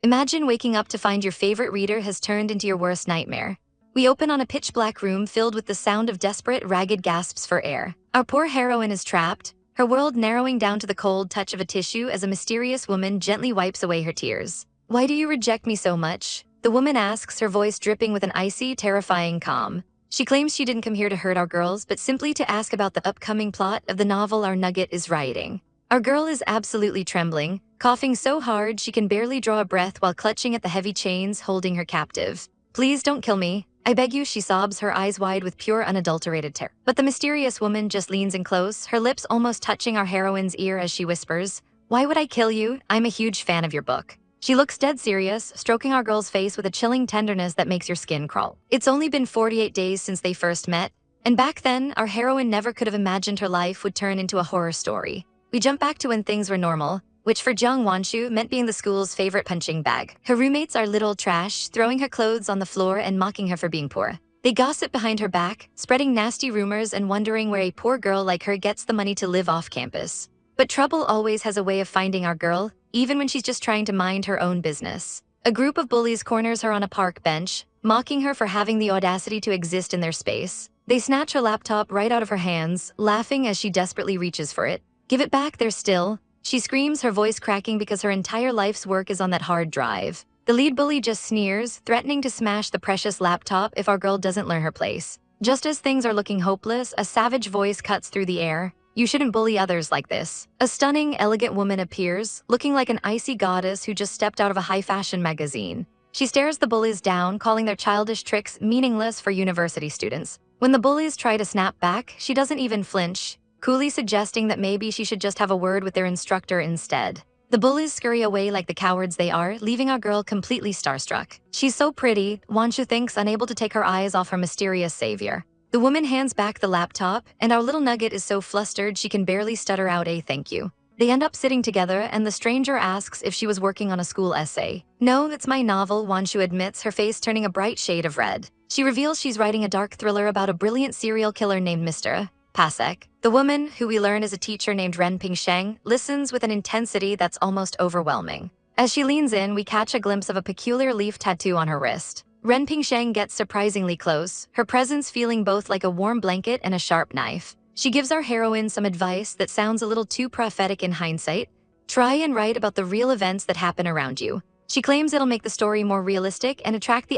Imagine waking up to find your favorite reader has turned into your worst nightmare. We open on a pitch-black room filled with the sound of desperate, ragged gasps for air. Our poor heroine is trapped, her world narrowing down to the cold touch of a tissue as a mysterious woman gently wipes away her tears. "Why do you reject me so much?" the woman asks, her voice dripping with an icy, terrifying calm. She claims she didn't come here to hurt our girls, but simply to ask about the upcoming plot of the novel our nugget is writing. Our girl is absolutely trembling, coughing so hard she can barely draw a breath while clutching at the heavy chains holding her captive. "Please don't kill me, I beg you," she sobs, her eyes wide with pure unadulterated terror. But the mysterious woman just leans in close, her lips almost touching our heroine's ear as she whispers, "Why would I kill you? I'm a huge fan of your book." She looks dead serious, stroking our girl's face with a chilling tenderness that makes your skin crawl. It's only been 48 days since they first met, and back then, our heroine never could have imagined her life would turn into a horror story. We jump back to when things were normal, which for Jiang Wanshu meant being the school's favorite punching bag. Her roommates are little trash, throwing her clothes on the floor and mocking her for being poor. They gossip behind her back, spreading nasty rumors and wondering where a poor girl like her gets the money to live off campus. But trouble always has a way of finding our girl, even when she's just trying to mind her own business. A group of bullies corners her on a park bench, mocking her for having the audacity to exist in their space. They snatch her laptop right out of her hands, laughing as she desperately reaches for it. "Give it back, they're still," she screams, her voice cracking because her entire life's work is on that hard drive. The lead bully just sneers, threatening to smash the precious laptop if our girl doesn't learn her place. Just as things are looking hopeless, a savage voice cuts through the air. "You shouldn't bully others like this." A stunning, elegant woman appears, looking like an icy goddess who just stepped out of a high-fashion magazine. She stares the bullies down, calling their childish tricks meaningless for university students. When the bullies try to snap back, she doesn't even flinch, coolly suggesting that maybe she should just have a word with their instructor instead. The bullies scurry away like the cowards they are, leaving our girl completely starstruck. She's so pretty, Wanshu thinks, unable to take her eyes off her mysterious savior. The woman hands back the laptop, and our little nugget is so flustered she can barely stutter out a thank you. They end up sitting together, and the stranger asks if she was working on a school essay. "No, it's my novel," Wanshu admits, her face turning a bright shade of red. She reveals she's writing a dark thriller about a brilliant serial killer named Mr. Pasek. The woman, who we learn is a teacher named Ren Pingsheng, listens with an intensity that's almost overwhelming. As she leans in, we catch a glimpse of a peculiar leaf tattoo on her wrist. Ren Pingsheng gets surprisingly close, her presence feeling both like a warm blanket and a sharp knife. She gives our heroine some advice that sounds a little too prophetic in hindsight. Try and write about the real events that happen around you. She claims it'll make the story more realistic and attract the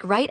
right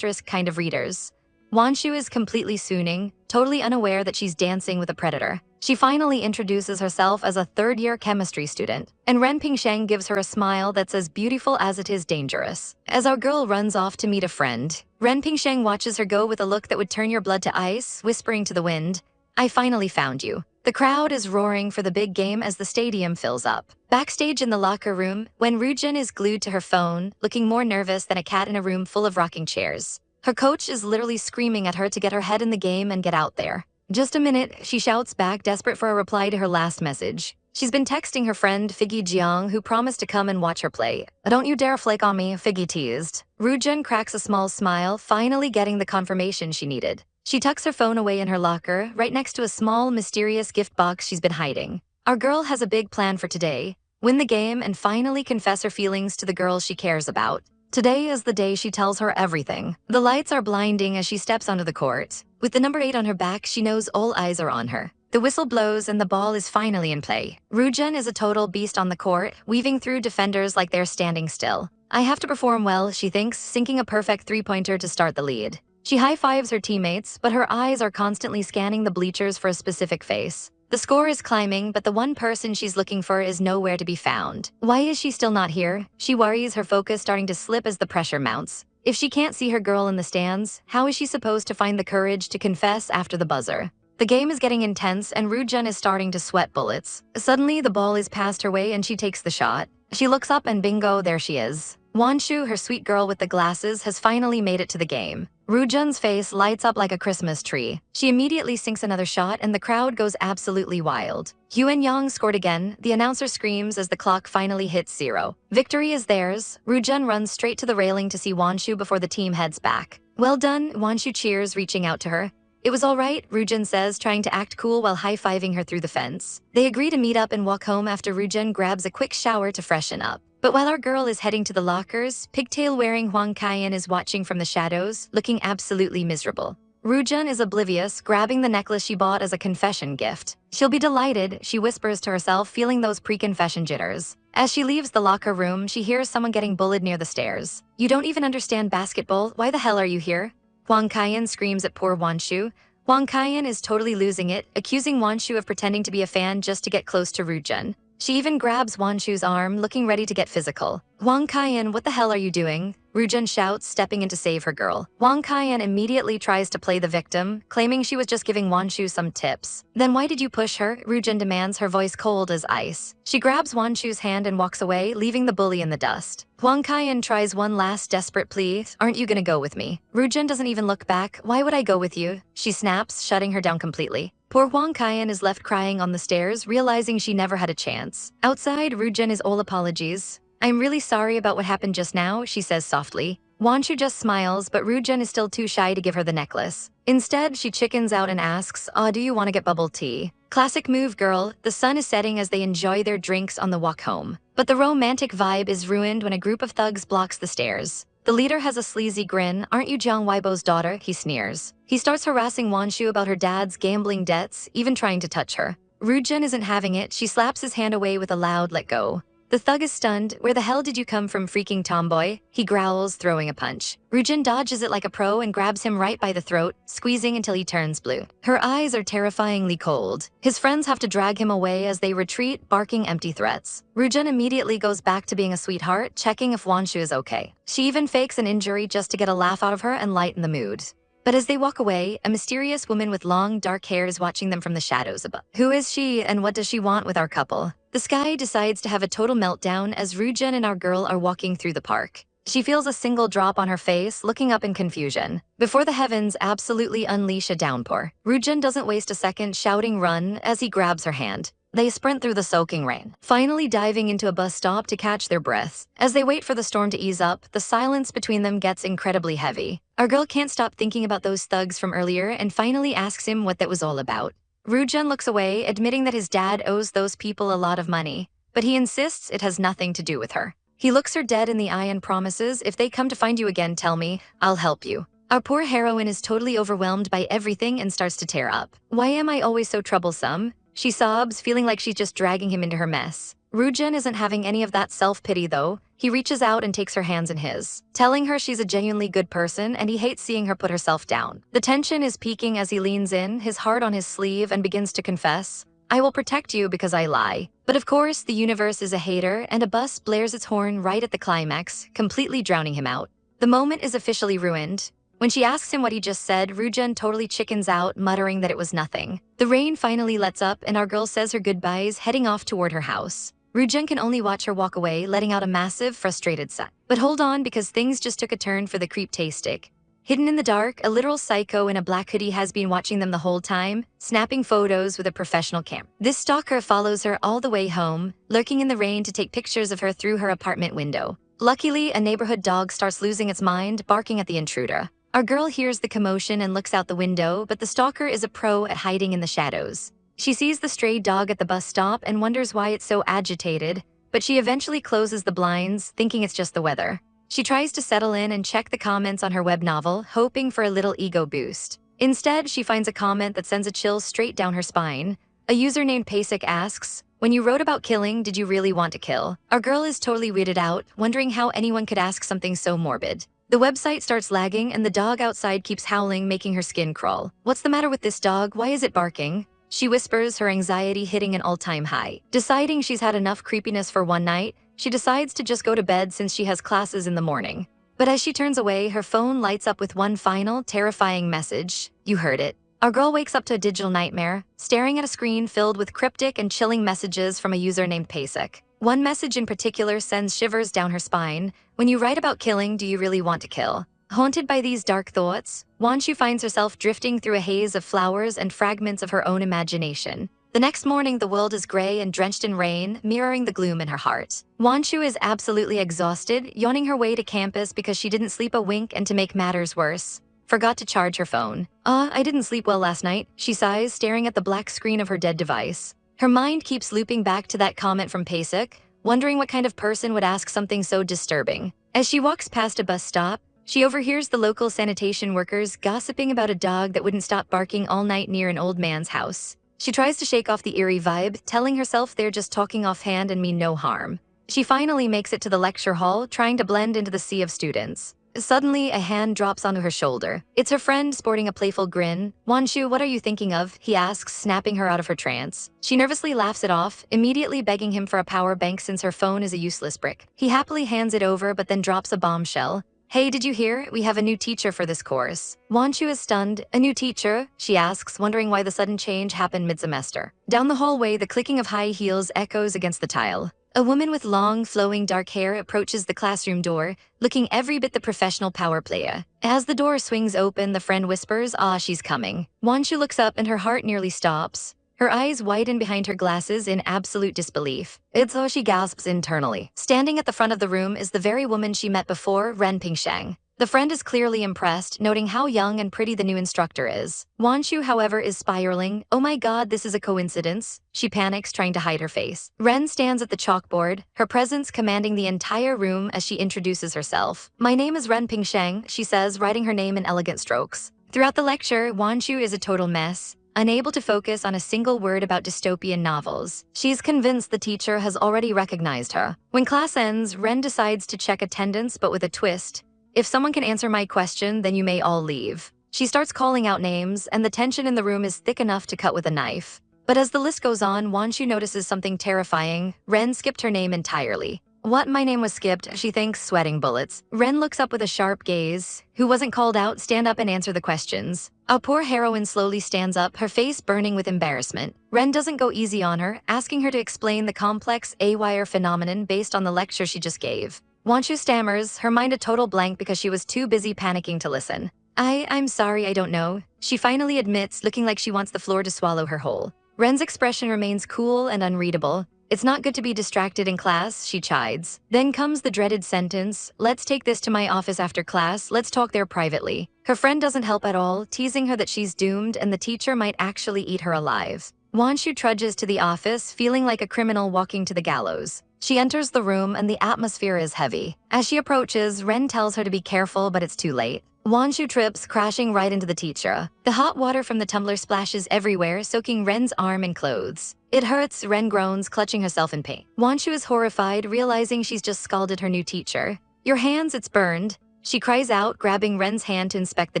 kind of readers. Wanshu is completely swooning, totally unaware that she's dancing with a predator. She finally introduces herself as a third-year chemistry student, and Ren Pingsheng gives her a smile that's as beautiful as it is dangerous. As our girl runs off to meet a friend, Ren Pingsheng watches her go with a look that would turn your blood to ice, whispering to the wind, "I finally found you." The crowd is roaring for the big game as the stadium fills up. Backstage in the locker room, when Rujin is glued to her phone, looking more nervous than a cat in a room full of rocking chairs. Her coach is literally screaming at her to get her head in the game and get out there. "Just a minute," she shouts back, desperate for a reply to her last message. She's been texting her friend Figgy Jiang, who promised to come and watch her play. "Don't you dare flake on me," Figgy teased. Rujin cracks a small smile, finally getting the confirmation she needed. She tucks her phone away in her locker, right next to a small, mysterious gift box she's been hiding. Our girl has a big plan for today: win the game and finally confess her feelings to the girl she cares about. Today is the day she tells her everything. The lights are blinding as she steps onto the court. With the number 8 on her back, she knows all eyes are on her. The whistle blows and the ball is finally in play. Rujin is a total beast on the court, weaving through defenders like they're standing still. "I have to perform well," she thinks, sinking a perfect three-pointer to start the lead. She high-fives her teammates, but her eyes are constantly scanning the bleachers for a specific face. The score is climbing, but the one person she's looking for is nowhere to be found. Why is she still not here? She worries, her focus starting to slip as the pressure mounts. If she can't see her girl in the stands, how is she supposed to find the courage to confess after the buzzer? The game is getting intense and Rujin is starting to sweat bullets. Suddenly, the ball is passed her way and she takes the shot. She looks up and bingo, there she is. Wanshu, her sweet girl with the glasses, has finally made it to the game. Rujin's face lights up like a Christmas tree. She immediately sinks another shot and the crowd goes absolutely wild. Yuan Yang scored again, the announcer screams as the clock finally hits 0. Victory is theirs. Rujin runs straight to the railing to see Wanshu before the team heads back. "Well done," Wanshu cheers, reaching out to her. "It was all right," Rujin says, trying to act cool while high-fiving her through the fence. They agree to meet up and walk home after Rujin grabs a quick shower to freshen up. But while our girl is heading to the lockers, pigtail-wearing Huang Kaiyan is watching from the shadows, looking absolutely miserable. Rujun is oblivious, grabbing the necklace she bought as a confession gift. She'll be delighted, she whispers to herself, feeling those pre-confession jitters. As she leaves the locker room, she hears someone getting bullied near the stairs. "You don't even understand basketball, why the hell are you here?" Huang Kaiyan screams at poor Wanshu. Huang Kaiyan is totally losing it, accusing Wanshu of pretending to be a fan just to get close to Rujun. She even grabs Wanshu's arm, looking ready to get physical. "Huang Kaiyan, what the hell are you doing?" Rujun shouts, stepping in to save her girl. Huang Kaiyan immediately tries to play the victim, claiming she was just giving Wanshu some tips. "Then why did you push her?" Rujun demands, her voice cold as ice. She grabs Wanshu's hand and walks away, leaving the bully in the dust. Huang Kaiyan tries one last desperate plea. "Aren't you gonna go with me?" Rujun doesn't even look back. "Why would I go with you?" She snaps, shutting her down completely. Poor Huang Kaiyan is left crying on the stairs, realizing she never had a chance. Outside, Rujun is all apologies. "I'm really sorry about what happened just now," she says softly. Wanshu just smiles, but Rujun is still too shy to give her the necklace. Instead, she chickens out and asks, do you want to get bubble tea?" Classic move, girl. The sun is setting as they enjoy their drinks on the walk home. But the romantic vibe is ruined when a group of thugs blocks the stairs. The leader has a sleazy grin. "Aren't you Jiang Weibo's daughter?" he sneers. He starts harassing Wanshu about her dad's gambling debts, even trying to touch her. Rujun isn't having it. She slaps his hand away with a loud "let go." The thug is stunned. "Where the hell did you come from, freaking tomboy?" He growls, throwing a punch. Rujun dodges it like a pro and grabs him right by the throat, squeezing until he turns blue. Her eyes are terrifyingly cold. His friends have to drag him away as they retreat, barking empty threats. Rujun immediately goes back to being a sweetheart, checking if Wanshu is okay. She even fakes an injury just to get a laugh out of her and lighten the mood. But as they walk away, a mysterious woman with long, dark hair is watching them from the shadows above. Who is she, and what does she want with our couple? The sky decides to have a total meltdown as Rujun and our girl are walking through the park. She feels a single drop on her face, looking up in confusion. Before the heavens absolutely unleash a downpour, Rujun doesn't waste a second shouting "run" as he grabs her hand. They sprint through the soaking rain, finally diving into a bus stop to catch their breaths. As they wait for the storm to ease up, the silence between them gets incredibly heavy. Our girl can't stop thinking about those thugs from earlier and finally asks him what that was all about. Rujun looks away, admitting that his dad owes those people a lot of money, but he insists it has nothing to do with her. He looks her dead in the eye and promises, "If they come to find you again, tell me, I'll help you." Our poor heroine is totally overwhelmed by everything and starts to tear up. "Why am I always so troublesome?" She sobs, feeling like she's just dragging him into her mess. Rujun isn't having any of that self-pity though. He reaches out and takes her hands in his, telling her she's a genuinely good person and he hates seeing her put herself down. The tension is peaking as he leans in, his heart on his sleeve, and begins to confess, "I will protect you because I lie." But of course, the universe is a hater, and a bus blares its horn right at the climax, completely drowning him out. The moment is officially ruined. When she asks him what he just said, Rujun totally chickens out, muttering that it was nothing. The rain finally lets up and our girl says her goodbyes, heading off toward her house. Rujun can only watch her walk away, letting out a massive, frustrated sigh. But hold on, because things just took a turn for the creep-tastic. Hidden in the dark, a literal psycho in a black hoodie has been watching them the whole time, snapping photos with a professional camera. This stalker follows her all the way home, lurking in the rain to take pictures of her through her apartment window. Luckily, a neighborhood dog starts losing its mind, barking at the intruder. Our girl hears the commotion and looks out the window, but the stalker is a pro at hiding in the shadows. She sees the stray dog at the bus stop and wonders why it's so agitated, but she eventually closes the blinds, thinking it's just the weather. She tries to settle in and check the comments on her web novel, hoping for a little ego boost. Instead, she finds a comment that sends a chill straight down her spine. A user named Pasek asks, "When you wrote about killing, did you really want to kill?" Our girl is totally weirded out, wondering how anyone could ask something so morbid. The website starts lagging and the dog outside keeps howling, making her skin crawl. "What's the matter with this dog? Why is it barking?" She whispers, her anxiety hitting an all-time high. Deciding she's had enough creepiness for one night, she decides to just go to bed since she has classes in the morning. But as she turns away, her phone lights up with one final, terrifying message. You heard it. Our girl wakes up to a digital nightmare, staring at a screen filled with cryptic and chilling messages from a user named Pasek. One message in particular sends shivers down her spine. "When you write about killing, do you really want to kill?" Haunted by these dark thoughts, Wanshu finds herself drifting through a haze of flowers and fragments of her own imagination. The next morning, the world is gray and drenched in rain, mirroring the gloom in her heart. Wanshu is absolutely exhausted, yawning her way to campus because she didn't sleep a wink and to make matters worse, forgot to charge her phone. I didn't sleep well last night," she sighs, staring at the black screen of her dead device. Her mind keeps looping back to that comment from Pasek. wondering what kind of person would ask something so disturbing. As she walks past a bus stop, she overhears the local sanitation workers gossiping about a dog that wouldn't stop barking all night near an old man's house. She tries to shake off the eerie vibe, telling herself they're just talking offhand and mean no harm. She finally makes it to the lecture hall, trying to blend into the sea of students. Suddenly, a hand drops onto her shoulder. It's her friend, sporting a playful grin. "Wanshu, what are you thinking of?" he asks, snapping her out of her trance. She nervously laughs it off, immediately begging him for a power bank since her phone is a useless brick. He happily hands it over but then drops a bombshell. "Hey, did you hear? We have a new teacher for this course." Wanshu is stunned. "A new teacher?" she asks, wondering why the sudden change happened mid-semester. Down the hallway, the clicking of high heels echoes against the tile. A woman with long, flowing dark hair approaches the classroom door, looking every bit the professional power player. As the door swings open, the friend whispers, "Ah, she's coming." Wanshu looks up and her heart nearly stops. Her eyes widen behind her glasses in absolute disbelief. It's though she gasps internally. Standing at the front of the room is the very woman she met before, Ren Pingsheng. The friend is clearly impressed, noting how young and pretty the new instructor is. Wanshu, however, is spiraling. "Oh my god, this is a coincidence." She panics, trying to hide her face. Ren stands at the chalkboard, her presence commanding the entire room as she introduces herself. "My name is Ren Pingsheng," she says, writing her name in elegant strokes. Throughout the lecture, Wanshu is a total mess, unable to focus on a single word about dystopian novels. She's convinced the teacher has already recognized her. When class ends, Ren decides to check attendance, but with a twist. "If someone can answer my question, then you may all leave." She starts calling out names, and the tension in the room is thick enough to cut with a knife. But as the list goes on, Wanshu notices something terrifying. Ren skipped her name entirely. "What? My name was skipped," she thinks, sweating bullets. Ren looks up with a sharp gaze. "Who wasn't called out? Stand up and answer the questions." Our poor heroine slowly stands up, her face burning with embarrassment. Ren doesn't go easy on her, asking her to explain the complex A-wire phenomenon based on the lecture she just gave. Wanshu stammers, her mind a total blank because she was too busy panicking to listen. I'm sorry, I don't know." She finally admits, looking like she wants the floor to swallow her whole. Ren's expression remains cool and unreadable. "It's not good to be distracted in class," she chides. Then comes the dreaded sentence, "Let's take this to my office after class, let's talk there privately." Her friend doesn't help at all, teasing her that she's doomed and the teacher might actually eat her alive. Wanshu trudges to the office, feeling like a criminal walking to the gallows. She enters the room and the atmosphere is heavy. As she approaches, Ren tells her to be careful, but it's too late. Wanshu trips, crashing right into the teacher. The hot water from the tumbler splashes everywhere, soaking Ren's arm and clothes. "It hurts," Ren groans, clutching herself in pain. Wanshu is horrified, realizing she's just scalded her new teacher. "Your hands, it's burned." She cries out, grabbing Ren's hand to inspect the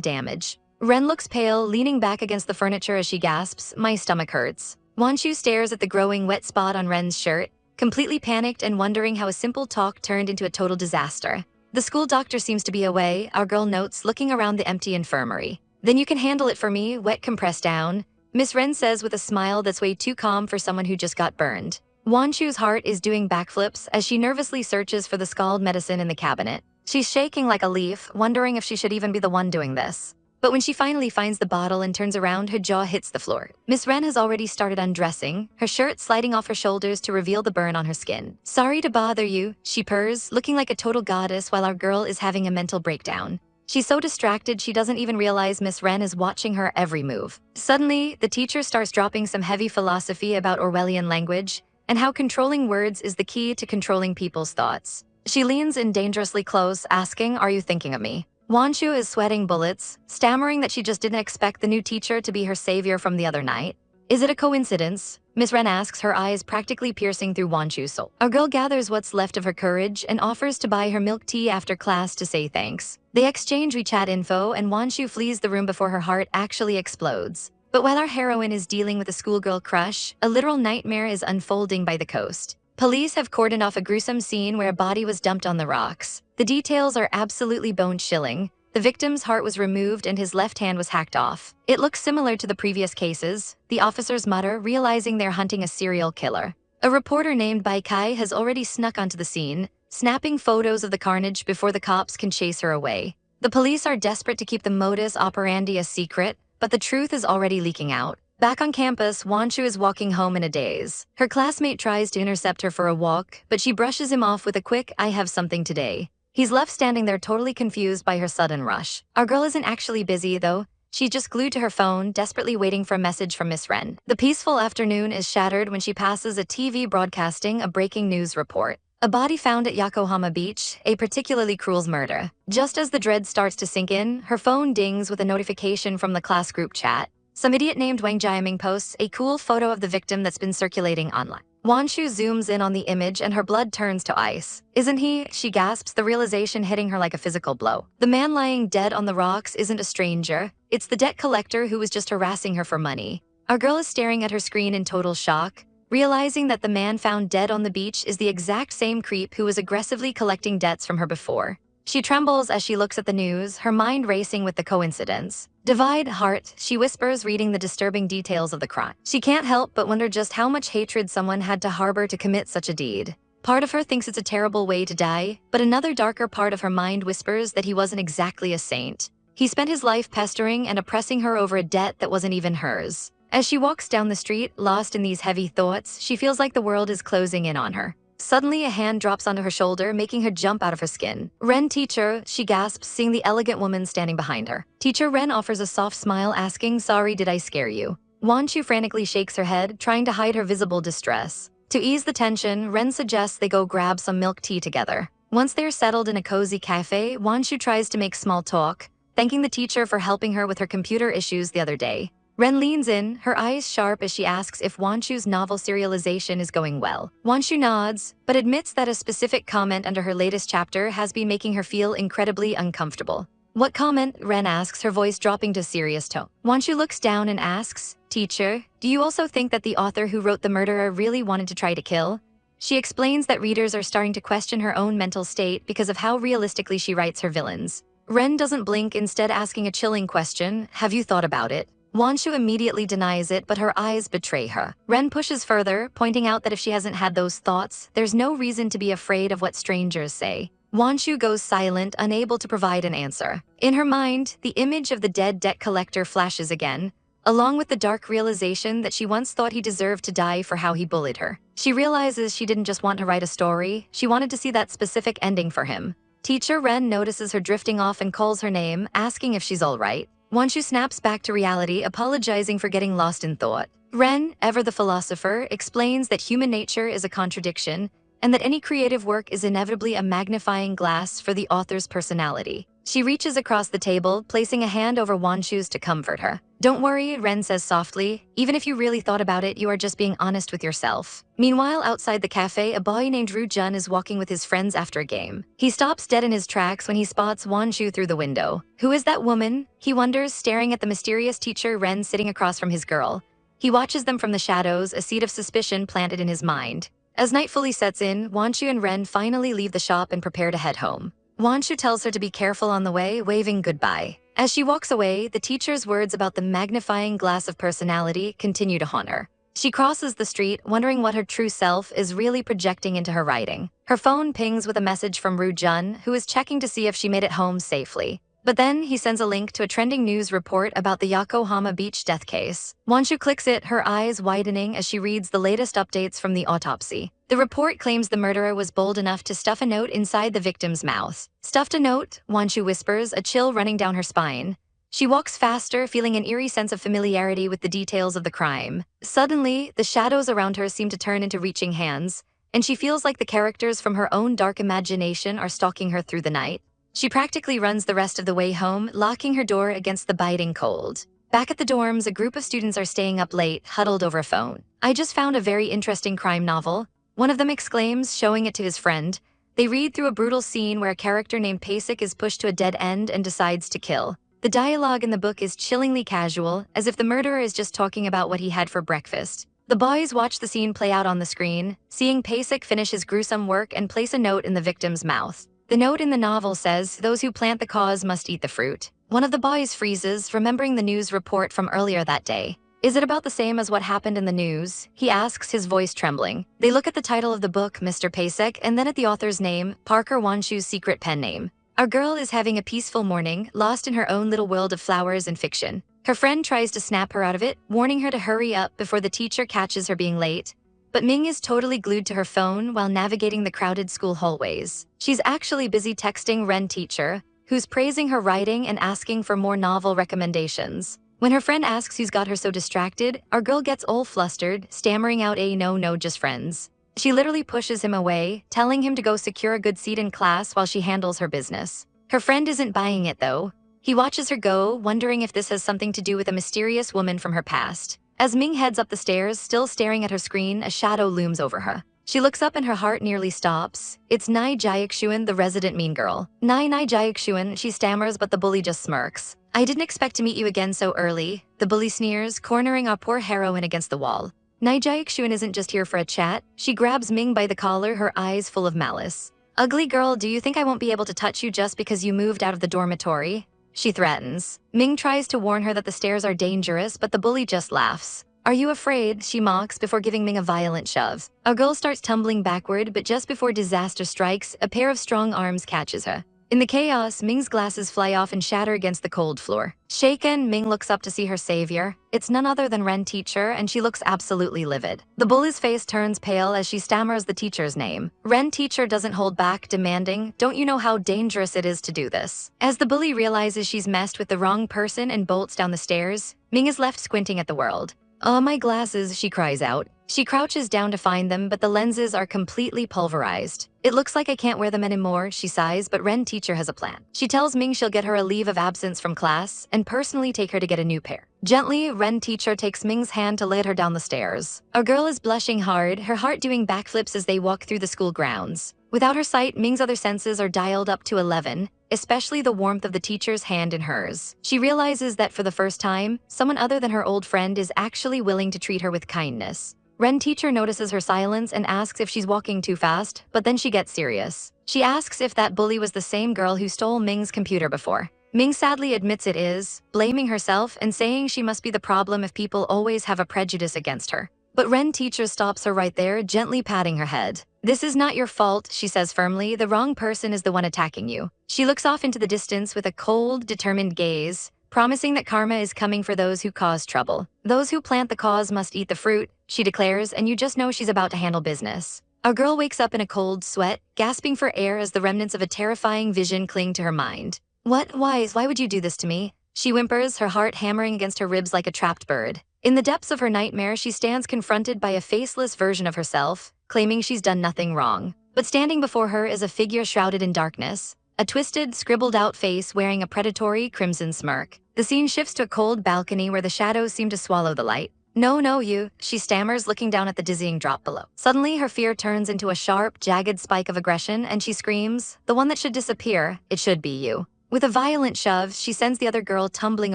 damage. Ren looks pale, leaning back against the furniture as she gasps, "My stomach hurts." Wanshu stares at the growing wet spot on Ren's shirt, completely panicked and wondering how a simple talk turned into a total disaster. The school doctor seems to be away, our girl notes, looking around the empty infirmary. "Then you can handle it for me, wet compressed down," Miss Ren says with a smile that's way too calm for someone who just got burned. Wanshu's heart is doing backflips as she nervously searches for the scald medicine in the cabinet. She's shaking like a leaf, wondering if she should even be the one doing this. But when she finally finds the bottle and turns around, her jaw hits the floor. Miss Ren has already started undressing, her shirt sliding off her shoulders to reveal the burn on her skin. "Sorry to bother you," she purrs, looking like a total goddess while our girl is having a mental breakdown. She's so distracted she doesn't even realize Miss Ren is watching her every move. Suddenly, the teacher starts dropping some heavy philosophy about Orwellian language and how controlling words is the key to controlling people's thoughts. She leans in dangerously close, asking, "Are you thinking of me?" Wanshu is sweating bullets, stammering that she just didn't expect the new teacher to be her savior from the other night. "Is it a coincidence?" Miss Ren asks, her eyes practically piercing through Wanshu's soul. Our girl gathers what's left of her courage and offers to buy her milk tea after class to say thanks. They exchange WeChat info and Wanshu flees the room before her heart actually explodes. But while our heroine is dealing with a schoolgirl crush, a literal nightmare is unfolding by the coast. Police have cordoned off a gruesome scene where a body was dumped on the rocks. The details are absolutely bone-chilling. The victim's heart was removed and his left hand was hacked off. It looks similar to the previous cases, the officers mutter, realizing they're hunting a serial killer. A reporter named Bai Kai has already snuck onto the scene, snapping photos of the carnage before the cops can chase her away. The police are desperate to keep the modus operandi a secret, but the truth is already leaking out. Back on campus, Wanshu is walking home in a daze. Her classmate tries to intercept her for a walk, but she brushes him off with a quick, "I have something today." He's left standing there totally confused by her sudden rush. Our girl isn't actually busy, though. She's just glued to her phone, desperately waiting for a message from Miss Ren. The peaceful afternoon is shattered when she passes a TV broadcasting a breaking news report. A body found at Yokohama Beach, a particularly cruel murder. Just as the dread starts to sink in, her phone dings with a notification from the class group chat. Some idiot named Wang Jiaming posts a cool photo of the victim that's been circulating online. Wanshu zooms in on the image and her blood turns to ice. Isn't he? She gasps, the realization hitting her like a physical blow. The man lying dead on the rocks isn't a stranger. It's the debt collector who was just harassing her for money. Our girl is staring at her screen in total shock, realizing that the man found dead on the beach is the exact same creep who was aggressively collecting debts from her before. She trembles as she looks at the news, her mind racing with the coincidence. Divide heart, she whispers, reading the disturbing details of the crime. She can't help but wonder just how much hatred someone had to harbor to commit such a deed. Part of her thinks it's a terrible way to die, but another darker part of her mind whispers that he wasn't exactly a saint. He spent his life pestering and oppressing her over a debt that wasn't even hers. As she walks down the street, lost in these heavy thoughts, she feels like the world is closing in on her. Suddenly, a hand drops onto her shoulder, making her jump out of her skin. Ren, teacher, she gasps, seeing the elegant woman standing behind her. Teacher Ren offers a soft smile, asking, sorry, did I scare you? Wanshu frantically shakes her head, trying to hide her visible distress. To ease the tension, Ren suggests they go grab some milk tea together. Once they're settled in a cozy cafe, Wanshu tries to make small talk, thanking the teacher for helping her with her computer issues the other day. Ren leans in, her eyes sharp as she asks if Wanshu's novel serialization is going well. Wanshu nods, but admits that a specific comment under her latest chapter has been making her feel incredibly uncomfortable. What comment? Ren asks, her voice dropping to serious tone. Wanshu looks down and asks, teacher, do you also think that the author who wrote The Murderer really wanted to try to kill? She explains that readers are starting to question her own mental state because of how realistically she writes her villains. Ren doesn't blink, instead asking a chilling question, have you thought about it? Wanshu immediately denies it, but her eyes betray her. Ren pushes further, pointing out that if she hasn't had those thoughts, there's no reason to be afraid of what strangers say. Wanshu goes silent, unable to provide an answer. In her mind, the image of the dead debt collector flashes again, along with the dark realization that she once thought he deserved to die for how he bullied her. She realizes she didn't just want to write a story, she wanted to see that specific ending for him. Teacher Ren notices her drifting off and calls her name, asking if she's all right. Wanshu snaps back to reality, apologizing for getting lost in thought. Ren, ever the philosopher, explains that human nature is a contradiction and that any creative work is inevitably a magnifying glass for the author's personality. She reaches across the table, placing a hand over Wanshu's to comfort her. Don't worry, Ren says softly. Even if you really thought about it, you are just being honest with yourself. Meanwhile, outside the cafe, a boy named Ru Jun is walking with his friends after a game. He stops dead in his tracks when he spots Wanshu through the window. Who is that woman? He wonders, staring at the mysterious teacher Ren sitting across from his girl. He watches them from the shadows, a seed of suspicion planted in his mind. As night fully sets in, Wanshu and Ren finally leave the shop and prepare to head home. Wanshu tells her to be careful on the way, waving goodbye. As she walks away, the teacher's words about the magnifying glass of personality continue to haunt her. She crosses the street, wondering what her true self is really projecting into her writing. Her phone pings with a message from Ru Jun, who is checking to see if she made it home safely. But then he sends a link to a trending news report about the Yokohama Beach death case. Wanshu clicks it, her eyes widening as she reads the latest updates from the autopsy. The report claims the murderer was bold enough to stuff a note inside the victim's mouth. Stuffed a note? Wanshu whispers, a chill running down her spine. She walks faster, feeling an eerie sense of familiarity with the details of the crime. Suddenly, the shadows around her seem to turn into reaching hands, and she feels like the characters from her own dark imagination are stalking her through the night. She practically runs the rest of the way home, locking her door against the biting cold. Back at the dorms, a group of students are staying up late, huddled over a phone. I just found a very interesting crime novel, one of them exclaims, showing it to his friend. They read through a brutal scene where a character named Pasek is pushed to a dead end and decides to kill. The dialogue in the book is chillingly casual, as if the murderer is just talking about what he had for breakfast. The boys watch the scene play out on the screen, seeing Pasek finish his gruesome work and place a note in the victim's mouth. The note in the novel says, "Those who plant the cause must eat the fruit." One of the boys freezes, remembering the news report from earlier that day. Is it about the same as what happened in the news? He asks, his voice trembling. They look at the title of the book, Mr. Pasek, and then at the author's name, Parker Wanshu's secret pen name. Our girl is having a peaceful morning, lost in her own little world of flowers and fiction. Her friend tries to snap her out of it, warning her to hurry up before the teacher catches her being late. But Ming is totally glued to her phone while navigating the crowded school hallways. She's actually busy texting Ren teacher, who's praising her writing and asking for more novel recommendations. When her friend asks who's got her so distracted, our girl gets all flustered, stammering out a no, just friends. She literally pushes him away, telling him to go secure a good seat in class while she handles her business. Her friend isn't buying it though. He watches her go, wondering if this has something to do with a mysterious woman from her past. As Ming heads up the stairs, still staring at her screen, a shadow looms over her. She looks up and her heart nearly stops. It's Nai Jiaxuan, the resident mean girl. Nai Jiaxuan, she stammers, but the bully just smirks. I didn't expect to meet you again so early, the bully sneers, cornering our poor heroine against the wall. Nai Jiaxuan isn't just here for a chat. She grabs Ming by the collar, her eyes full of malice. Ugly girl, do you think I won't be able to touch you just because you moved out of the dormitory? She threatens. Ming tries to warn her that the stairs are dangerous, but the bully just laughs. Are you afraid? She mocks before giving Ming a violent shove. Our girl starts tumbling backward, but just before disaster strikes, a pair of strong arms catches her. In the chaos, Ming's glasses fly off and shatter against the cold floor. Shaken, Ming looks up to see her savior. It's none other than Ren Teacher, and she looks absolutely livid. The bully's face turns pale as she stammers the teacher's name. Ren Teacher doesn't hold back, demanding, don't you know how dangerous it is to do this? As the bully realizes she's messed with the wrong person and bolts down the stairs, Ming is left squinting at the world. Oh, my glasses, she cries out. She crouches down to find them, but the lenses are completely pulverized. It looks like I can't wear them anymore, she sighs, but Ren Teacher has a plan. She tells Ming she'll get her a leave of absence from class and personally take her to get a new pair. Gently, Ren Teacher takes Ming's hand to lead her down the stairs. Our girl is blushing hard, her heart doing backflips as they walk through the school grounds. Without her sight, Ming's other senses are dialed up to 11, especially the warmth of the teacher's hand in hers. She realizes that for the first time, someone other than her old friend is actually willing to treat her with kindness. Ren Teacher notices her silence and asks if she's walking too fast, but then she gets serious. She asks if that bully was the same girl who stole Ming's computer before. Ming sadly admits it is, blaming herself and saying she must be the problem if people always have a prejudice against her. But Ren Teacher stops her right there, gently patting her head. This is not your fault, she says firmly. The wrong person is the one attacking you. She looks off into the distance with a cold, determined gaze, promising that karma is coming for those who cause trouble. Those who plant the cause must eat the fruit, she declares, and you just know she's about to handle business. Our girl wakes up in a cold sweat, gasping for air as the remnants of a terrifying vision cling to her mind. What? Why would you do this to me? She whimpers, her heart hammering against her ribs like a trapped bird. In the depths of her nightmare, she stands confronted by a faceless version of herself, claiming she's done nothing wrong. But standing before her is a figure shrouded in darkness, a twisted, scribbled-out face wearing a predatory crimson smirk. The scene shifts to a cold balcony where the shadows seem to swallow the light. No, you, she stammers, looking down at the dizzying drop below. Suddenly, her fear turns into a sharp, jagged spike of aggression, and she screams, the one that should disappear, it should be you. With a violent shove, she sends the other girl tumbling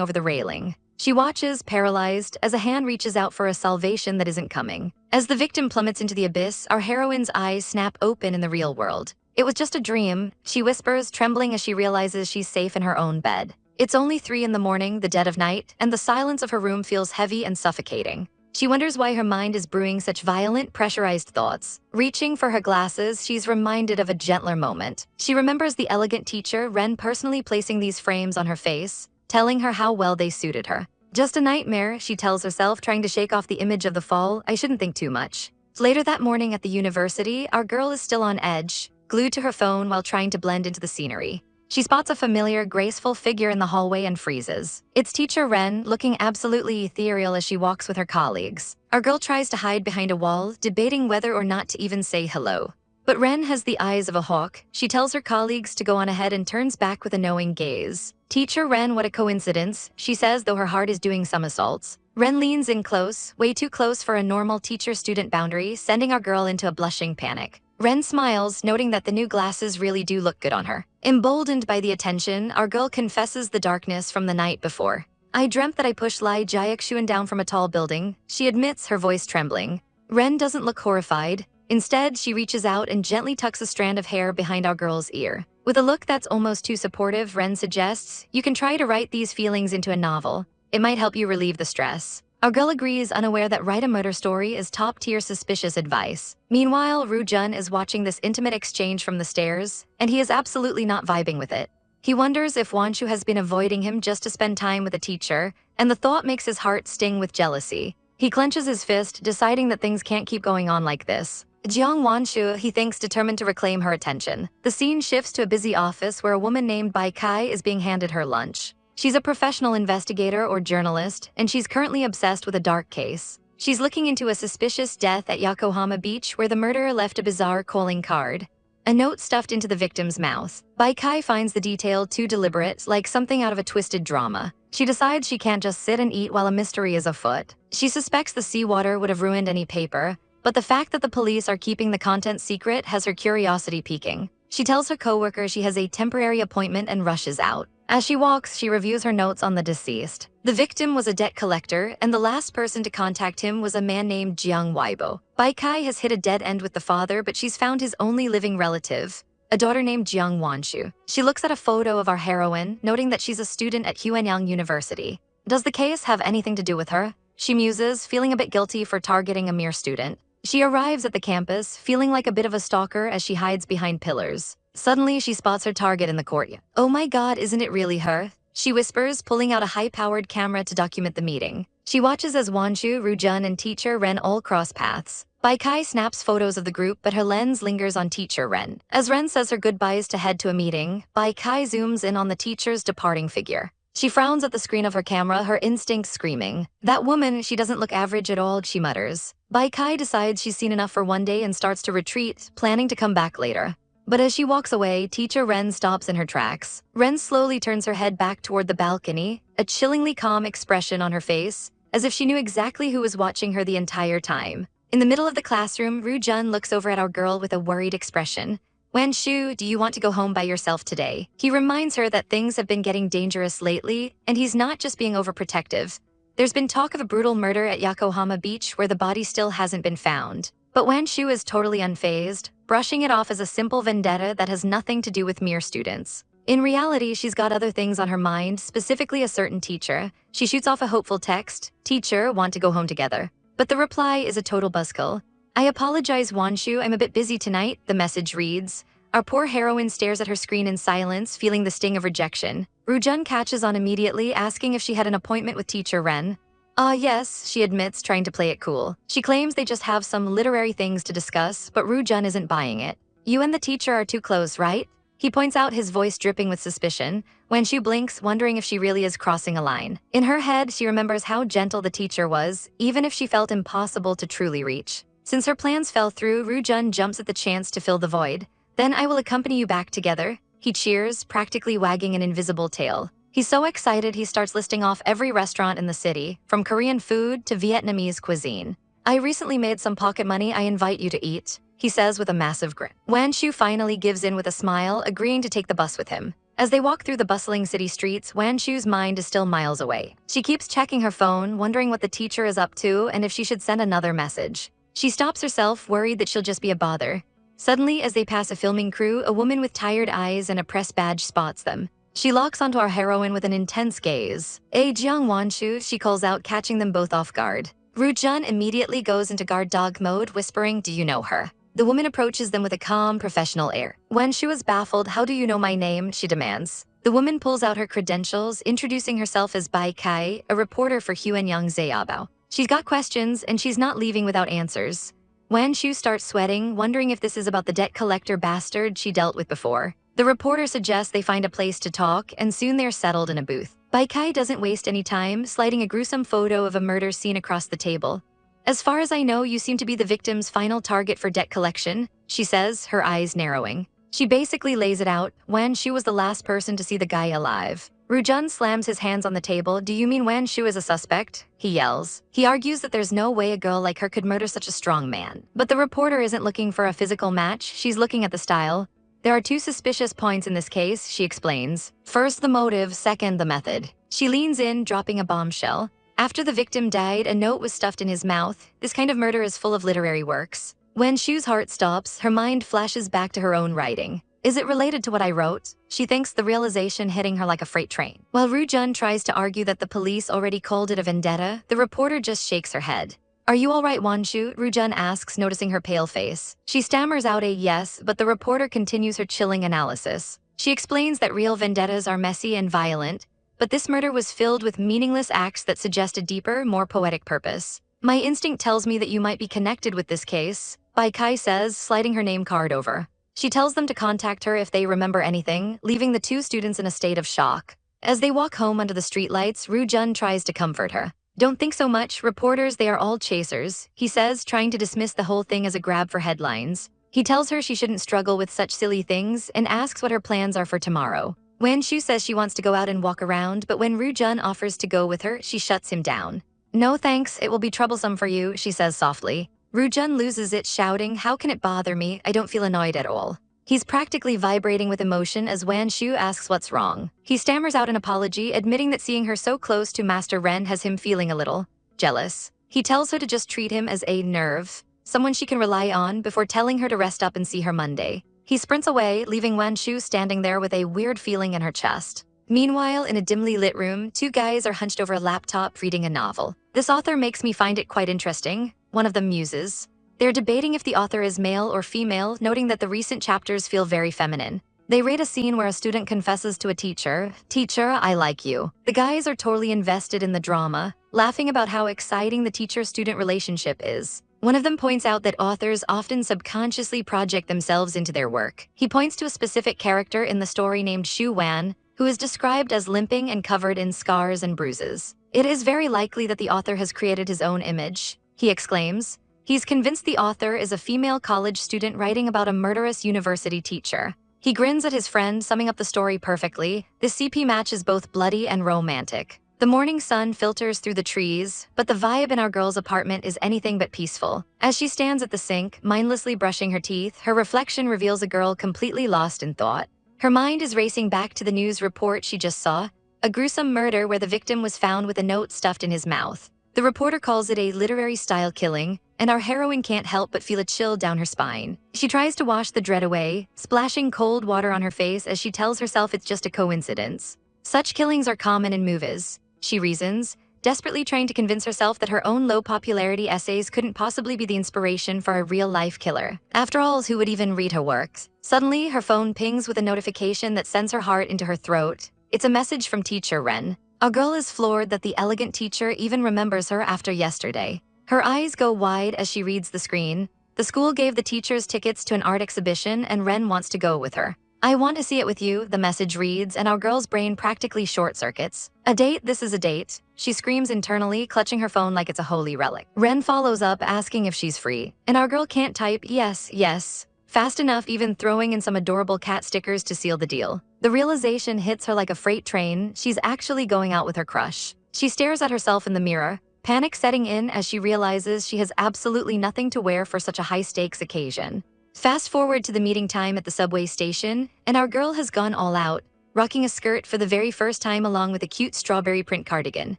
over the railing. She watches, paralyzed, as a hand reaches out for a salvation that isn't coming. As the victim plummets into the abyss, our heroine's eyes snap open in the real world. It was just a dream, she whispers, trembling as she realizes she's safe in her own bed. It's only 3 in the morning, the dead of night, and the silence of her room feels heavy and suffocating. She wonders why her mind is brewing such violent, pressurized thoughts. Reaching for her glasses, she's reminded of a gentler moment. She remembers the elegant teacher, Ren, personally placing these frames on her face, telling her how well they suited her. Just a nightmare, she tells herself, trying to shake off the image of the fall. I shouldn't think too much. Later that morning at the university, our girl is still on edge, glued to her phone while trying to blend into the scenery. She spots a familiar, graceful figure in the hallway and freezes. It's teacher Ren, looking absolutely ethereal as she walks with her colleagues. Our girl tries to hide behind a wall, debating whether or not to even say hello. But Ren has the eyes of a hawk. She tells her colleagues to go on ahead and turns back with a knowing gaze. Teacher Ren, what a coincidence, she says, though her heart is doing somersaults. Ren leans in close, way too close for a normal teacher-student boundary, sending our girl into a blushing panic. Ren smiles, noting that the new glasses really do look good on her. Emboldened by the attention, our girl confesses the darkness from the night before. I dreamt that I pushed Lai Jiaxuan down from a tall building, she admits, her voice trembling. Ren doesn't look horrified. Instead, she reaches out and gently tucks a strand of hair behind our girl's ear. With a look that's almost too supportive, Ren suggests, you can try to write these feelings into a novel. It might help you relieve the stress. Our girl agrees, unaware that write a murder story is top-tier suspicious advice. Meanwhile, Ru Jun is watching this intimate exchange from the stairs, and he is absolutely not vibing with it. He wonders if Wanshu has been avoiding him just to spend time with a teacher, and the thought makes his heart sting with jealousy. He clenches his fist, deciding that things can't keep going on like this. Jiang Wanshu, he thinks, determined to reclaim her attention. The scene shifts to a busy office where a woman named Bai Kai is being handed her lunch. She's a professional investigator or journalist, and she's currently obsessed with a dark case. She's looking into a suspicious death at Yokohama Beach where the murderer left a bizarre calling card, a note stuffed into the victim's mouth. Bai Kai finds the detail too deliberate, like something out of a twisted drama. She decides she can't just sit and eat while a mystery is afoot. She suspects the seawater would have ruined any paper, but the fact that the police are keeping the content secret has her curiosity peaking. She tells her coworker she has a temporary appointment and rushes out. As she walks, she reviews her notes on the deceased. The victim was a debt collector, and the last person to contact him was a man named Jiang Wanshu. Bai Kai has hit a dead end with the father, but she's found his only living relative, a daughter named Jiang Wanshu. She looks at a photo of our heroine, noting that she's a student at Huanyang University. Does the case have anything to do with her? She muses, feeling a bit guilty for targeting a mere student. She arrives at the campus, feeling like a bit of a stalker as she hides behind pillars. Suddenly, she spots her target in the courtyard. "Oh my god, isn't it really her?" she whispers, pulling out a high-powered camera to document the meeting. She watches as Wanshu, Rujun, and teacher Ren all cross paths. Bai Kai snaps photos of the group, but her lens lingers on teacher Ren. As Ren says her goodbyes to head to a meeting, Bai Kai zooms in on the teacher's departing figure. She frowns at the screen of her camera, her instincts screaming. "That woman, she doesn't look average at all," she mutters. Bai Kai decides she's seen enough for one day and starts to retreat, planning to come back later. But as she walks away, teacher Ren stops in her tracks. Ren slowly turns her head back toward the balcony, a chillingly calm expression on her face, as if she knew exactly who was watching her the entire time. In the middle of the classroom, Rujun looks over at our girl with a worried expression. "Wanshu, do you want to go home by yourself today?" He reminds her that things have been getting dangerous lately, and he's not just being overprotective. There's been talk of a brutal murder at Yokohama Beach where the body still hasn't been found. But Wanshu is totally unfazed, brushing it off as a simple vendetta that has nothing to do with mere students. In reality, she's got other things on her mind, specifically a certain teacher. She shoots off a hopeful text, "Teacher, want to go home together?" But the reply is a total buzzkill. "I apologize, Wanshu, I'm a bit busy tonight," the message reads. Our poor heroine stares at her screen in silence, feeling the sting of rejection. Rujun catches on immediately, asking if she had an appointment with teacher Ren. Yes, she admits, trying to play it cool. She claims they just have some literary things to discuss, but Rujun isn't buying it. "You and the teacher are too close, right?" He points out, his voice dripping with suspicion. Wanshu blinks, wondering if she really is crossing a line. In her head, she remembers how gentle the teacher was, even if she felt impossible to truly reach. Since her plans fell through, Rujun jumps at the chance to fill the void. "Then I will accompany you back together." He cheers, practically wagging an invisible tail. He's so excited he starts listing off every restaurant in the city, from Korean food to Vietnamese cuisine. "I recently made some pocket money I invite you to eat," he says with a massive grin. Wanshu finally gives in with a smile, agreeing to take the bus with him. As they walk through the bustling city streets, Wanshu's mind is still miles away. She keeps checking her phone, wondering what the teacher is up to and if she should send another message. She stops herself, worried that she'll just be a bother. Suddenly, as they pass a filming crew, a woman with tired eyes and a press badge spots them. She locks onto our heroine with an intense gaze. "Hey, Jiang Wanshu," she calls out, catching them both off guard. Rujun immediately goes into guard dog mode, whispering, "Do you know her?" The woman approaches them with a calm, professional air. Wanshu is baffled. "How do you know my name?" she demands. The woman pulls out her credentials, introducing herself as Bai Kai, a reporter for Huanyang Zayabao. She's got questions, and she's not leaving without answers. Wanshu starts sweating, wondering if this is about the debt collector bastard she dealt with before. The reporter suggests they find a place to talk, and soon they're settled in a booth. Bai Kai doesn't waste any time, sliding a gruesome photo of a murder scene across the table. "As far as I know, you seem to be the victim's final target for debt collection," she says, her eyes narrowing. She basically lays it out. Wanshu was the last person to see the guy alive. Rujun slams his hands on the table. "Do you mean Wanshu is a suspect?" he yells. He argues that there's no way a girl like her could murder such a strong man. But the reporter isn't looking for a physical match, she's looking at the style. "There are two suspicious points in this case," she explains. "First, the motive, second, the method." She leans in, dropping a bombshell. After the victim died, a note was stuffed in his mouth. This kind of murder is full of literary works. Wanshu's heart stops, her mind flashes back to her own writing. "Is it related to what I wrote?" She thinks, the realization hitting her like a freight train. While Rujun tries to argue that the police already called it a vendetta, the reporter just shakes her head. "Are you all right, Wanshu?" Rujun asks, noticing her pale face. She stammers out a yes, but the reporter continues her chilling analysis. She explains that real vendettas are messy and violent, but this murder was filled with meaningless acts that suggest a deeper, more poetic purpose. "My instinct tells me that you might be connected with this case." Bai Kai says, sliding her name card over. She tells them to contact her if they remember anything, leaving the two students in a state of shock. As they walk home under the streetlights, Ru Jun tries to comfort her. Don't think so much, reporters, they are all chasers, he says, trying to dismiss the whole thing as a grab for headlines. He tells her she shouldn't struggle with such silly things and asks what her plans are for tomorrow. Wanshu says she wants to go out and walk around, but when Ru Jun offers to go with her, she shuts him down. No thanks, it will be troublesome for you, she says softly. Ru Jun loses it, shouting, how can it bother me? I don't feel annoyed at all. He's practically vibrating with emotion as Wanshu asks what's wrong. He stammers out an apology, admitting that seeing her so close to Master Ren has him feeling a little jealous. He tells her to just treat him as a nerve, someone she can rely on, before telling her to rest up and see her Monday. He sprints away, leaving Wanshu standing there with a weird feeling in her chest. Meanwhile, in a dimly lit room, two guys are hunched over a laptop reading a novel. This author makes me find it quite interesting, one of them muses. They're debating if the author is male or female, noting that the recent chapters feel very feminine. They rate a scene where a student confesses to a teacher, "Teacher, I like you." The guys are totally invested in the drama, laughing about how exciting the teacher-student relationship is. One of them points out that authors often subconsciously project themselves into their work. He points to a specific character in the story named Xu Wan, who is described as limping and covered in scars and bruises. It is very likely that the author has created his own image, he exclaims. He's convinced the author is a female college student writing about a murderous university teacher. He grins at his friend, summing up the story perfectly. This CP match is both bloody and romantic. The morning sun filters through the trees, but the vibe in our girl's apartment is anything but peaceful. As she stands at the sink, mindlessly brushing her teeth, her reflection reveals a girl completely lost in thought. Her mind is racing back to the news report she just saw, a gruesome murder where the victim was found with a note stuffed in his mouth. The reporter calls it a literary-style killing, and our heroine can't help but feel a chill down her spine. She tries to wash the dread away, splashing cold water on her face as she tells herself it's just a coincidence. Such killings are common in movies, she reasons, desperately trying to convince herself that her own low-popularity essays couldn't possibly be the inspiration for a real-life killer. After all, who would even read her works? Suddenly, her phone pings with a notification that sends her heart into her throat. It's a message from Teacher Ren. Our girl is floored that the elegant teacher even remembers her after yesterday. Her eyes go wide as she reads the screen. The school gave the teachers tickets to an art exhibition and Ren wants to go with her. I want to see it with you, the message reads, and our girl's brain practically short-circuits. A date? This is a date. She screams internally, clutching her phone like it's a holy relic. Ren follows up, asking if she's free. And our girl can't type yes fast enough, even throwing in some adorable cat stickers to seal the deal. The realization hits her like a freight train. She's actually going out with her crush. She stares at herself in the mirror, panic setting in as she realizes she has absolutely nothing to wear for such a high-stakes occasion. Fast forward to the meeting time at the subway station, and our girl has gone all out, rocking a skirt for the very first time along with a cute strawberry print cardigan.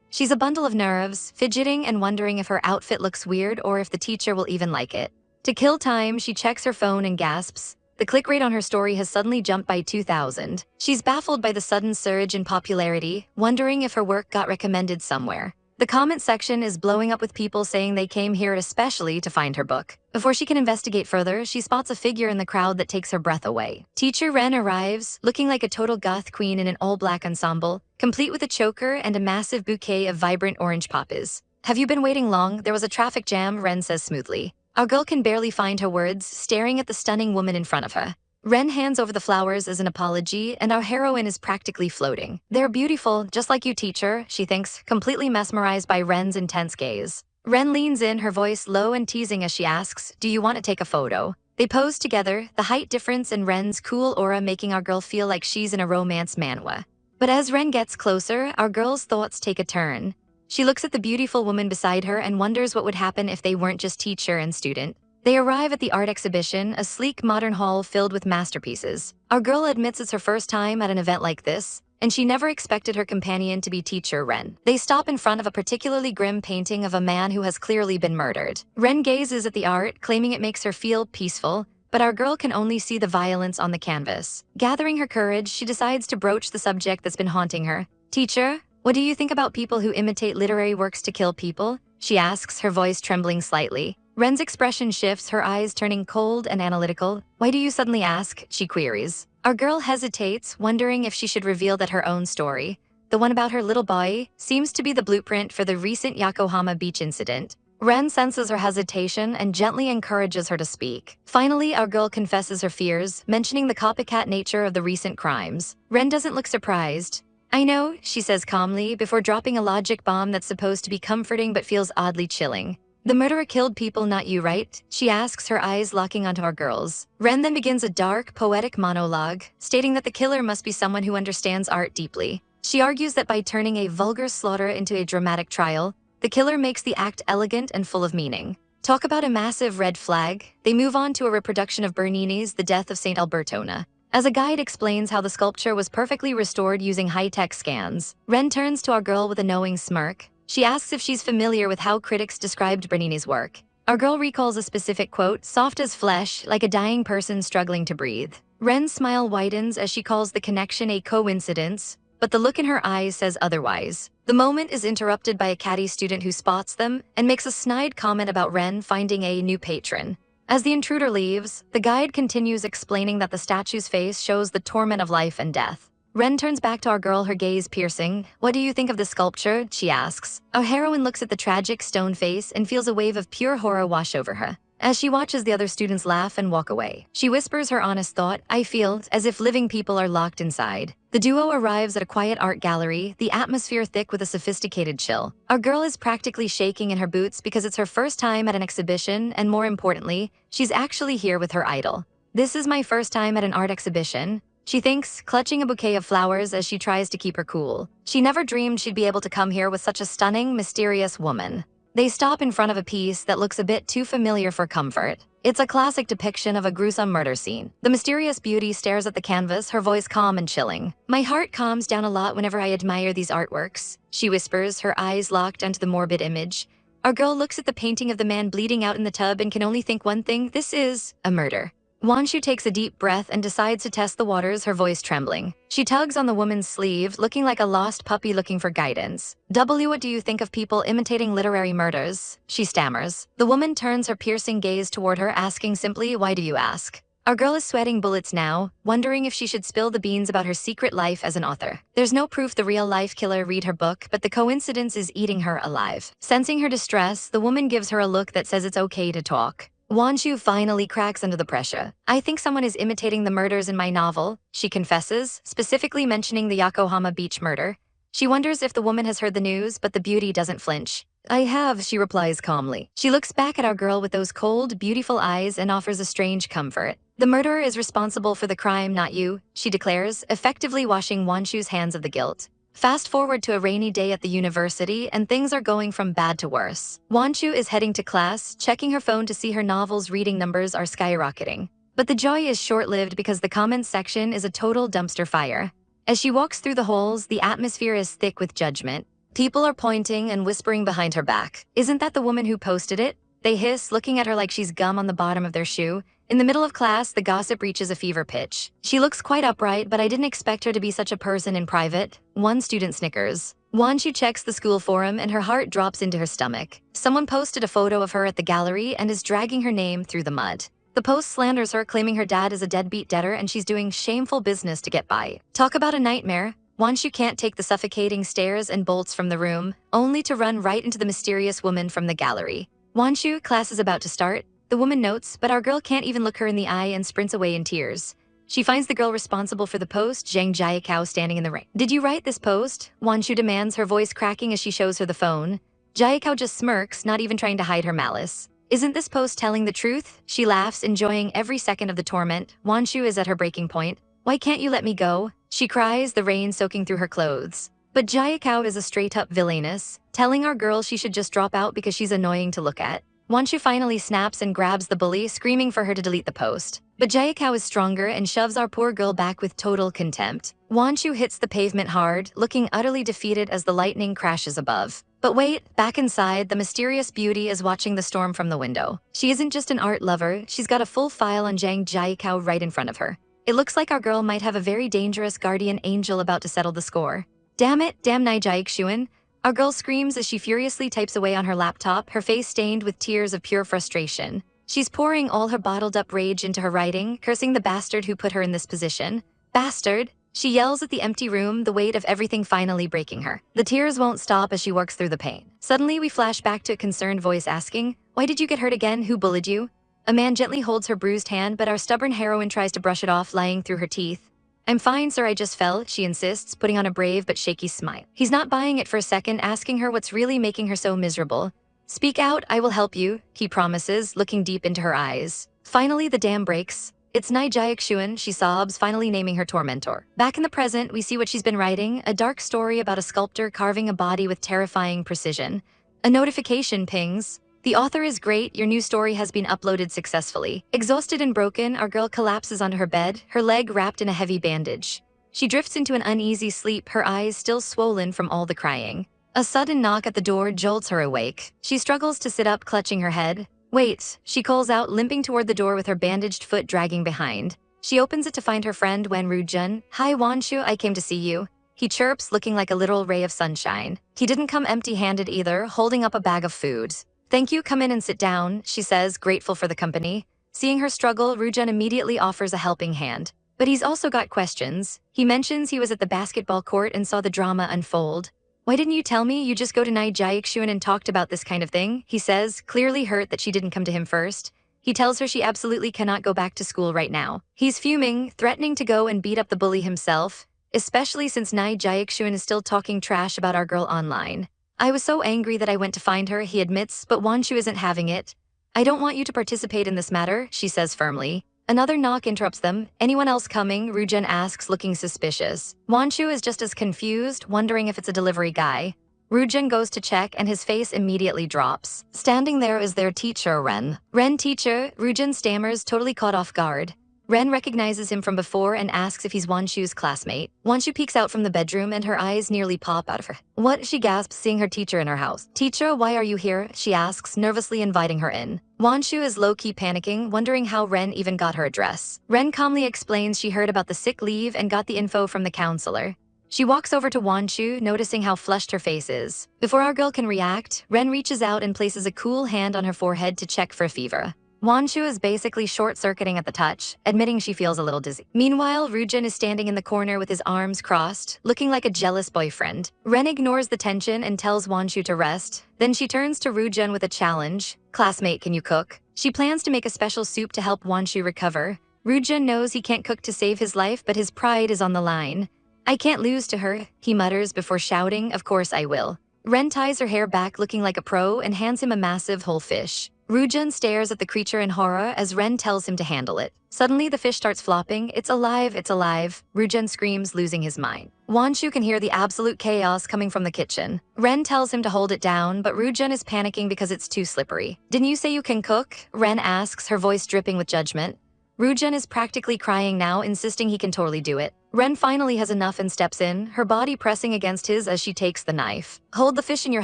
She's a bundle of nerves, fidgeting and wondering if her outfit looks weird or if the teacher will even like it. To kill time, she checks her phone and gasps. The click rate on her story has suddenly jumped by 2,000. She's baffled by the sudden surge in popularity, wondering if her work got recommended somewhere. The comment section is blowing up with people saying they came here especially to find her book. Before she can investigate further, she spots a figure in the crowd that takes her breath away. Teacher Ren arrives, looking like a total goth queen in an all-black ensemble, complete with a choker and a massive bouquet of vibrant orange poppies. Have you been waiting long? There was a traffic jam, Ren says smoothly. Our girl can barely find her words, staring at the stunning woman in front of her. Ren hands over the flowers as an apology, and our heroine is practically floating. They're beautiful, just like you, teacher, she thinks, completely mesmerized by Ren's intense gaze. Ren leans in, her voice low and teasing as she asks, do you want to take a photo? They pose together, the height difference in Ren's cool aura making our girl feel like she's in a romance manhwa. But as Ren gets closer, our girl's thoughts take a turn. She looks at the beautiful woman beside her and wonders what would happen if they weren't just teacher and student. They arrive at the art exhibition, a sleek modern hall filled with masterpieces. Our girl admits it's her first time at an event like this, and she never expected her companion to be Teacher Ren. They stop in front of a particularly grim painting of a man who has clearly been murdered. Ren gazes at the art, claiming it makes her feel peaceful, but our girl can only see the violence on the canvas. Gathering her courage, she decides to broach the subject that's been haunting her. Teacher, what do you think about people who imitate literary works to kill people? She asks, her voice trembling slightly. Ren's expression shifts, her eyes turning cold and analytical. Why do you suddenly ask? She queries. Our girl hesitates, wondering if she should reveal that her own story, the one about her little boy, seems to be the blueprint for the recent Yokohama beach incident. Ren senses her hesitation and gently encourages her to speak. Finally, our girl confesses her fears, mentioning the copycat nature of the recent crimes. Ren doesn't look surprised. "I know," she says calmly, before dropping a logic bomb that's supposed to be comforting but feels oddly chilling. "The murderer killed people, not you, right?" she asks, her eyes locking onto our girls. Ren then begins a dark, poetic monologue, stating that the killer must be someone who understands art deeply. She argues that by turning a vulgar slaughter into a dramatic trial, the killer makes the act elegant and full of meaning. Talk about a massive red flag. They move on to a reproduction of Bernini's The Death of St. Albertona. As a guide explains how the sculpture was perfectly restored using high-tech scans, Ren turns to our girl with a knowing smirk. She asks if she's familiar with how critics described Bernini's work. Our girl recalls a specific quote, "soft as flesh, like a dying person struggling to breathe." Ren's smile widens as she calls the connection a coincidence, but the look in her eyes says otherwise. The moment is interrupted by a catty student who spots them and makes a snide comment about Ren finding a new patron. As the intruder leaves, the guide continues explaining that the statue's face shows the torment of life and death. Ren turns back to our girl, her gaze piercing. "What do you think of the sculpture?" she asks. Our heroine looks at the tragic stone face and feels a wave of pure horror wash over her. As she watches the other students laugh and walk away, she whispers her honest thought, "I feel as if living people are locked inside." The duo arrives at a quiet art gallery, the atmosphere thick with a sophisticated chill. Our girl is practically shaking in her boots because it's her first time at an exhibition, and more importantly, she's actually here with her idol. "This is my first time at an art exhibition," she thinks, clutching a bouquet of flowers as she tries to keep her cool. She never dreamed she'd be able to come here with such a stunning, mysterious woman. They stop in front of a piece that looks a bit too familiar for comfort. It's a classic depiction of a gruesome murder scene. The mysterious beauty stares at the canvas, her voice calm and chilling. "My heart calms down a lot whenever I admire these artworks," she whispers, her eyes locked onto the morbid image. Our girl looks at the painting of the man bleeding out in the tub and can only think one thing: this is a murder. Wanshu takes a deep breath and decides to test the waters, her voice trembling. She tugs on the woman's sleeve, looking like a lost puppy looking for guidance. "What do you think of people imitating literary murders?" she stammers. The woman turns her piercing gaze toward her, asking simply, "Why do you ask?" Our girl is sweating bullets now, wondering if she should spill the beans about her secret life as an author. There's no proof the real-life killer read her book, but the coincidence is eating her alive. Sensing her distress, the woman gives her a look that says it's okay to talk. Wanshu finally cracks under the pressure. "I think someone is imitating the murders in my novel," she confesses, specifically mentioning the Yokohama beach murder. She wonders if the woman has heard the news, but the beauty doesn't flinch. "I have," she replies calmly. She looks back at our girl with those cold, beautiful eyes and offers a strange comfort. "The murderer is responsible for the crime, not you," she declares, effectively washing Wanshu's hands of the guilt. Fast forward to a rainy day at the university, and things are going from bad to worse. Wanshu is heading to class, checking her phone to see her novel's reading numbers are skyrocketing. But the joy is short-lived because the comments section is a total dumpster fire. As she walks through the halls, the atmosphere is thick with judgment. People are pointing and whispering behind her back. "Isn't that the woman who posted it?" they hiss, looking at her like she's gum on the bottom of their shoe. In the middle of class, the gossip reaches a fever pitch. "She looks quite upright, but I didn't expect her to be such a person in private," one student snickers. Wanshu checks the school forum and her heart drops into her stomach. Someone posted a photo of her at the gallery and is dragging her name through the mud. The post slanders her, claiming her dad is a deadbeat debtor and she's doing shameful business to get by. Talk about a nightmare. Wanshu can't take the suffocating stares and bolts from the room, only to run right into the mysterious woman from the gallery. "Wanshu, class is about to start," the woman notes, but our girl can't even look her in the eye and sprints away in tears. She finds the girl responsible for the post, Zhang Jiakao, standing in the rain. "Did you write this post?" Wanshu demands, her voice cracking as she shows her the phone. Jiakao just smirks, not even trying to hide her malice. "Isn't this post telling the truth?" She laughs, enjoying every second of the torment. Wanshu is at her breaking point. "Why can't you let me go?" she cries, the rain soaking through her clothes. But Jiakao is a straight-up villainess, telling our girl she should just drop out because she's annoying to look at. Wanshu finally snaps and grabs the bully, screaming for her to delete the post. But Jiakao is stronger and shoves our poor girl back with total contempt. Wanshu hits the pavement hard, looking utterly defeated as the lightning crashes above. But wait, back inside, the mysterious beauty is watching the storm from the window. She isn't just an art lover, she's got a full file on Zhang Jiakao right in front of her. It looks like our girl might have a very dangerous guardian angel about to settle the score. "Damn it, damn Nai Jiakshuan!" Our girl screams as she furiously types away on her laptop, her face stained with tears of pure frustration. She's pouring all her bottled-up rage into her writing, cursing the bastard who put her in this position. "Bastard?" She yells at the empty room, the weight of everything finally breaking her. The tears won't stop as she works through the pain. Suddenly, we flash back to a concerned voice asking, "Why did you get hurt again? Who bullied you?" A man gently holds her bruised hand, but our stubborn heroine tries to brush it off, lying through her teeth. "I'm fine, sir, I just fell," she insists, putting on a brave but shaky smile. He's not buying it for a second, asking her what's really making her so miserable. "Speak out, I will help you," he promises, looking deep into her eyes. Finally, the dam breaks. "It's Nai Jiaxuan," she sobs, finally naming her tormentor. Back in the present, we see what she's been writing, a dark story about a sculptor carving a body with terrifying precision. A notification pings. "The author is great, your new story has been uploaded successfully." Exhausted and broken, our girl collapses onto her bed, her leg wrapped in a heavy bandage. She drifts into an uneasy sleep, her eyes still swollen from all the crying. A sudden knock at the door jolts her awake. She struggles to sit up, clutching her head. "Wait," she calls out, limping toward the door with her bandaged foot dragging behind. She opens it to find her friend Wen Rujun. "Hi Wanshu, I came to see you," he chirps, looking like a literal ray of sunshine. He didn't come empty-handed either, holding up a bag of food. "Thank you, come in and sit down," she says, grateful for the company. Seeing her struggle, Rujun immediately offers a helping hand. But he's also got questions. He mentions he was at the basketball court and saw the drama unfold. "Why didn't you tell me? You just go to Nai Jiaxuan and talked about this kind of thing," he says, clearly hurt that she didn't come to him first. He tells her she absolutely cannot go back to school right now. He's fuming, threatening to go and beat up the bully himself, especially since Nai Jiaxuan is still talking trash about our girl online. "I was so angry that I went to find her," he admits, but Wanshu isn't having it. "I don't want you to participate in this matter," she says firmly. Another knock interrupts them. "Anyone else coming?" Rujun asks, looking suspicious. Wanshu is just as confused, wondering if it's a delivery guy. Rujun goes to check and his face immediately drops. Standing there is their teacher, Ren. "Ren, teacher," Rujun stammers, totally caught off guard. Ren recognizes him from before and asks if he's Wanshu's classmate. Wanshu peeks out from the bedroom and her eyes nearly pop out of her. "What?" she gasps, seeing her teacher in her house. "Teacher, why are you here?" she asks, nervously inviting her in. Wanshu is low-key panicking, wondering how Ren even got her address. Ren calmly explains she heard about the sick leave and got the info from the counselor. She walks over to Wanshu, noticing how flushed her face is. Before our girl can react, Ren reaches out and places a cool hand on her forehead to check for fever. Wanshu is basically short-circuiting at the touch, admitting she feels a little dizzy. Meanwhile, Rujun is standing in the corner with his arms crossed, looking like a jealous boyfriend. Ren ignores the tension and tells Wanshu to rest. Then she turns to Rujun with a challenge. "Classmate, can you cook?" She plans to make a special soup to help Wanshu recover. Rujun knows he can't cook to save his life, but his pride is on the line. "I can't lose to her," he mutters before shouting, "Of course I will." Ren ties her hair back, looking like a pro, and hands him a massive whole fish. Rujun stares at the creature in horror as Ren tells him to handle it. Suddenly, the fish starts flopping. "It's alive, it's alive," Rujun screams, losing his mind. Wanshu can hear the absolute chaos coming from the kitchen. Ren tells him to hold it down, but Rujun is panicking because it's too slippery. "Didn't you say you can cook?" Ren asks, her voice dripping with judgment. Rujun is practically crying now, insisting he can totally do it. Ren finally has enough and steps in, her body pressing against his as she takes the knife. "Hold the fish in your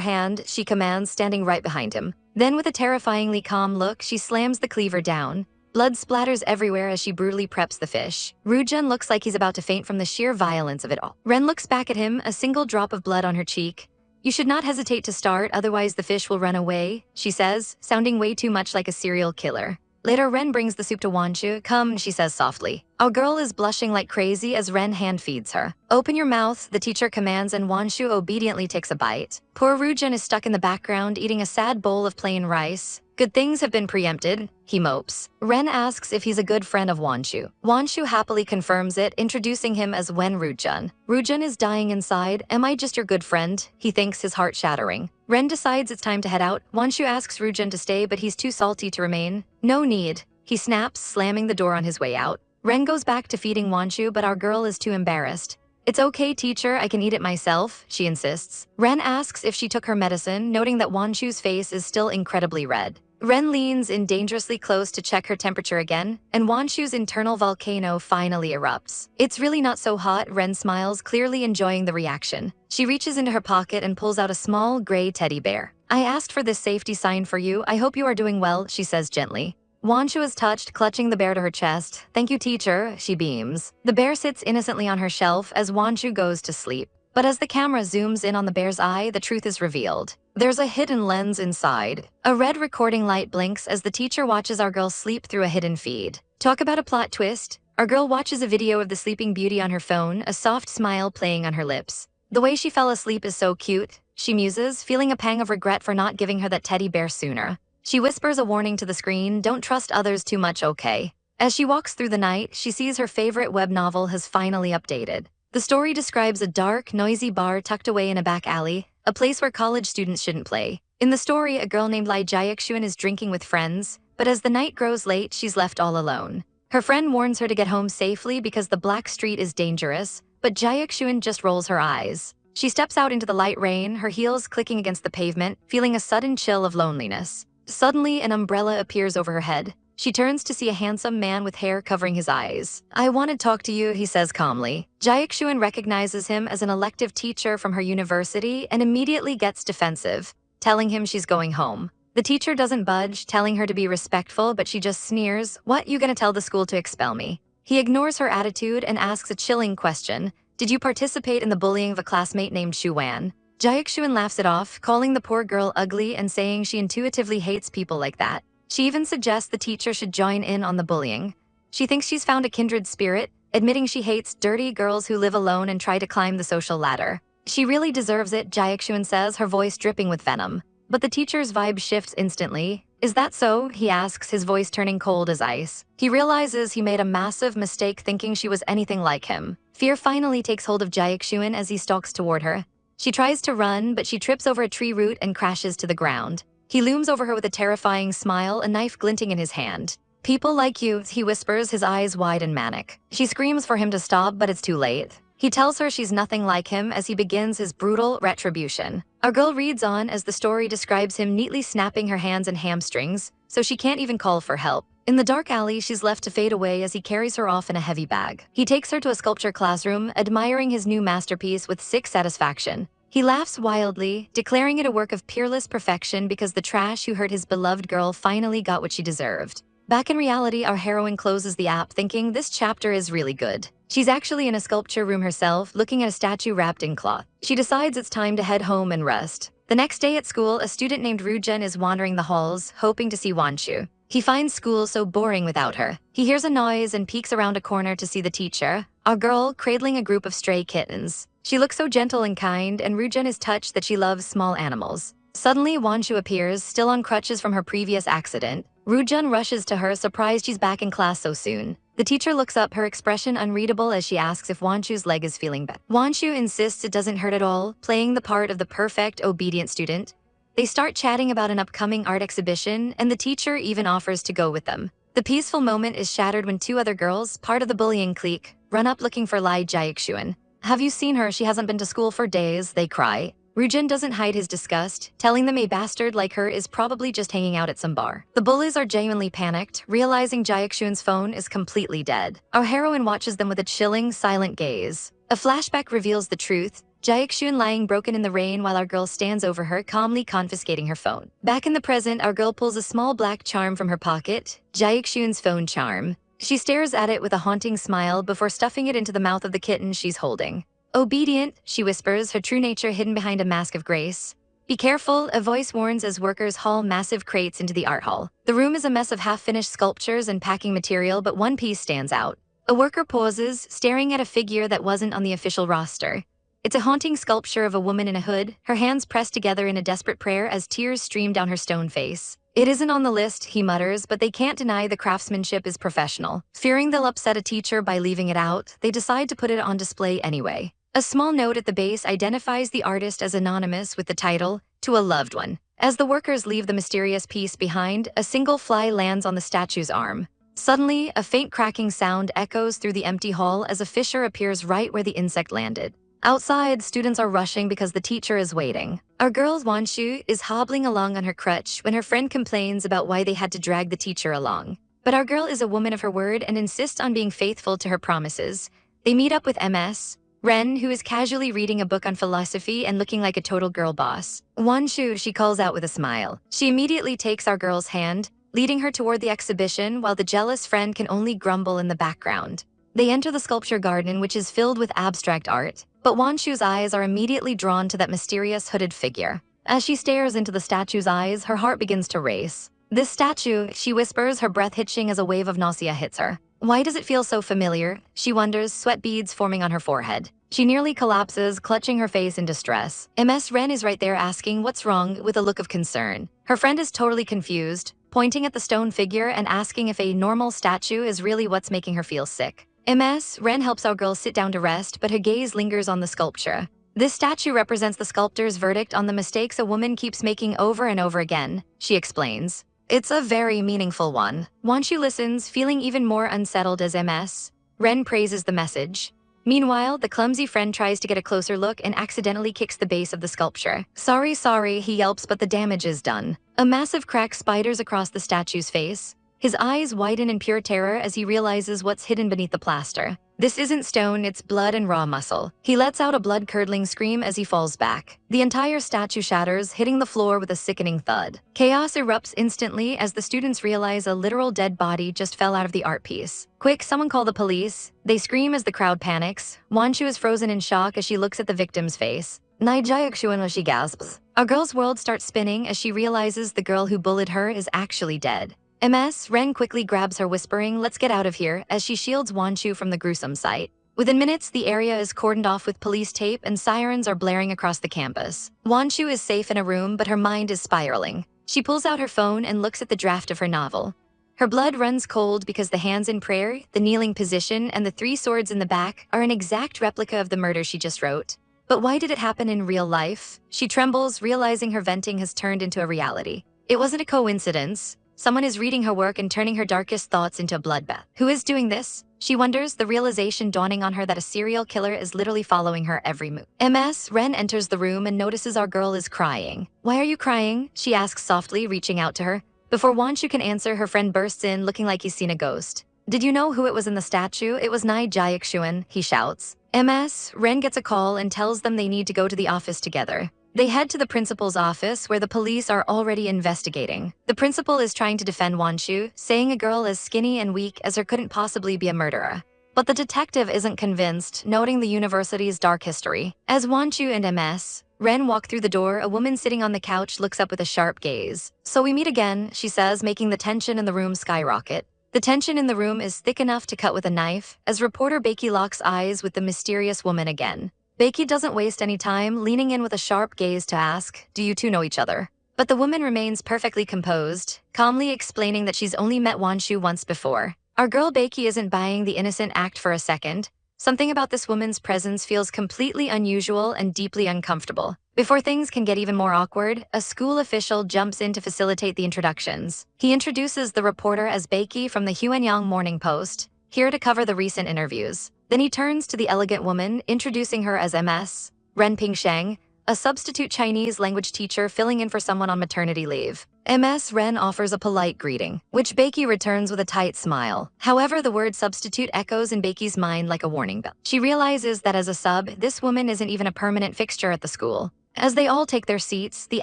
hand," she commands, standing right behind him. Then with a terrifyingly calm look, she slams the cleaver down. Blood splatters everywhere as she brutally preps the fish. Rujun looks like he's about to faint from the sheer violence of it all. Ren looks back at him, a single drop of blood on her cheek. "You should not hesitate to start, otherwise the fish will run away," she says, sounding way too much like a serial killer. Later, Ren brings the soup to Wanshu. "Come," she says softly. Our girl is blushing like crazy as Ren hand feeds her. "Open your mouth," the teacher commands, and Wanshu obediently takes a bite. Poor Rujun is stuck in the background, eating a sad bowl of plain rice. "Good things have been preempted," he mopes. Ren asks if he's a good friend of Wanshu. Wanshu happily confirms it, introducing him as Wen Rujun. Rujun is dying inside. "Am I just your good friend?" he thinks, his heart shattering. Ren decides it's time to head out. Wanshu asks Rujun to stay, but he's too salty to remain. "No need," he snaps, slamming the door on his way out. Ren goes back to feeding Wanshu, but our girl is too embarrassed. "It's okay, teacher, I can eat it myself," she insists. Ren asks if she took her medicine, noting that Wanshu's face is still incredibly red. Ren leans in dangerously close to check her temperature again, and Wanshu's internal volcano finally erupts. "It's really not so hot," Ren smiles, clearly enjoying the reaction. She reaches into her pocket and pulls out a small gray teddy bear. "I asked for this safety sign for you. I hope you are doing well," she says gently. Wanshu is touched, clutching the bear to her chest. "Thank you, teacher," she beams. The bear sits innocently on her shelf as Wanshu goes to sleep. But as the camera zooms in on the bear's eye, the truth is revealed. There's a hidden lens inside. A red recording light blinks as the teacher watches our girl sleep through a hidden feed. Talk about a plot twist. Our girl watches a video of the Sleeping Beauty on her phone, a soft smile playing on her lips. The way she fell asleep is so cute, she muses, feeling a pang of regret for not giving her that teddy bear sooner. She whispers a warning to the screen, don't trust others too much, okay? As she walks through the night, she sees her favorite web novel has finally updated. The story describes a dark, noisy bar tucked away in a back alley, a place where college students shouldn't play. In the story, a girl named Lee Jae-xun is drinking with friends, but as the night grows late, she's left all alone. Her friend warns her to get home safely because the black street is dangerous, but Jae-xun just rolls her eyes. She steps out into the light rain, her heels clicking against the pavement, feeling a sudden chill of loneliness. Suddenly, an umbrella appears over her head. She turns to see a handsome man with hair covering his eyes. I want to talk to you, he says calmly. Jae-xun recognizes him as an elective teacher from her university and immediately gets defensive, telling him she's going home. The teacher doesn't budge, telling her to be respectful, but she just sneers, what, you gonna tell the school to expel me? He ignores her attitude and asks a chilling question. Did you participate in the bullying of a classmate named Shu Wan? Jae-xun laughs it off, calling the poor girl ugly and saying she intuitively hates people like that. She even suggests the teacher should join in on the bullying. She thinks she's found a kindred spirit, admitting she hates dirty girls who live alone and try to climb the social ladder. She really deserves it, Jae-xun says, her voice dripping with venom. But the teacher's vibe shifts instantly. Is that so? He asks, his voice turning cold as ice. He realizes he made a massive mistake thinking she was anything like him. Fear finally takes hold of Jae-xun as he stalks toward her. She tries to run, but she trips over a tree root and crashes to the ground. He looms over her with a terrifying smile, a knife glinting in his hand. People like you, he whispers, his eyes wide and manic. She screams for him to stop, but it's too late. He tells her she's nothing like him as he begins his brutal retribution. Our girl reads on as the story describes him neatly snapping her hands and hamstrings, so she can't even call for help. In the dark alley, she's left to fade away as he carries her off in a heavy bag. He takes her to a sculpture classroom, admiring his new masterpiece with sick satisfaction. He laughs wildly, declaring it a work of peerless perfection because the trash who hurt his beloved girl finally got what she deserved. Back in reality, our heroine closes the app thinking this chapter is really good. She's actually in a sculpture room herself, looking at a statue wrapped in cloth. She decides it's time to head home and rest. The next day at school, a student named Ryujin is wandering the halls, hoping to see Wanshu. He finds school so boring without her. He hears a noise and peeks around a corner to see the teacher, a girl cradling a group of stray kittens. She looks so gentle and kind, and Ryujin is touched that she loves small animals. Suddenly, Wanshu appears, still on crutches from her previous accident. Ryujin rushes to her, surprised she's back in class so soon. The teacher looks up, her expression unreadable as she asks if Wanshu's leg is feeling better. Wanshu insists it doesn't hurt at all, playing the part of the perfect, obedient student. They start chatting about an upcoming art exhibition, and the teacher even offers to go with them. The peaceful moment is shattered when two other girls, part of the bullying clique, run up looking for Lee Jae-xun. Have you seen her? She hasn't been to school for days, they cry. Ryujin doesn't hide his disgust, telling them a bastard like her is probably just hanging out at some bar. The bullies are genuinely panicked, realizing Jae-xun's phone is completely dead. Our heroine watches them with a chilling, silent gaze. A flashback reveals the truth, Jae-xun lying broken in the rain while our girl stands over her, calmly confiscating her phone. Back in the present, our girl pulls a small black charm from her pocket, Jae-xun's phone charm. She stares at it with a haunting smile before stuffing it into the mouth of the kitten she's holding. Obedient, she whispers, her true nature hidden behind a mask of grace. Be careful, a voice warns as workers haul massive crates into the art hall. The room is a mess of half-finished sculptures and packing material, but one piece stands out. A worker pauses, staring at a figure that wasn't on the official roster. It's a haunting sculpture of a woman in a hood, her hands pressed together in a desperate prayer as tears stream down her stone face. It isn't on the list, he mutters, but they can't deny the craftsmanship is professional. Fearing they'll upset a teacher by leaving it out, they decide to put it on display anyway. A small note at the base identifies the artist as anonymous with the title, "To a Loved One." As the workers leave the mysterious piece behind, a single fly lands on the statue's arm. Suddenly, a faint cracking sound echoes through the empty hall as a fissure appears right where the insect landed. Outside, students are rushing because the teacher is waiting. Our girl Wanshu is hobbling along on her crutch when her friend complains about why they had to drag the teacher along. But our girl is a woman of her word and insists on being faithful to her promises. They meet up with MS. Ren, who is casually reading a book on philosophy and looking like a total girl boss. Wanshu, she calls out with a smile. She immediately takes our girl's hand, leading her toward the exhibition while the jealous friend can only grumble in the background. They enter the sculpture garden, which is filled with abstract art, but Wanshu's eyes are immediately drawn to that mysterious hooded figure. As she stares into the statue's eyes, her heart begins to race. This statue, she whispers, her breath hitching as a wave of nausea hits her. Why does it feel so familiar? She wonders, sweat beads forming on her forehead. She nearly collapses, clutching her face in distress. Ms. Ren is right there asking what's wrong with a look of concern. Her friend is totally confused, pointing at the stone figure and asking if a normal statue is really what's making her feel sick. Ms. Ren helps our girl sit down to rest, but her gaze lingers on the sculpture. This statue represents the sculptor's verdict on the mistakes a woman keeps making over and over again, she explains. It's a very meaningful one. Wanshu listens, feeling even more unsettled as Ms. Ren praises the message. Meanwhile, the clumsy friend tries to get a closer look and accidentally kicks the base of the sculpture. Sorry, he yelps, but the damage is done. A massive crack spiders across the statue's face. His eyes widen in pure terror as he realizes what's hidden beneath the plaster. This isn't stone, it's blood and raw muscle. He lets out a blood-curdling scream as he falls back. The entire statue shatters, hitting the floor with a sickening thud. Chaos erupts instantly as the students realize a literal dead body just fell out of the art piece. Quick, someone call the police. They scream as the crowd panics. Wanshu is frozen in shock as she looks at the victim's face. She gasps. Our girl's world starts spinning as she realizes the girl who bullied her is actually dead. Ms. Ren quickly grabs her, whispering, "Let's get out of here," as she shields Wanshu from the gruesome sight. Within minutes, the area is cordoned off with police tape and sirens are blaring across the campus. Wanshu is safe in a room, but her mind is spiraling. She pulls out her phone and looks at the draft of her novel. Her blood runs cold because the hands in prayer, the kneeling position, and the 3 swords in the back are an exact replica of the murder she just wrote. But why did it happen in real life? She trembles, realizing her venting has turned into a reality. It wasn't a coincidence. Someone is reading her work and turning her darkest thoughts into a bloodbath. Who is doing this? She wonders, the realization dawning on her that a serial killer is literally following her every move. Ms. Ren enters the room and notices our girl is crying. "Why are you crying?" she asks softly, reaching out to her. Before Wanshu can answer, her friend bursts in, looking like he's seen a ghost. "Did you know who it was in the statue? It was Nai Jiakshuan," he shouts. Ms. Ren gets a call and tells them they need to go to the office together. They head to the principal's office, where the police are already investigating. The principal is trying to defend Wanshu, saying a girl as skinny and weak as her couldn't possibly be a murderer. But the detective isn't convinced, noting the university's dark history. As Wanshu and Ms. Ren walk through the door, a woman sitting on the couch looks up with a sharp gaze. "So we meet again," she says, making the tension in the room skyrocket. The tension in the room is thick enough to cut with a knife, as reporter Beiki locks eyes with the mysterious woman again. Beiki doesn't waste any time, leaning in with a sharp gaze to ask, "Do you two know each other?" But the woman remains perfectly composed, calmly explaining that she's only met Wanshu once before. Our girl Beiki isn't buying the innocent act for a second. Something about this woman's presence feels completely unusual and deeply uncomfortable. Before things can get even more awkward, a school official jumps in to facilitate the introductions. He introduces the reporter as Beiki from the Huanyang Morning Post, here to cover the recent interviews. Then he turns to the elegant woman, introducing her as Ms. Ren Pingsheng, a substitute Chinese language teacher filling in for someone on maternity leave. Ms. Ren offers a polite greeting, which Beiki returns with a tight smile. However, the word substitute echoes in Beiki's mind like a warning bell. She realizes that as a sub, this woman isn't even a permanent fixture at the school. As they all take their seats, the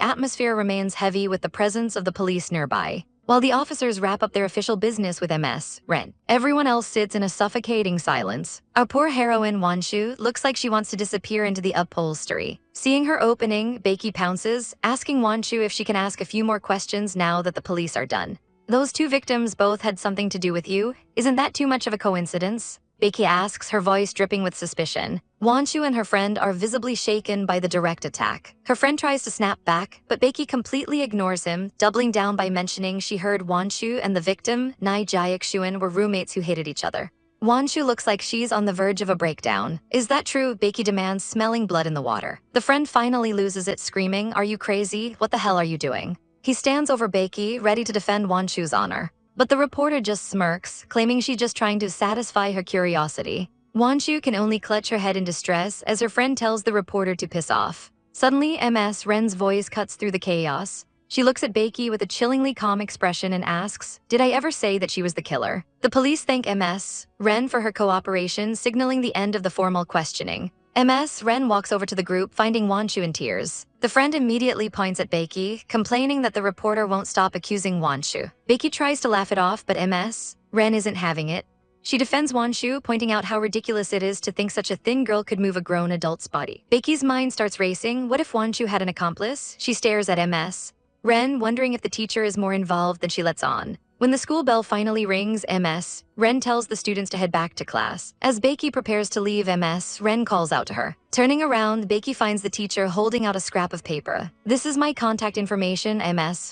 atmosphere remains heavy with the presence of the police nearby. While the officers wrap up their official business with Ms. Ren, everyone else sits in a suffocating silence. Our poor heroine Wanshu looks like she wants to disappear into the upholstery. Seeing her opening, Beiki pounces, asking Wanshu if she can ask a few more questions now that the police are done. "Those 2 victims both had something to do with you. Isn't that too much of a coincidence?" Beiki asks, her voice dripping with suspicion. Wanshu and her friend are visibly shaken by the direct attack. Her friend tries to snap back, but Beiki completely ignores him, doubling down by mentioning she heard Wanshu and the victim, Nai Jiakshuan, were roommates who hated each other. Wanshu looks like she's on the verge of a breakdown. "Is that true?" Beiki demands, smelling blood in the water. The friend finally loses it, screaming, "Are you crazy? What the hell are you doing?" He stands over Beiki, ready to defend Wanshu's honor. But the reporter just smirks, claiming she's just trying to satisfy her curiosity. Wanshu can only clutch her head in distress as her friend tells the reporter to piss off. Suddenly, Ms. Ren's voice cuts through the chaos. She looks at Beiki with a chillingly calm expression and asks, "Did I ever say that she was the killer?" The police thank Ms. Ren for her cooperation, signaling the end of the formal questioning. Ms. Ren walks over to the group, finding Wanshu in tears. The friend immediately points at Beiki, complaining that the reporter won't stop accusing Wanshu. Beiki tries to laugh it off, but Ms. Ren isn't having it. She defends Wanshu, pointing out how ridiculous it is to think such a thin girl could move a grown adult's body. Beiki's mind starts racing. What if Wanshu had an accomplice? She stares at Ms. Ren, wondering if the teacher is more involved than she lets on. When the school bell finally rings, Ren tells the students to head back to class. As Becky prepares to leave Ren calls out to her. Turning around, Becky finds the teacher holding out a scrap of paper. "This is my contact information,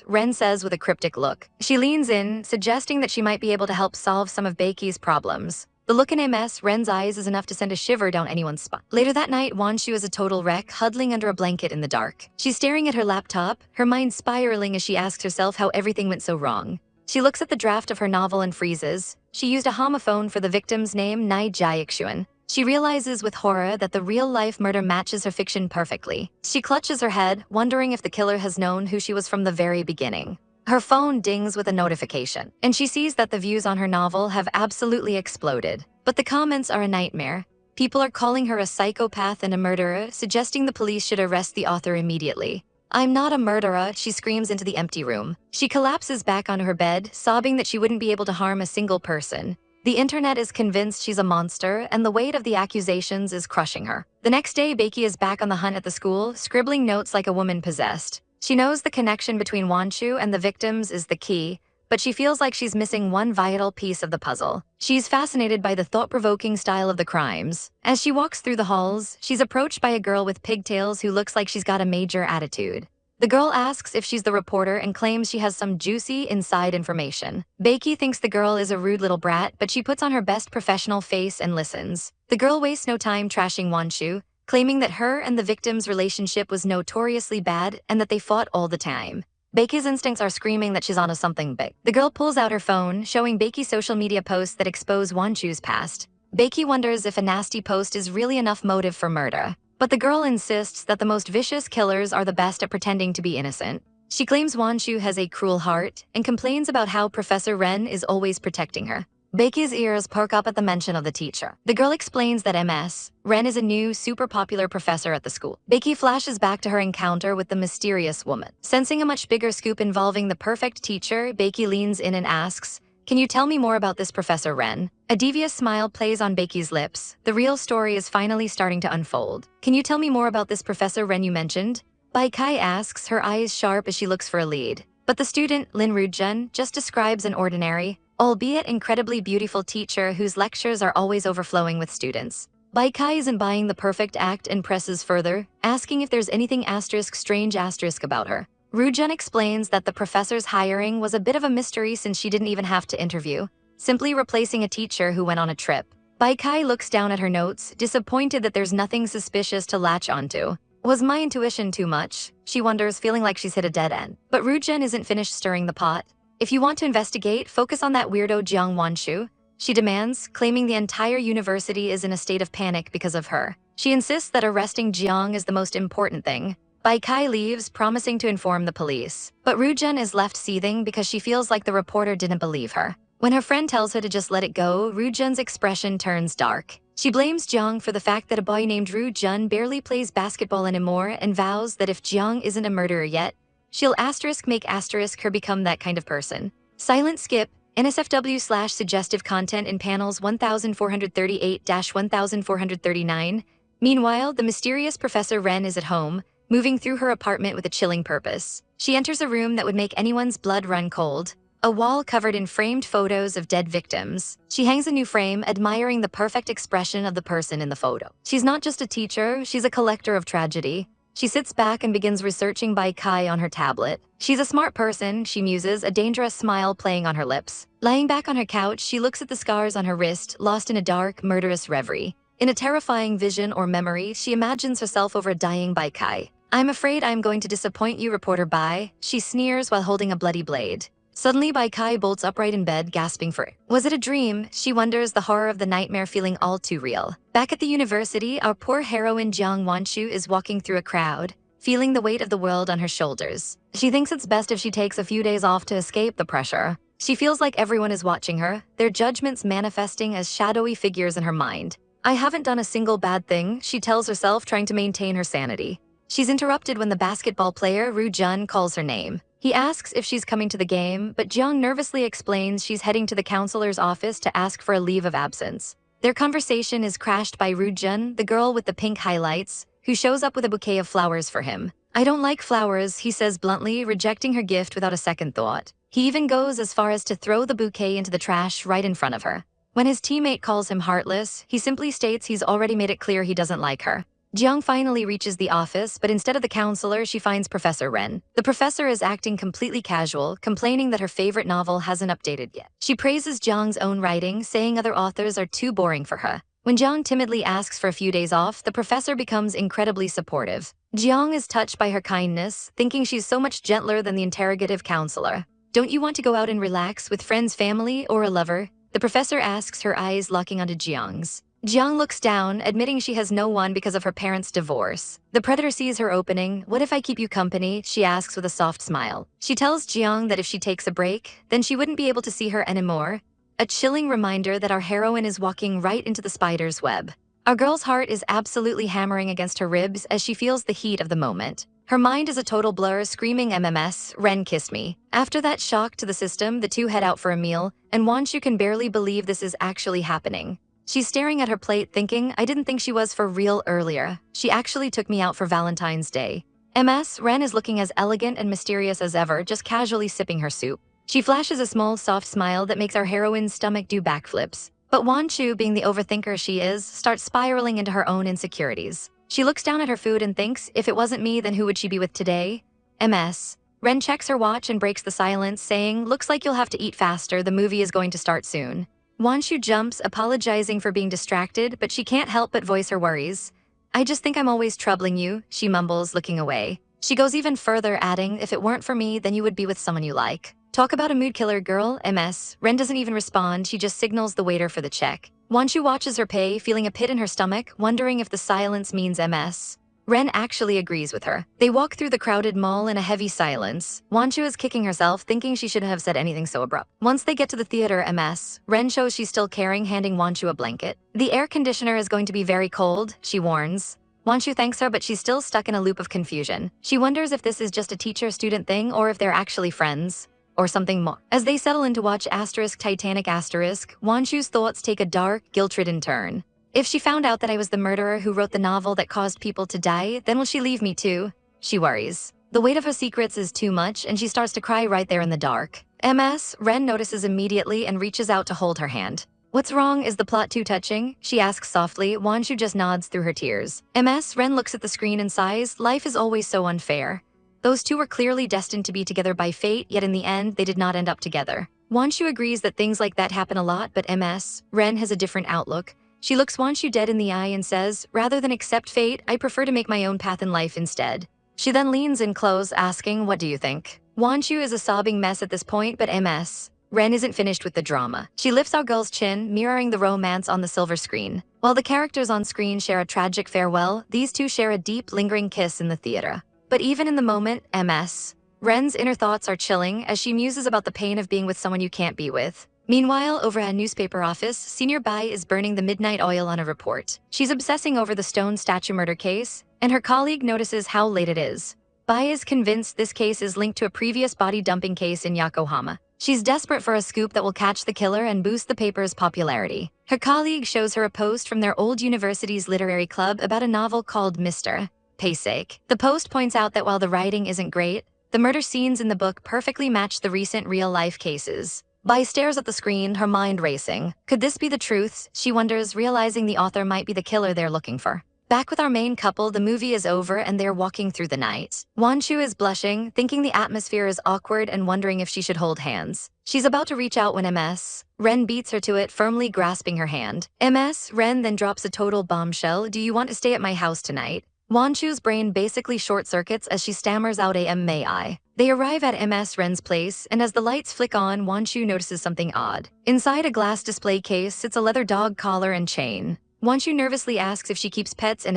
Ren says with a cryptic look. She leans in, suggesting that she might be able to help solve some of Becky's problems. The look in Ren's eyes is enough to send a shiver down anyone's spine. Later that night, Wanshu is a total wreck, huddling under a blanket in the dark. She's staring at her laptop, her mind spiraling as she asks herself how everything went so wrong. She looks at the draft of her novel and freezes. She used a homophone for the victim's name, Nai Jiaxuan. She realizes with horror that the real-life murder matches her fiction perfectly. She clutches her head, wondering if the killer has known who she was from the very beginning. Her phone dings with a notification, and she sees that the views on her novel have absolutely exploded. But the comments are a nightmare. People are calling her a psychopath and a murderer, suggesting the police should arrest the author immediately. "I'm not a murderer," she screams into the empty room. She collapses back onto her bed, sobbing that she wouldn't be able to harm a single person. The internet is convinced she's a monster, and the weight of the accusations is crushing her. The next day, Becky is back on the hunt at the school, scribbling notes like a woman possessed. She knows the connection between Wanshu and the victims is the key, but she feels like she's missing one vital piece of the puzzle. She's fascinated by the thought-provoking style of the crimes. As she walks through the halls, she's approached by a girl with pigtails who looks like she's got a major attitude. The girl asks if she's the reporter and claims she has some juicy inside information. Becky thinks the girl is a rude little brat, but she puts on her best professional face and listens. The girl wastes no time trashing Wanshu, claiming that her and the victim's relationship was notoriously bad and that they fought all the time. Becky's instincts are screaming that she's onto something big. The girl pulls out her phone, showing Becky social media posts that expose Wanshu's past. Becky wonders if a nasty post is really enough motive for murder. But the girl insists that the most vicious killers are the best at pretending to be innocent. She claims Wanshu has a cruel heart and complains about how Professor Ren is always protecting her. Becky's ears perk up at the mention of the teacher. The girl explains that Ren is a new, super popular professor at the school. Becky flashes back to her encounter with the mysterious woman. Sensing a much bigger scoop involving the perfect teacher, Becky leans in and asks, "Can you tell me more about this Professor Ren?" A devious smile plays on Becky's lips. The real story is finally starting to unfold. "Can you tell me more about this Professor Ren you mentioned?" Bai Kai asks, her eyes sharp as she looks for a lead. But the student, Lin Rujun, just describes an ordinary, albeit incredibly beautiful teacher whose lectures are always overflowing with students. Bai Kai isn't buying the perfect act and presses further, asking if there's anything strange about her. Rujun explains that the professor's hiring was a bit of a mystery since she didn't even have to interview, simply replacing a teacher who went on a trip. Bai Kai looks down at her notes, disappointed that there's nothing suspicious to latch onto. Was my intuition too much? She wonders, feeling like she's hit a dead end. But Rujun isn't finished stirring the pot. "If you want to investigate, focus on that weirdo Jiang Wanshu," she demands, claiming the entire university is in a state of panic because of her. She insists that arresting Jiang is the most important thing. Bai Kai leaves, promising to inform the police. But Rujun is left seething because she feels like the reporter didn't believe her. When her friend tells her to just let it go, Rujun's expression turns dark. She blames Jiang for the fact that a boy named Rujun barely plays basketball anymore and vows that if Jiang isn't a murderer yet, she'll make her become that kind of person. Silent skip, NSFW/suggestive content in panels 1438-1439. Meanwhile, the mysterious Professor Ren is at home, moving through her apartment with a chilling purpose. She enters a room that would make anyone's blood run cold. A wall covered in framed photos of dead victims. She hangs a new frame, admiring the perfect expression of the person in the photo. She's not just a teacher, she's a collector of tragedy. She sits back and begins researching Bai Kai on her tablet. She's a smart person, she muses, a dangerous smile playing on her lips. Lying back on her couch, she looks at the scars on her wrist, lost in a dark, murderous reverie. In a terrifying vision or memory, she imagines herself over a dying Bai Kai. "I'm afraid I'm going to disappoint you, reporter Bai," she sneers while holding a bloody blade. Suddenly, Bai Kai bolts upright in bed, gasping for it. Was it a dream? She wonders, the horror of the nightmare feeling all too real. Back at the university, our poor heroine Jiang Wanshu is walking through a crowd, feeling the weight of the world on her shoulders. She thinks it's best if she takes a few days off to escape the pressure. She feels like everyone is watching her, their judgments manifesting as shadowy figures in her mind. "I haven't done a single bad thing," she tells herself, trying to maintain her sanity. She's interrupted when the basketball player, Rujun, calls her name. He asks if she's coming to the game, but Jiang nervously explains she's heading to the counselor's office to ask for a leave of absence. Their conversation is crashed by Rujun, the girl with the pink highlights, who shows up with a bouquet of flowers for him. "I don't like flowers," he says bluntly, rejecting her gift without a second thought. He even goes as far as to throw the bouquet into the trash right in front of her. When his teammate calls him heartless, he simply states he's already made it clear he doesn't like her. Jiang finally reaches the office, but instead of the counselor, she finds Professor Ren. The professor is acting completely casual, complaining that her favorite novel hasn't updated yet. She praises Jiang's own writing, saying other authors are too boring for her. When Jiang timidly asks for a few days off, the professor becomes incredibly supportive. Jiang is touched by her kindness, thinking she's so much gentler than the interrogative counselor. Don't you want to go out and relax with friends, family, or a lover? The professor asks, her eyes locking onto Jiang's. Jiang looks down, admitting she has no one because of her parents' divorce. The predator sees her opening. What if I keep you company? She asks with a soft smile. She tells Jiang that if she takes a break, then she wouldn't be able to see her anymore. A chilling reminder that our heroine is walking right into the spider's web. Our girl's heart is absolutely hammering against her ribs as she feels the heat of the moment. Her mind is a total blur, screaming MMS, Ren kissed me. After that shock to the system, the two head out for a meal, and Wanshu can barely believe this is actually happening. She's staring at her plate thinking, I didn't think she was for real earlier. She actually took me out for Valentine's Day. Ren is looking as elegant and mysterious as ever, just casually sipping her soup. She flashes a small, soft smile that makes our heroine's stomach do backflips. But Wanshu, being the overthinker she is, starts spiraling into her own insecurities. She looks down at her food and thinks, if it wasn't me, then who would she be with today? Ren checks her watch and breaks the silence, saying, looks like you'll have to eat faster, the movie is going to start soon. Wanshu jumps, apologizing for being distracted, but she can't help but voice her worries. I just think I'm always troubling you, she mumbles, looking away. She goes even further, adding, if it weren't for me, then you would be with someone you like. Talk about a mood killer, girl, Ren doesn't even respond, she just signals the waiter for the check. Wanshu watches her pay, feeling a pit in her stomach, wondering if the silence means Ren actually agrees with her. They walk through the crowded mall in a heavy silence. Wanshu is kicking herself, thinking she shouldn't have said anything so abrupt. Once they get to the theater, Ren shows she's still caring, handing Wanshu a blanket. The air conditioner is going to be very cold, she warns. Wanshu thanks her, but she's still stuck in a loop of confusion. She wonders if this is just a teacher-student thing or if they're actually friends. Or something more. As they settle in to watch Titanic, Wanshu's thoughts take a dark, guilt-ridden turn. If she found out that I was the murderer who wrote the novel that caused people to die, then will she leave me too? She worries. The weight of her secrets is too much, and she starts to cry right there in the dark. Ren notices immediately and reaches out to hold her hand. What's wrong? Is the plot too touching? She asks softly. Wanshu just nods through her tears. Ren looks at the screen and sighs. Life is always so unfair. Those two were clearly destined to be together by fate, yet in the end, they did not end up together. Wanshu agrees that things like that happen a lot, but Ren has a different outlook. She looks Wanshu dead in the eye and says, rather than accept fate, I prefer to make my own path in life instead. She then leans in close, asking, what do you think? Wanshu is a sobbing mess at this point, but Ren isn't finished with the drama. She lifts our girl's chin, mirroring the romance on the silver screen. While the characters on screen share a tragic farewell, these two share a deep, lingering kiss in the theater. But even in the moment, Ren's inner thoughts are chilling as she muses about the pain of being with someone you can't be with. Meanwhile, over at a newspaper office, Senior Bai is burning the midnight oil on a report. She's obsessing over the stone statue murder case, and her colleague notices how late it is. Bai is convinced this case is linked to a previous body dumping case in Yokohama. She's desperate for a scoop that will catch the killer and boost the paper's popularity. Her colleague shows her a post from their old university's literary club about a novel called Mr. Paysake. The post points out that while the writing isn't great, the murder scenes in the book perfectly match the recent real-life cases. Bai stares at the screen, her mind racing. Could this be the truth? She wonders, realizing the author might be the killer they're looking for. Back with our main couple, the movie is over and they're walking through the night. Wanshu is blushing, thinking the atmosphere is awkward and wondering if she should hold hands. She's about to reach out when Ren beats her to it, firmly grasping her hand. Ren then drops a total bombshell. Do you want to stay at my house tonight? Wanshu's brain basically short-circuits as she stammers out may I. They arrive at Ren's place, and as the lights flick on, Wanshu notices something odd. Inside a glass display case sits a leather dog collar and chain. Wanshu nervously asks if she keeps pets, and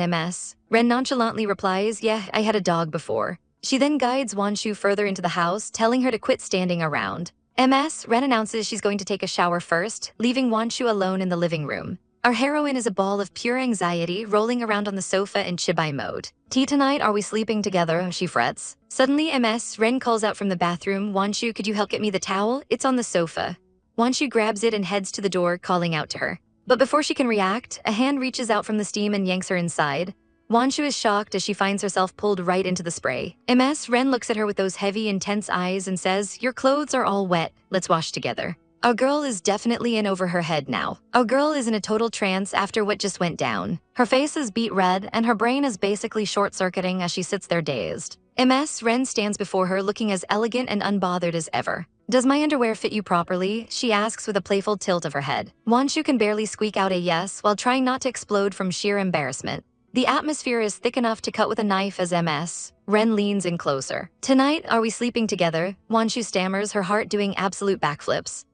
Ren nonchalantly replies, yeah, I had a dog before. She then guides Wanshu further into the house, telling her to quit standing around. Ren announces she's going to take a shower first, leaving Wanshu alone in the living room. Our heroine is a ball of pure anxiety, rolling around on the sofa in chibai mode. Tea tonight, are we sleeping together? She frets. Suddenly, Ren calls out from the bathroom, Wanshu, could you help get me the towel? It's on the sofa. Wanshu grabs it and heads to the door, calling out to her. But before she can react, a hand reaches out from the steam and yanks her inside. Wanshu is shocked as she finds herself pulled right into the spray. Ren looks at her with those heavy, intense eyes and says, "Your clothes are all wet, let's wash together." Our girl is definitely in over her head now. Our girl is in a total trance after what just went down. Her face is beet red and her brain is basically short-circuiting as she sits there dazed. Ren stands before her looking as elegant and unbothered as ever. "Does my underwear fit you properly?" she asks with a playful tilt of her head. Wanshu can barely squeak out a yes while trying not to explode from sheer embarrassment. The atmosphere is thick enough to cut with a knife as Ren leans in closer. "Tonight, are we sleeping together?" Wanshu stammers, her heart doing absolute backflips.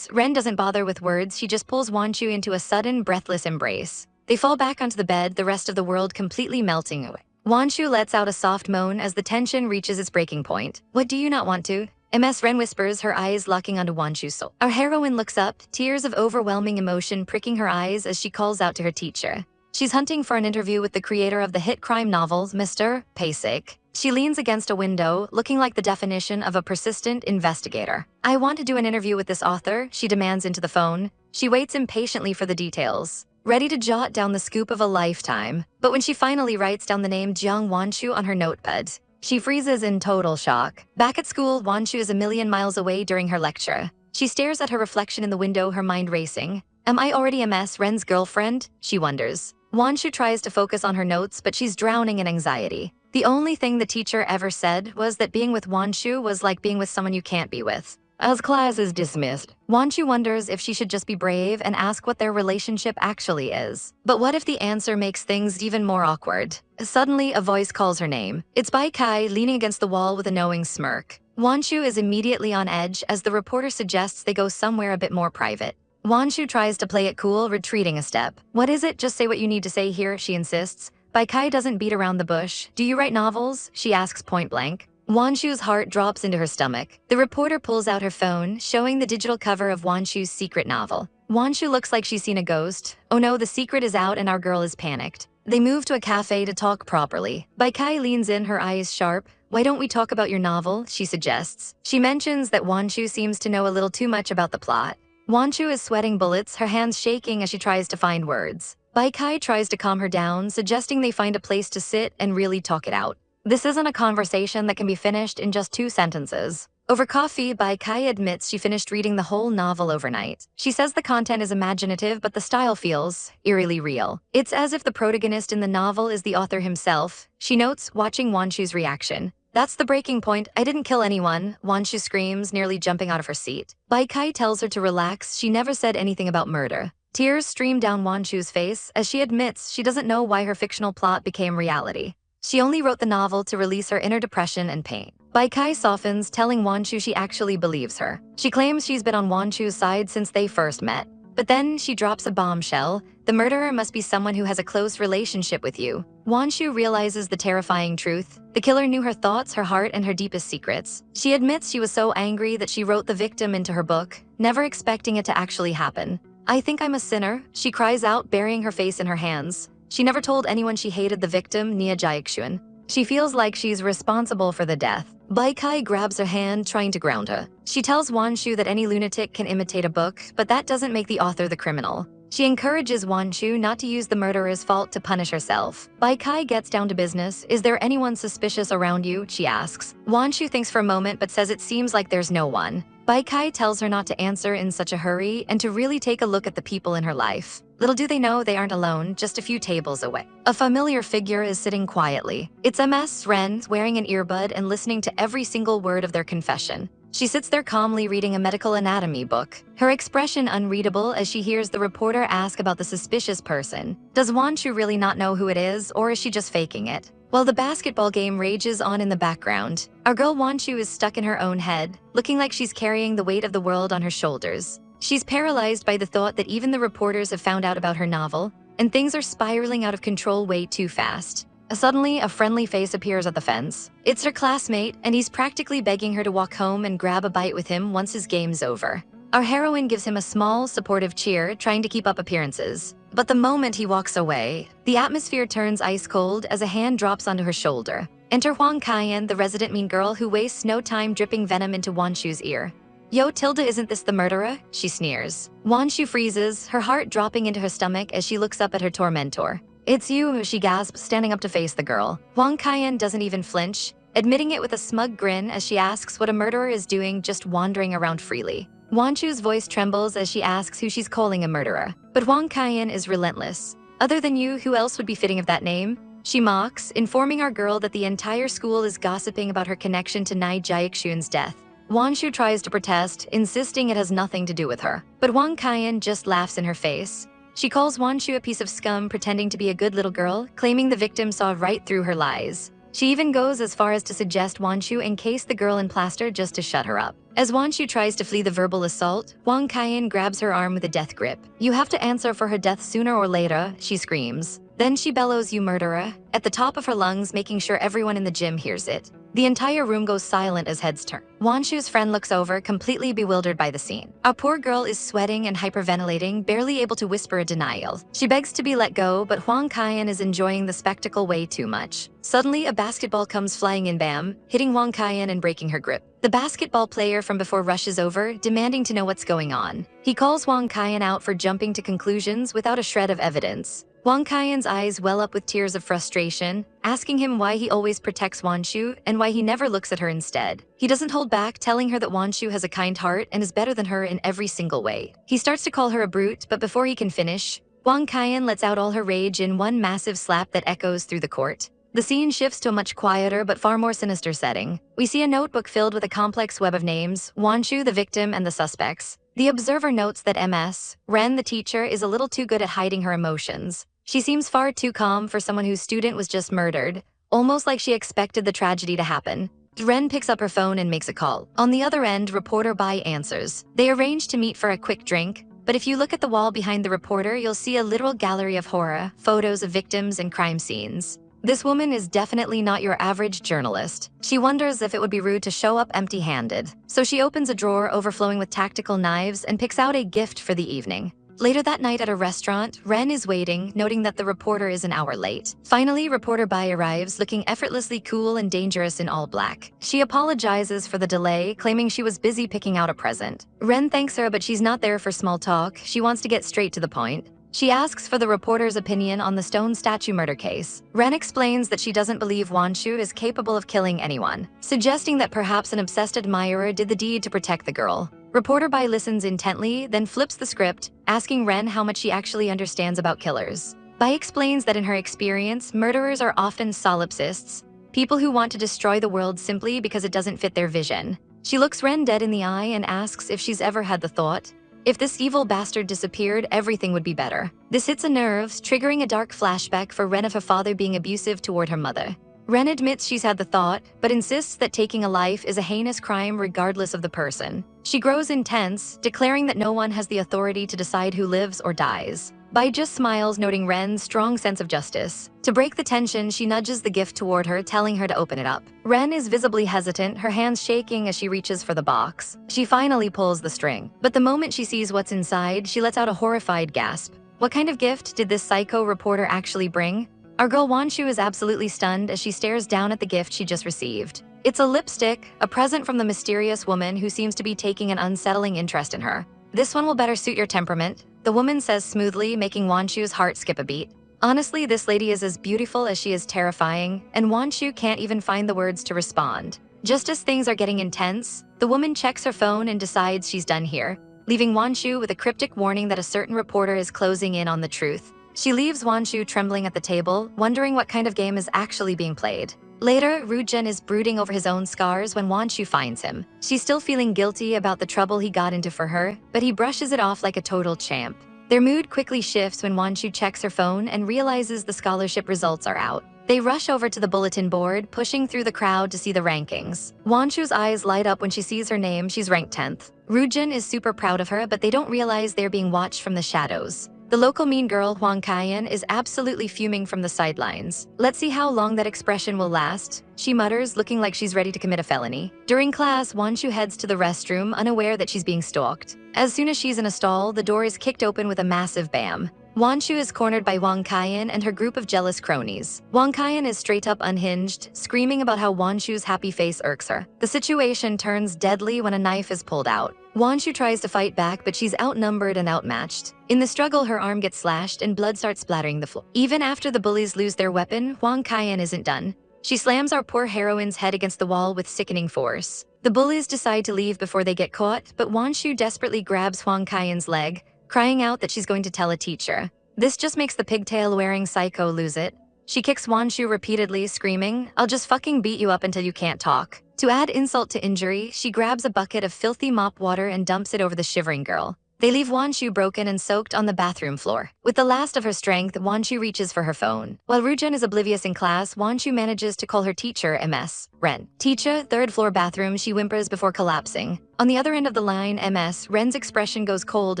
Ren doesn't bother with words, she just pulls Wanshu into a sudden, breathless embrace. They fall back onto the bed, the rest of the world completely melting away. Wanshu lets out a soft moan as the tension reaches its breaking point. "What do you not want to?" Ren whispers, her eyes locking onto Wanshu's soul. Our heroine looks up, tears of overwhelming emotion pricking her eyes as she calls out to her teacher. She's hunting for an interview with the creator of the hit crime novels, Mr. Pasek. She leans against a window, looking like the definition of a persistent investigator. "I want to do an interview with this author," she demands into the phone. She waits impatiently for the details, ready to jot down the scoop of a lifetime. But when she finally writes down the name Jiang Wanshu on her notepad, she freezes in total shock. Back at school, Wanshu is a million miles away during her lecture. She stares at her reflection in the window, her mind racing. "Am I already Ren's girlfriend?" she wonders. Wanshu tries to focus on her notes, but she's drowning in anxiety. The only thing the teacher ever said was that being with Wanshu was like being with someone you can't be with. As class is dismissed, Wanshu wonders if she should just be brave and ask what their relationship actually is. But what if the answer makes things even more awkward? Suddenly, a voice calls her name. It's Bai Kai, leaning against the wall with a knowing smirk. Wanshu is immediately on edge as the reporter suggests they go somewhere a bit more private. Wanshu tries to play it cool, retreating a step. "What is it? Just say what you need to say here," she insists. Bai Kai doesn't beat around the bush. "Do you write novels?" she asks point blank. Wanshu's heart drops into her stomach. The reporter pulls out her phone, showing the digital cover of Wanshu's secret novel. Wanshu looks like she's seen a ghost. Oh no, the secret is out and our girl is panicked. They move to a cafe to talk properly. Bai Kai leans in, her eyes sharp. "Why don't we talk about your novel?" she suggests. She mentions that Wanshu seems to know a little too much about the plot. Wanshu is sweating bullets, her hands shaking as she tries to find words. Bai Kai tries to calm her down, suggesting they find a place to sit and really talk it out. This isn't a conversation that can be finished in just 2 sentences. Over coffee, Bai Kai admits she finished reading the whole novel overnight. She says the content is imaginative, but the style feels eerily real. It's as if the protagonist in the novel is the author himself. She notes, watching Wanshu's reaction. "That's the breaking point. I didn't kill anyone," Wanshu screams, nearly jumping out of her seat. Bai Kai tells her to relax. She never said anything about murder. Tears stream down Wanshu's face as she admits she doesn't know why her fictional plot became reality. She only wrote the novel to release her inner depression and pain. Bai Kai softens, telling Wanshu she actually believes her. She claims she's been on Wanshu's side since they first met. But then she drops a bombshell. "The murderer must be someone who has a close relationship with you." Wanshu realizes the terrifying truth. The killer knew her thoughts, her heart, and her deepest secrets. She admits she was so angry that she wrote the victim into her book, never expecting it to actually happen. "I think I'm a sinner," she cries out, burying her face in her hands. She never told anyone she hated the victim, Nia Jiaxuan. She feels like she's responsible for the death. Bai Kai grabs her hand, trying to ground her. She tells Wanshu that any lunatic can imitate a book, but that doesn't make the author the criminal. She encourages Wanshu not to use the murderer's fault to punish herself. Bai Kai gets down to business. "Is there anyone suspicious around you?" she asks. Wanshu thinks for a moment but says it seems like there's no one. Bai Kai tells her not to answer in such a hurry and to really take a look at the people in her life. Little do they know they aren't alone, just a few tables away. A familiar figure is sitting quietly. It's Ren, wearing an earbud and listening to every single word of their confession. She sits there calmly reading a medical anatomy book, her expression unreadable as she hears the reporter ask about the suspicious person. Does Wanshu really not know who it is, or is she just faking it? While the basketball game rages on in the background, our girl Wanshu is stuck in her own head, looking like she's carrying the weight of the world on her shoulders. She's paralyzed by the thought that even the reporters have found out about her novel, and things are spiraling out of control way too fast. Suddenly, a friendly face appears at the fence. It's her classmate, and he's practically begging her to walk home and grab a bite with him once his game's over. Our heroine gives him a small, supportive cheer, trying to keep up appearances. But the moment he walks away, the atmosphere turns ice cold as a hand drops onto her shoulder. Enter Huang Kaiyan, the resident mean girl who wastes no time dripping venom into Wanshu's ear. "Yo, Tilda, isn't this the murderer?" she sneers. Wanshu freezes, her heart dropping into her stomach as she looks up at her tormentor. "It's you," she gasps, standing up to face the girl. Huang Kaiyan doesn't even flinch, admitting it with a smug grin as she asks what a murderer is doing just wandering around freely. Wanshu's voice trembles as she asks who she's calling a murderer. But Huang Kaiyan is relentless. "Other than you, who else would be fitting of that name?" She mocks, informing our girl that the entire school is gossiping about her connection to Nai Jiaxun's death. Wanshu tries to protest, insisting it has nothing to do with her. But Huang Kaiyan just laughs in her face. She calls Wanshu a piece of scum pretending to be a good little girl, claiming the victim saw right through her lies. She even goes as far as to suggest Wanshu encase the girl in plaster just to shut her up. As Wanshu tries to flee the verbal assault, Huang Kaiyan grabs her arm with a death grip. "You have to answer for her death sooner or later," she screams. Then she bellows, "You murderer," at the top of her lungs, making sure everyone in the gym hears it. The entire room goes silent as heads turn. Wanshu's friend looks over, completely bewildered by the scene. Our poor girl is sweating and hyperventilating, barely able to whisper a denial. She begs to be let go, but Huang Kaiyan is enjoying the spectacle way too much. Suddenly, a basketball comes flying in, bam, hitting Huang Kaiyan and breaking her grip. The basketball player from before rushes over, demanding to know what's going on. He calls Huang Kaiyan out for jumping to conclusions without a shred of evidence. Huang Kaiyan's eyes well up with tears of frustration, asking him why he always protects Wanshu and why he never looks at her instead. He doesn't hold back, telling her that Wanshu has a kind heart and is better than her in every single way. He starts to call her a brute, but before he can finish, Huang Kaiyan lets out all her rage in one massive slap that echoes through the court. The scene shifts to a much quieter but far more sinister setting. We see a notebook filled with a complex web of names, Wanshu, the victim, and the suspects. The observer notes that Ms. Ren, the teacher, is a little too good at hiding her emotions. She seems far too calm for someone whose student was just murdered, almost like she expected the tragedy to happen. Ren picks up her phone and makes a call. On the other end, reporter Bai answers. They arrange to meet for a quick drink, but if you look at the wall behind the reporter, you'll see a literal gallery of horror, photos of victims and crime scenes. This woman is definitely not your average journalist. She wonders if it would be rude to show up empty-handed. So she opens a drawer overflowing with tactical knives and picks out a gift for the evening. Later that night at a restaurant, Ren is waiting, noting that the reporter is an hour late. Finally, reporter Bai arrives, looking effortlessly cool and dangerous in all black. She apologizes for the delay, claiming she was busy picking out a present. Ren thanks her, but she's not there for small talk. She wants to get straight to the point. She asks for the reporter's opinion on the stone statue murder case. Ren explains that she doesn't believe Wanshu is capable of killing anyone, suggesting that perhaps an obsessed admirer did the deed to protect the girl. Reporter Bai listens intently, then flips the script, asking Ren how much she actually understands about killers. Bai explains that in her experience, murderers are often solipsists, people who want to destroy the world simply because it doesn't fit their vision. She looks Ren dead in the eye and asks if she's ever had the thought, if this evil bastard disappeared, everything would be better. This hits a nerve, triggering a dark flashback for Ren of her father being abusive toward her mother. Ren admits she's had the thought, but insists that taking a life is a heinous crime regardless of the person. She grows intense, declaring that no one has the authority to decide who lives or dies. Bai just smiles, noting Ren's strong sense of justice. To break the tension, she nudges the gift toward her, telling her to open it up. Ren is visibly hesitant, her hands shaking as she reaches for the box. She finally pulls the string, but the moment she sees what's inside, she lets out a horrified gasp. What kind of gift did this psycho reporter actually bring? Our girl Wanshu is absolutely stunned as she stares down at the gift she just received. It's a lipstick, a present from the mysterious woman who seems to be taking an unsettling interest in her. This one will better suit your temperament, the woman says smoothly, making Wanshu's heart skip a beat. Honestly, this lady is as beautiful as she is terrifying, and Wanshu can't even find the words to respond. Just as things are getting intense, the woman checks her phone and decides she's done here, leaving Wanshu with a cryptic warning that a certain reporter is closing in on the truth. She leaves Wanshu trembling at the table, wondering what kind of game is actually being played. Later, Rujun is brooding over his own scars when Wanshu finds him. She's still feeling guilty about the trouble he got into for her, but he brushes it off like a total champ. Their mood quickly shifts when Wanshu checks her phone and realizes the scholarship results are out. They rush over to the bulletin board, pushing through the crowd to see the rankings. Wanshu's eyes light up when she sees her name. She's ranked 10th. Rujun is super proud of her, but they don't realize they're being watched from the shadows. The local mean girl, Huang Kaiyan, is absolutely fuming from the sidelines. Let's see how long that expression will last, she mutters, looking like she's ready to commit a felony. During class, Wanshu heads to the restroom, unaware that she's being stalked. As soon as she's in a stall, the door is kicked open with a massive bam. Wanshu is cornered by Wang Kaiyan and her group of jealous cronies. Wang Kaiyan is straight up unhinged, screaming about how Wanshu's happy face irks her. The situation turns deadly when a knife is pulled out. Wanshu tries to fight back, but she's outnumbered and outmatched. In the struggle, her arm gets slashed and blood starts splattering the floor. Even after the bullies lose their weapon, Wang Kaiyan isn't done. She slams our poor heroine's head against the wall with sickening force. The bullies decide to leave before they get caught, but Wanshu desperately grabs Wang Kaiyan's leg, crying out that she's going to tell a teacher. This just makes the pigtail-wearing psycho lose it. She kicks Wanshu repeatedly, screaming, "I'll just fucking beat you up until you can't talk." To add insult to injury, she grabs a bucket of filthy mop water and dumps it over the shivering girl. They leave Wanshu broken and soaked on the bathroom floor. With the last of her strength, Wanshu reaches for her phone. While Rujun is oblivious in class, Wanshu manages to call her teacher, MS. Ren. "Teacher, third floor bathroom," she whimpers before collapsing. On the other end of the line, MS, Ren's expression goes cold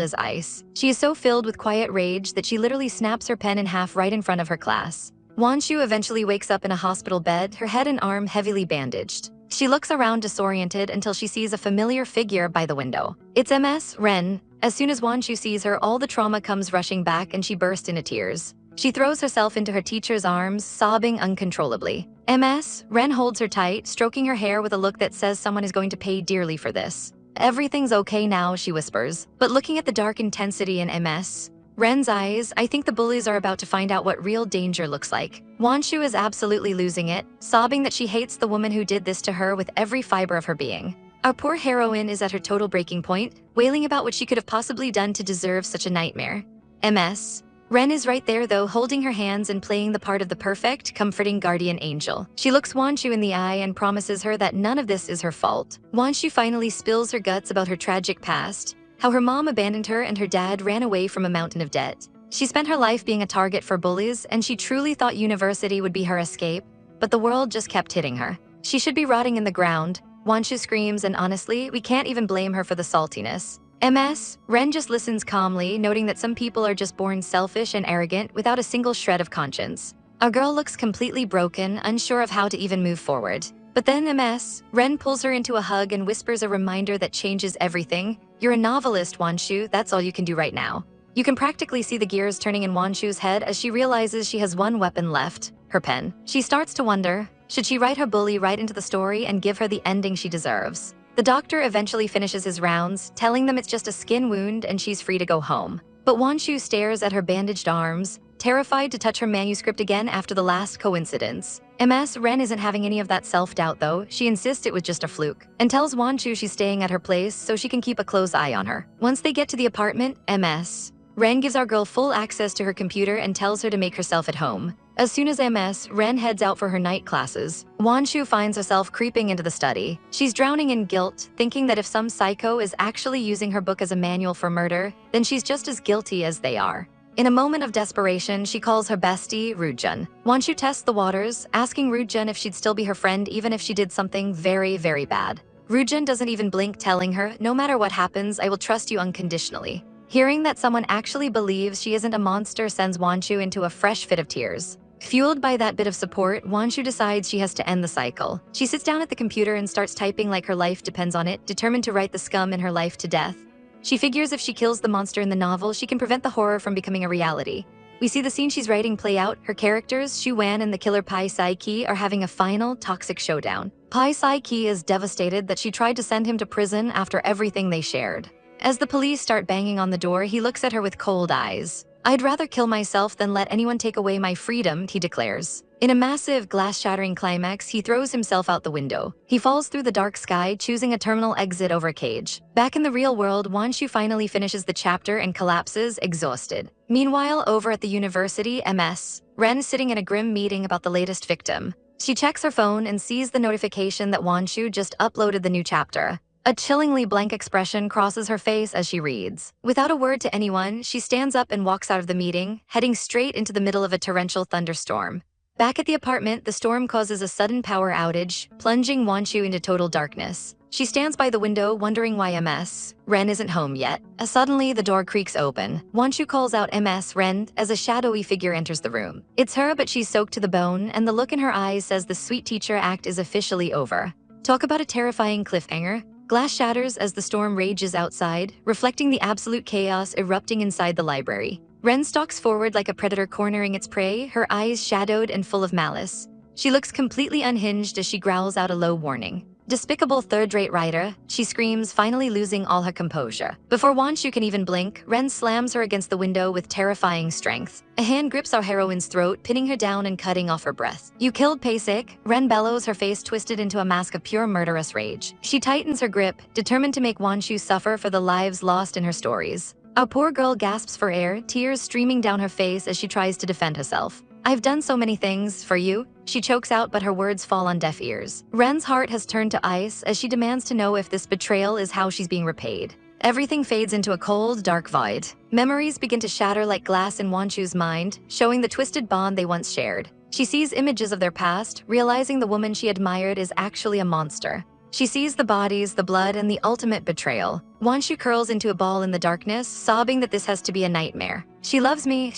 as ice. She is so filled with quiet rage that she literally snaps her pen in half right in front of her class. Wanshu eventually wakes up in a hospital bed, her head and arm heavily bandaged. She looks around disoriented until she sees a familiar figure by the window. It's MS, Ren. As soon as Wanshu sees her, all the trauma comes rushing back and she bursts into tears. She throws herself into her teacher's arms, sobbing uncontrollably. MS, Ren holds her tight, stroking her hair with a look that says someone is going to pay dearly for this. "Everything's okay now," she whispers. But looking at the dark intensity in MS, Ren's eyes, I think the bullies are about to find out what real danger looks like. Wanshu is absolutely losing it, sobbing that she hates the woman who did this to her with every fiber of her being. Our poor heroine is at her total breaking point, wailing about what she could have possibly done to deserve such a nightmare. MS. Ren is right there though, holding her hands and playing the part of the perfect, comforting guardian angel. She looks Wanshu in the eye and promises her that none of this is her fault. Wanshu finally spills her guts about her tragic past, how her mom abandoned her and her dad ran away from a mountain of debt. She spent her life being a target for bullies, and she truly thought university would be her escape, but the world just kept hitting her. She should be rotting in the ground. Wanshu screams, and honestly, we can't even blame her for the saltiness. MS, Ren just listens calmly, noting that some people are just born selfish and arrogant without a single shred of conscience. Our girl looks completely broken, unsure of how to even move forward. But then MS, Ren pulls her into a hug and whispers a reminder that changes everything. "You're a novelist, Wanshu, that's all you can do right now." You can practically see the gears turning in Wanshu's head as she realizes she has one weapon left, her pen. She starts to wonder, should she write her bully right into the story and give her the ending she deserves? The doctor eventually finishes his rounds, telling them it's just a skin wound and she's free to go home. But Wanshu stares at her bandaged arms, terrified to touch her manuscript again after the last coincidence. MS, Ren isn't having any of that self-doubt though. She insists it was just a fluke, and tells Wanshu she's staying at her place so she can keep a close eye on her. Once they get to the apartment, MS, Ren gives our girl full access to her computer and tells her to make herself at home. As soon as MS, Ren heads out for her night classes, Wanshu finds herself creeping into the study. She's drowning in guilt, thinking that if some psycho is actually using her book as a manual for murder, then she's just as guilty as they are. In a moment of desperation, she calls her bestie, Rujun. Wanshu tests the waters, asking Rujun if she'd still be her friend even if she did something very, very bad. Rujun doesn't even blink, telling her, "No matter what happens, I will trust you unconditionally." Hearing that someone actually believes she isn't a monster sends Wanshu into a fresh fit of tears. Fueled by that bit of support, Wanshu decides she has to end the cycle. She sits down at the computer and starts typing like her life depends on it, determined to write the scum in her life to death. She figures if she kills the monster in the novel, she can prevent the horror from becoming a reality. We see the scene she's writing play out. Her characters, Shu Wan and the killer Pai Sai-ki, are having a final, toxic showdown. Pai Sai-ki is devastated that she tried to send him to prison after everything they shared. As the police start banging on the door, he looks at her with cold eyes. "I'd rather kill myself than let anyone take away my freedom," he declares. In a massive, glass-shattering climax, he throws himself out the window. He falls through the dark sky, choosing a terminal exit over a cage. Back in the real world, Wanshu finally finishes the chapter and collapses, exhausted. Meanwhile, over at the university, MS, Ren is sitting in a grim meeting about the latest victim. She checks her phone and sees the notification that Wanshu just uploaded the new chapter. A chillingly blank expression crosses her face as she reads. Without a word to anyone, she stands up and walks out of the meeting, heading straight into the middle of a torrential thunderstorm. Back at the apartment, the storm causes a sudden power outage, plunging Wanshu into total darkness. She stands by the window, wondering why MS, Ren isn't home yet. Suddenly, the door creaks open. Wanshu calls out MS, Ren, as a shadowy figure enters the room. It's her, but she's soaked to the bone, and the look in her eyes says the sweet teacher act is officially over. Talk about a terrifying cliffhanger. Glass shatters as the storm rages outside, reflecting the absolute chaos erupting inside the library. Ren stalks forward like a predator cornering its prey, her eyes shadowed and full of malice. She looks completely unhinged as she growls out a low warning. "Despicable third-rate rider," she screams, finally losing all her composure. Before Wanshu can even blink, Ren slams her against the window with terrifying strength. A hand grips our heroine's throat, pinning her down and cutting off her breath. "You killed Paisik," Ren bellows, her face twisted into a mask of pure murderous rage. She tightens her grip, determined to make Wanshu suffer for the lives lost in her stories. Our poor girl gasps for air, tears streaming down her face as she tries to defend herself. "I've done so many things for you," she chokes out, but her words fall on deaf ears. Ren's heart has turned to ice as she demands to know if this betrayal is how she's being repaid. Everything fades into a cold, dark void. Memories begin to shatter like glass in Wanshu's mind, showing the twisted bond they once shared. She sees images of their past, realizing the woman she admired is actually a monster. She sees the bodies, the blood, and the ultimate betrayal. Wanshu curls into a ball in the darkness, sobbing that this has to be a nightmare. She loves me,"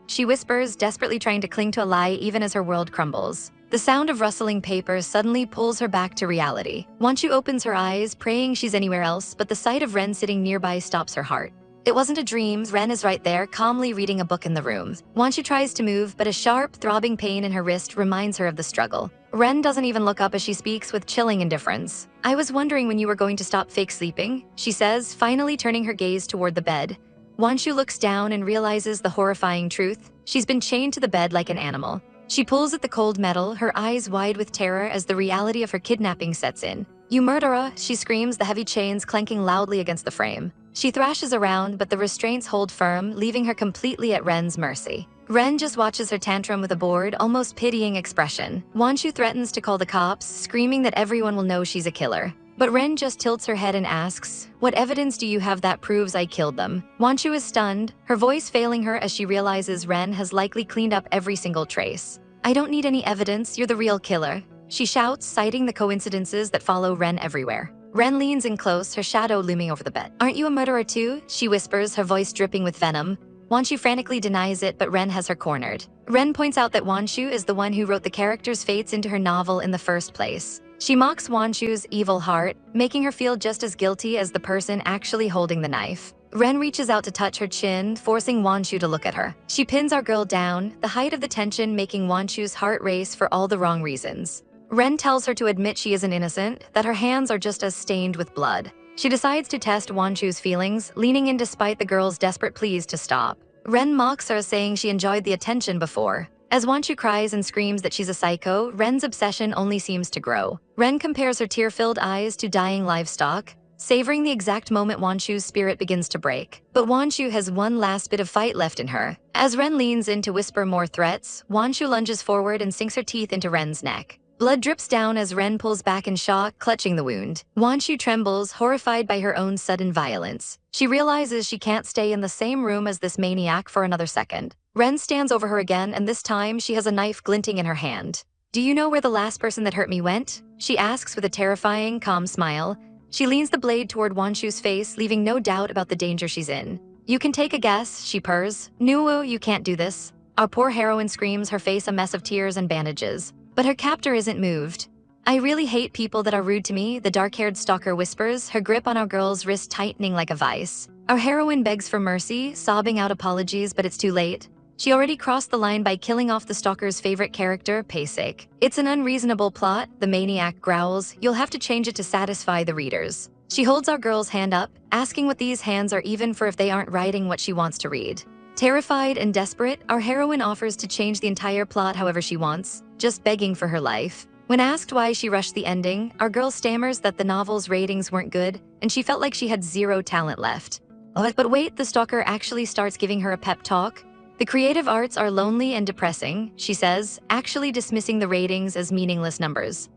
she whispers, desperately trying to cling to a lie even as her world crumbles. The sound of rustling paper suddenly pulls her back to reality. Wanshu opens her eyes, praying she's anywhere else, but the sight of Ren sitting nearby stops her heart. It wasn't a dream. Ren is right there, calmly reading a book in the room. Wanshu tries to move, but a sharp, throbbing pain in her wrist reminds her of the struggle. Ren doesn't even look up as she speaks with chilling indifference. "I was wondering when you were going to stop fake sleeping," she says, finally turning her gaze toward the bed. Wanshu looks down and realizes the horrifying truth. She's been chained to the bed like an animal. She pulls at the cold metal, her eyes wide with terror as the reality of her kidnapping sets in. "You murderer," she screams, the heavy chains clanking loudly against the frame. She thrashes around, but the restraints hold firm, leaving her completely at Ren's mercy. Ren just watches her tantrum with a bored, almost pitying expression. Wanshu threatens to call the cops, screaming that everyone will know she's a killer. But Ren just tilts her head and asks, "What evidence do you have that proves I killed them?" Wanshu is stunned, her voice failing her as she realizes Ren has likely cleaned up every single trace. "I don't need any evidence, you're the real killer," she shouts, citing the coincidences that follow Ren everywhere. Ren leans in close, her shadow looming over the bed. "Aren't you a murderer too?" she whispers, her voice dripping with venom. Wanshu frantically denies it, but Ren has her cornered. Ren points out that Wanshu is the one who wrote the characters' fates into her novel in the first place. She mocks Wanshu's evil heart, making her feel just as guilty as the person actually holding the knife. Ren reaches out to touch her chin, forcing Wanshu to look at her. She pins our girl down, the height of the tension making Wanshu's heart race for all the wrong reasons. Ren tells her to admit she isn't innocent, that her hands are just as stained with blood. She decides to test Wanshu's feelings, leaning in despite the girl's desperate pleas to stop. Ren mocks her, saying she enjoyed the attention before. As Wanshu cries and screams that she's a psycho, Ren's obsession only seems to grow. Ren compares her tear-filled eyes to dying livestock, savoring the exact moment Wanshu's spirit begins to break. But Wanshu has one last bit of fight left in her. As Ren leans in to whisper more threats, Wanshu lunges forward and sinks her teeth into Ren's neck. Blood drips down as Ren pulls back in shock, clutching the wound. Wanshu trembles, horrified by her own sudden violence. She realizes she can't stay in the same room as this maniac for another second. Ren stands over her again, and this time she has a knife glinting in her hand. "Do you know where the last person that hurt me went?" she asks with a terrifying, calm smile. She leans the blade toward Wanshu's face, leaving no doubt about the danger she's in. "You can take a guess," she purrs. "No, you can't do this." Our poor heroine screams, her face a mess of tears and bandages. But her captor isn't moved. "I really hate people that are rude to me," the dark-haired stalker whispers, her grip on our girl's wrist tightening like a vice. Our heroine begs for mercy, sobbing out apologies, but it's too late. She already crossed the line by killing off the stalker's favorite character, Paisik. "It's an unreasonable plot," the maniac growls. "You'll have to change it to satisfy the readers." She holds our girl's hand up, asking what these hands are even for if they aren't writing what she wants to read. Terrified and desperate, our heroine offers to change the entire plot however she wants, just begging for her life. When asked why she rushed the ending, our girl stammers that the novel's ratings weren't good, and she felt like she had zero talent left. But wait, the stalker actually starts giving her a pep talk. "The creative arts are lonely and depressing," she says, actually dismissing the ratings as meaningless numbers.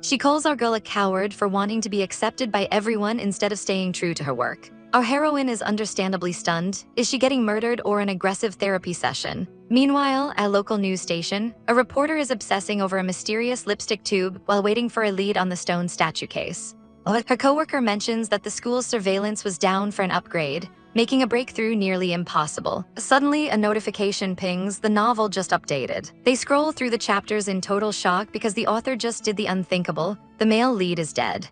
She calls our girl a coward for wanting to be accepted by everyone instead of staying true to her work. Our heroine is understandably stunned. Is she getting murdered or an aggressive therapy session? Meanwhile, at a local news station, a reporter is obsessing over a mysterious lipstick tube while waiting for a lead on the stone statue case. Her coworker mentions that the school's surveillance was down for an upgrade, making a breakthrough nearly impossible. Suddenly, a notification pings, the novel just updated. They scroll through the chapters in total shock because the author just did the unthinkable. The male lead is dead.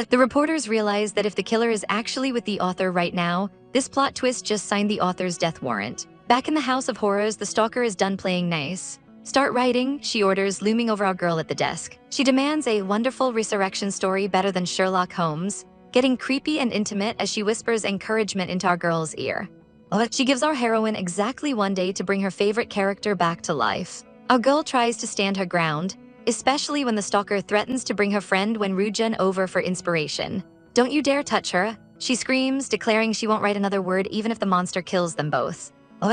The reporters realize that if the killer is actually with the author right now, this plot twist just signed the author's death warrant. Back in the House of Horrors, the stalker is done playing nice. "Start writing," she orders, looming over our girl at the desk. She demands a wonderful resurrection story better than Sherlock Holmes, getting creepy and intimate as she whispers encouragement into our girl's ear. She gives our heroine exactly 1 day to bring her favorite character back to life. Our girl tries to stand her ground, especially when the stalker threatens to bring her friend Wen Rujun over for inspiration. "Don't you dare touch her," she screams, declaring she won't write another word even if the monster kills them both.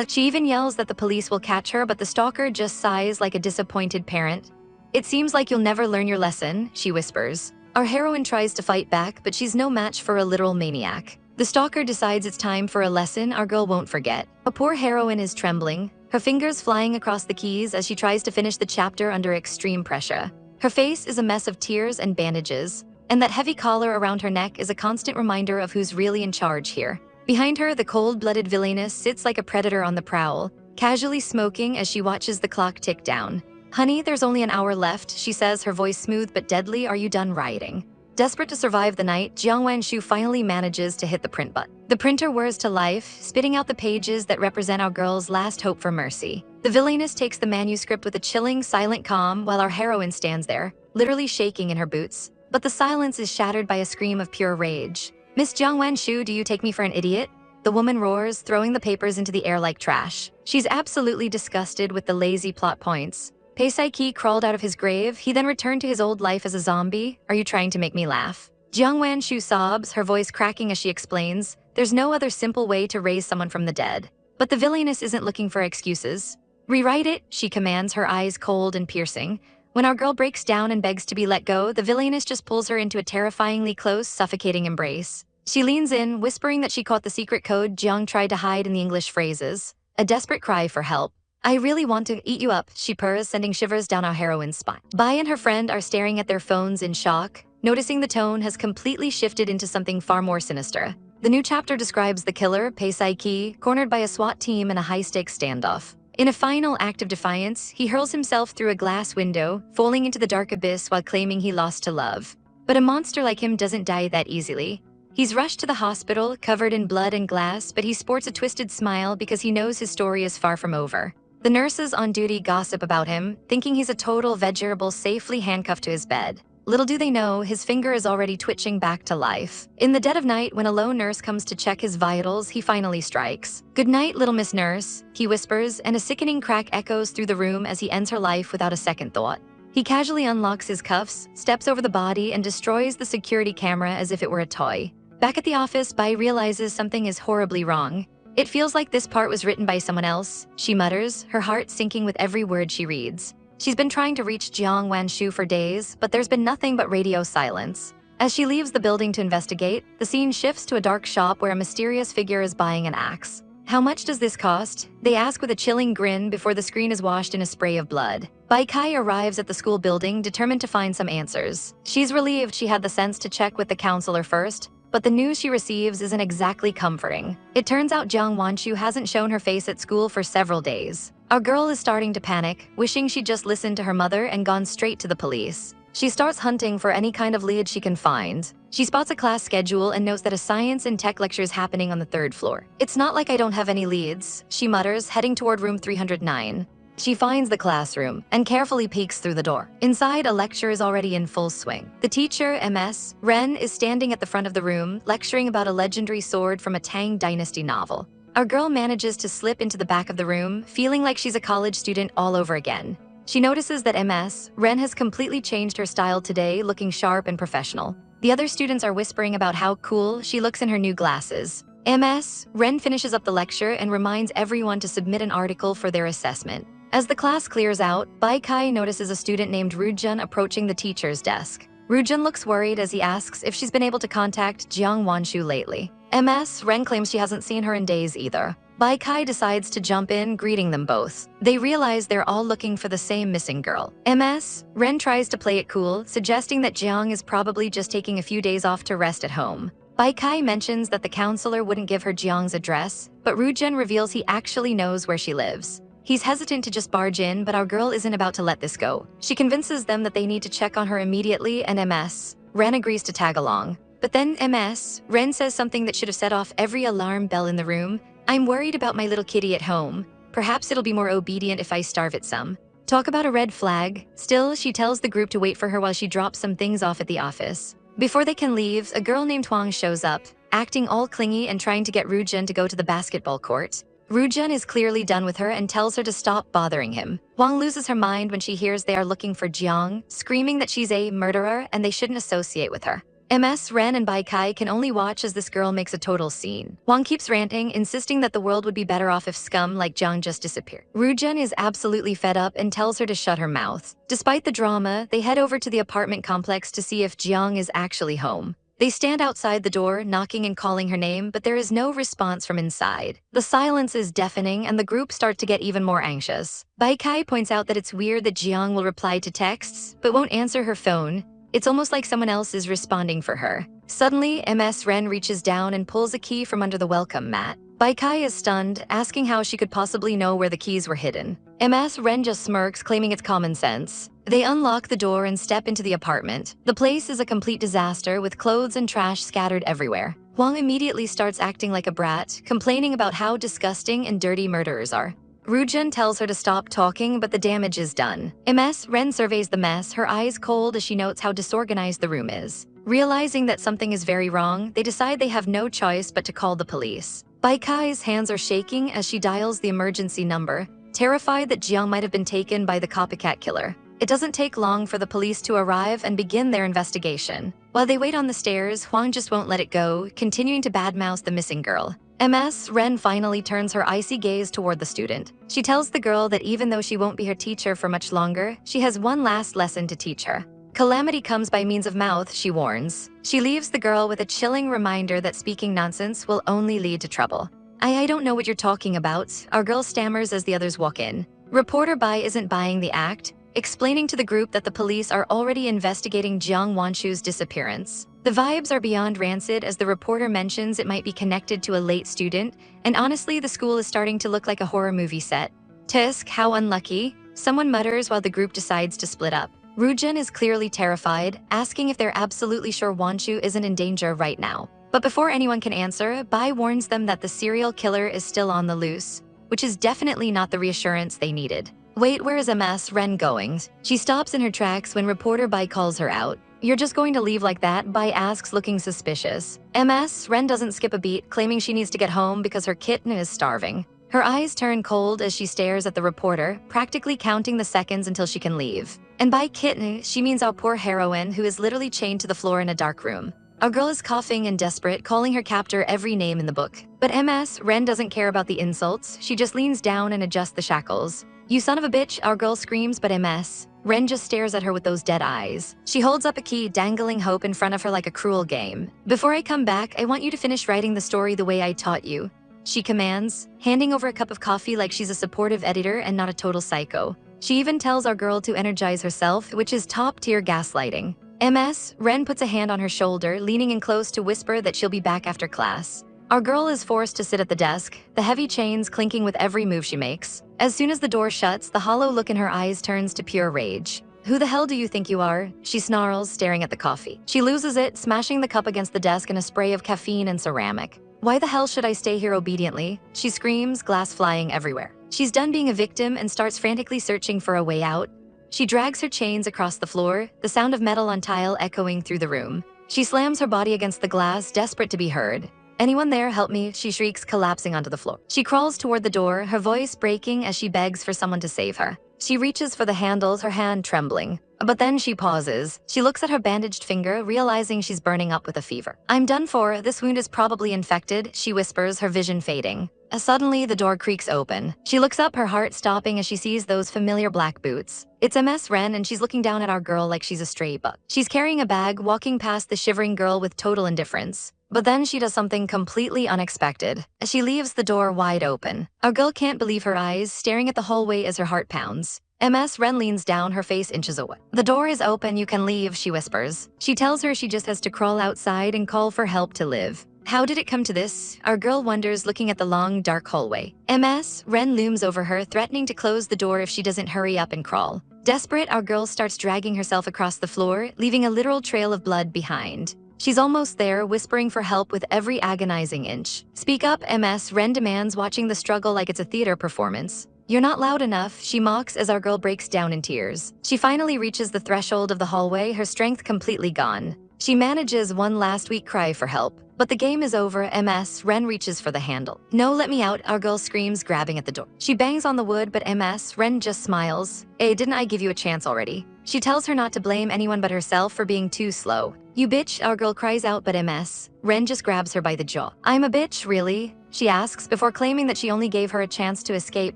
She even yells that the police will catch her, but the stalker just sighs like a disappointed parent. "It seems like you'll never learn your lesson," she whispers. Our heroine tries to fight back, but she's no match for a literal maniac. The stalker decides it's time for a lesson our girl won't forget. A poor heroine is trembling, her fingers flying across the keys as she tries to finish the chapter under extreme pressure. Her face is a mess of tears and bandages, and that heavy collar around her neck is a constant reminder of who's really in charge here. Behind her, the cold-blooded villainess sits like a predator on the prowl, casually smoking as she watches the clock tick down. "Honey, there's only an hour left," she says, her voice smooth but deadly. "Are you done writing?" Desperate to survive the night, Jiang Wanshu finally manages to hit the print button. The printer whirs to life, spitting out the pages that represent our girl's last hope for mercy. The villainess takes the manuscript with a chilling, silent calm while our heroine stands there, literally shaking in her boots. But the silence is shattered by a scream of pure rage. "Miss Jiang Wanshu, do you take me for an idiot?" The woman roars, throwing the papers into the air like trash. She's absolutely disgusted with the lazy plot points. Pei crawled out of his grave. He then returned to his old life as a zombie. "Are you trying to make me laugh?" Jiang Wanshu sobs, her voice cracking as she explains, "There's no other simple way to raise someone from the dead." But the villainess isn't looking for excuses. "Rewrite it," she commands, her eyes cold and piercing. When our girl breaks down and begs to be let go, the villainess just pulls her into a terrifyingly close, suffocating embrace. She leans in, whispering that she caught the secret code Jiang tried to hide in the English phrases. A desperate cry for help. "I really want to eat you up," she purrs, sending shivers down our heroine's spine. Bai and her friend are staring at their phones in shock, noticing the tone has completely shifted into something far more sinister. The new chapter describes the killer, Pei cornered by a SWAT team in a high-stakes standoff. In a final act of defiance, he hurls himself through a glass window, falling into the dark abyss while claiming he lost to love. But a monster like him doesn't die that easily. He's rushed to the hospital, covered in blood and glass, but he sports a twisted smile because he knows his story is far from over. The nurses on duty gossip about him, thinking he's a total vegetable safely handcuffed to his bed. Little do they know, his finger is already twitching back to life. In the dead of night, when a lone nurse comes to check his vitals, he finally strikes. "Good night, little Miss Nurse," he whispers, and a sickening crack echoes through the room as he ends her life without a second thought. He casually unlocks his cuffs, steps over the body, and destroys the security camera as if it were a toy. Back at the office, Bai realizes something is horribly wrong. "It feels like this part was written by someone else," she mutters, her heart sinking with every word she reads. She's been trying to reach Jiang Wanshu for days, but there's been nothing but radio silence. As she leaves the building to investigate, the scene shifts to a dark shop where a mysterious figure is buying an axe. "How much does this cost?" they ask with a chilling grin before the screen is washed in a spray of blood. Bai Kai arrives at the school building, determined to find some answers. She's relieved she had the sense to check with the counselor first, but the news she receives isn't exactly comforting. It turns out Jiang Wanshu hasn't shown her face at school for several days. Our girl is starting to panic, wishing she'd just listened to her mother and gone straight to the police. She starts hunting for any kind of lead she can find. She spots a class schedule and notes that a science and tech lecture is happening on the 3rd floor. "It's not like I don't have any leads," she mutters, heading toward room 309. She finds the classroom and carefully peeks through the door. Inside, a lecture is already in full swing. The teacher, Ms. Ren, is standing at the front of the room, lecturing about a legendary sword from a Tang Dynasty novel. Our girl manages to slip into the back of the room, feeling like she's a college student all over again. She notices that Ms. Ren has completely changed her style today, looking sharp and professional. The other students are whispering about how cool she looks in her new glasses. Ms. Ren finishes up the lecture and reminds everyone to submit an article for their assessment. As the class clears out, Bai Kai notices a student named Rujun approaching the teacher's desk. Rujun looks worried as he asks if she's been able to contact Jiang Wanshu lately. Ms. Ren claims she hasn't seen her in days either. Bai Kai decides to jump in, greeting them both. They realize they're all looking for the same missing girl. Ms. Ren tries to play it cool, suggesting that Jiang is probably just taking a few days off to rest at home. Bai Kai mentions that the counselor wouldn't give her Jiang's address, but Rujun reveals he actually knows where she lives. He's hesitant to just barge in, but our girl isn't about to let this go. She convinces them that they need to check on her immediately, and Ms. Ren agrees to tag along. But then Ms. Ren says something that should have set off every alarm bell in the room. I'm worried about my little kitty at home. Perhaps it'll be more obedient if I starve it some. Talk about a red flag. Still, she tells the group to wait for her while she drops some things off at the office. Before they can leave, a girl named Huang shows up, acting all clingy and trying to get Rujun to go to the basketball court. Rujun is clearly done with her and tells her to stop bothering him. Huang loses her mind when she hears they are looking for Jiang, screaming that she's a murderer and they shouldn't associate with her. MS, Ren, and Bai Kai can only watch as this girl makes a total scene. Huang keeps ranting, insisting that the world would be better off if scum like Jiang just disappeared. Rujun is absolutely fed up and tells her to shut her mouth. Despite the drama, they head over to the apartment complex to see if Jiang is actually home. They stand outside the door, knocking and calling her name, but there is no response from inside. The silence is deafening, and the group start to get even more anxious. Bai Kai points out that it's weird that Jiang will reply to texts, but won't answer her phone. It's almost like someone else is responding for her. Suddenly, MS Ren reaches down and pulls a key from under the welcome mat. Bai Kai is stunned, asking how she could possibly know where the keys were hidden. MS Ren just smirks, claiming it's common sense. They unlock the door and step into the apartment. The place is a complete disaster, with clothes and trash scattered everywhere. Huang immediately starts acting like a brat, complaining about how disgusting and dirty murderers are. Rujun tells her to stop talking, but the damage is done. MS Ren surveys the mess, her eyes cold as she notes how disorganized the room is. Realizing that something is very wrong, they decide they have no choice but to call the police. Bai Kai's hands are shaking as she dials the emergency number, terrified that Jiang might have been taken by the copycat killer. It doesn't take long for the police to arrive and begin their investigation. While they wait on the stairs, Huang just won't let it go, continuing to badmouth the missing girl. MS Ren finally turns her icy gaze toward the student. She tells the girl that even though she won't be her teacher for much longer, she has one last lesson to teach her. Calamity comes by means of mouth, she warns. She leaves the girl with a chilling reminder that speaking nonsense will only lead to trouble. I don't know what you're talking about, our girl stammers as the others walk in. Reporter Bai isn't buying the act, explaining to the group that the police are already investigating Jiang Wanshu's disappearance. The vibes are beyond rancid as the reporter mentions it might be connected to a late student, and honestly, the school is starting to look like a horror movie set. Tisk, how unlucky, someone mutters while the group decides to split up. Rujun is clearly terrified, asking if they're absolutely sure Wanshu isn't in danger right now. But before anyone can answer, Bai warns them that the serial killer is still on the loose, which is definitely not the reassurance they needed. Wait, where is MS Ren going? She stops in her tracks when reporter Bai calls her out. You're just going to leave like that? Bai asks, looking suspicious. MS Ren doesn't skip a beat, claiming she needs to get home because her kitten is starving. Her eyes turn cold as she stares at the reporter, practically counting the seconds until she can leave. And by kitten, she means our poor heroine, who is literally chained to the floor in a dark room. Our girl is coughing and desperate, calling her captor every name in the book. But MS Ren doesn't care about the insults. She just leans down and adjusts the shackles. You son of a bitch, our girl screams, but MS Ren just stares at her with those dead eyes. She holds up a key, dangling hope in front of her like a cruel game. Before I come back, I want you to finish writing the story the way I taught you, she commands, handing over a cup of coffee like she's a supportive editor and not a total psycho. She even tells our girl to energize herself, which is top-tier gaslighting. MS Ren puts a hand on her shoulder, leaning in close to whisper that she'll be back after class. Our girl is forced to sit at the desk, the heavy chains clinking with every move she makes. As soon as the door shuts, the hollow look in her eyes turns to pure rage. Who the hell do you think you are? She snarls, staring at the coffee. She loses it, smashing the cup against the desk in a spray of caffeine and ceramic. Why the hell should I stay here obediently? She screams, glass flying everywhere. She's done being a victim and starts frantically searching for a way out. She drags her chains across the floor, the sound of metal on tile echoing through the room. She slams her body against the glass, desperate to be heard. Anyone there, help me, she shrieks, collapsing onto the floor. She crawls toward the door, her voice breaking as she begs for someone to save her. She reaches for the handles, her hand trembling. But then she pauses. She looks at her bandaged finger, realizing she's burning up with a fever. I'm done for, this wound is probably infected, she whispers, her vision fading. Suddenly, the door creaks open. She looks up, her heart stopping as she sees those familiar black boots. It's MS Ren, and she's looking down at our girl like she's a stray bug. She's carrying a bag, walking past the shivering girl with total indifference. But then she does something completely unexpected. As she leaves the door wide open. Our girl can't believe her eyes, staring at the hallway as her heart pounds. MS Ren leans down, her face inches away. The door is open, you can leave, she whispers. She tells her she just has to crawl outside and call for help to live. How did it come to this? Our girl wonders, looking at the long, dark hallway. MS Ren looms over her, threatening to close the door if she doesn't hurry up and crawl. Desperate, our girl starts dragging herself across the floor, leaving a literal trail of blood behind. She's almost there, whispering for help with every agonizing inch. "Speak up, MS," Ren demands, watching the struggle like it's a theater performance. "You're not loud enough," she mocks as our girl breaks down in tears. She finally reaches the threshold of the hallway, her strength completely gone. She manages one last weak cry for help. But the game is over, MS. Ren reaches for the handle. "No, let me out," our girl screams, grabbing at the door. She bangs on the wood, but MS. Ren just smiles. "Hey, didn't I give you a chance already?" She tells her not to blame anyone but herself for being too slow. "You bitch," our girl cries out, but MS. Ren just grabs her by the jaw. "I'm a bitch, really?" she asks, before claiming that she only gave her a chance to escape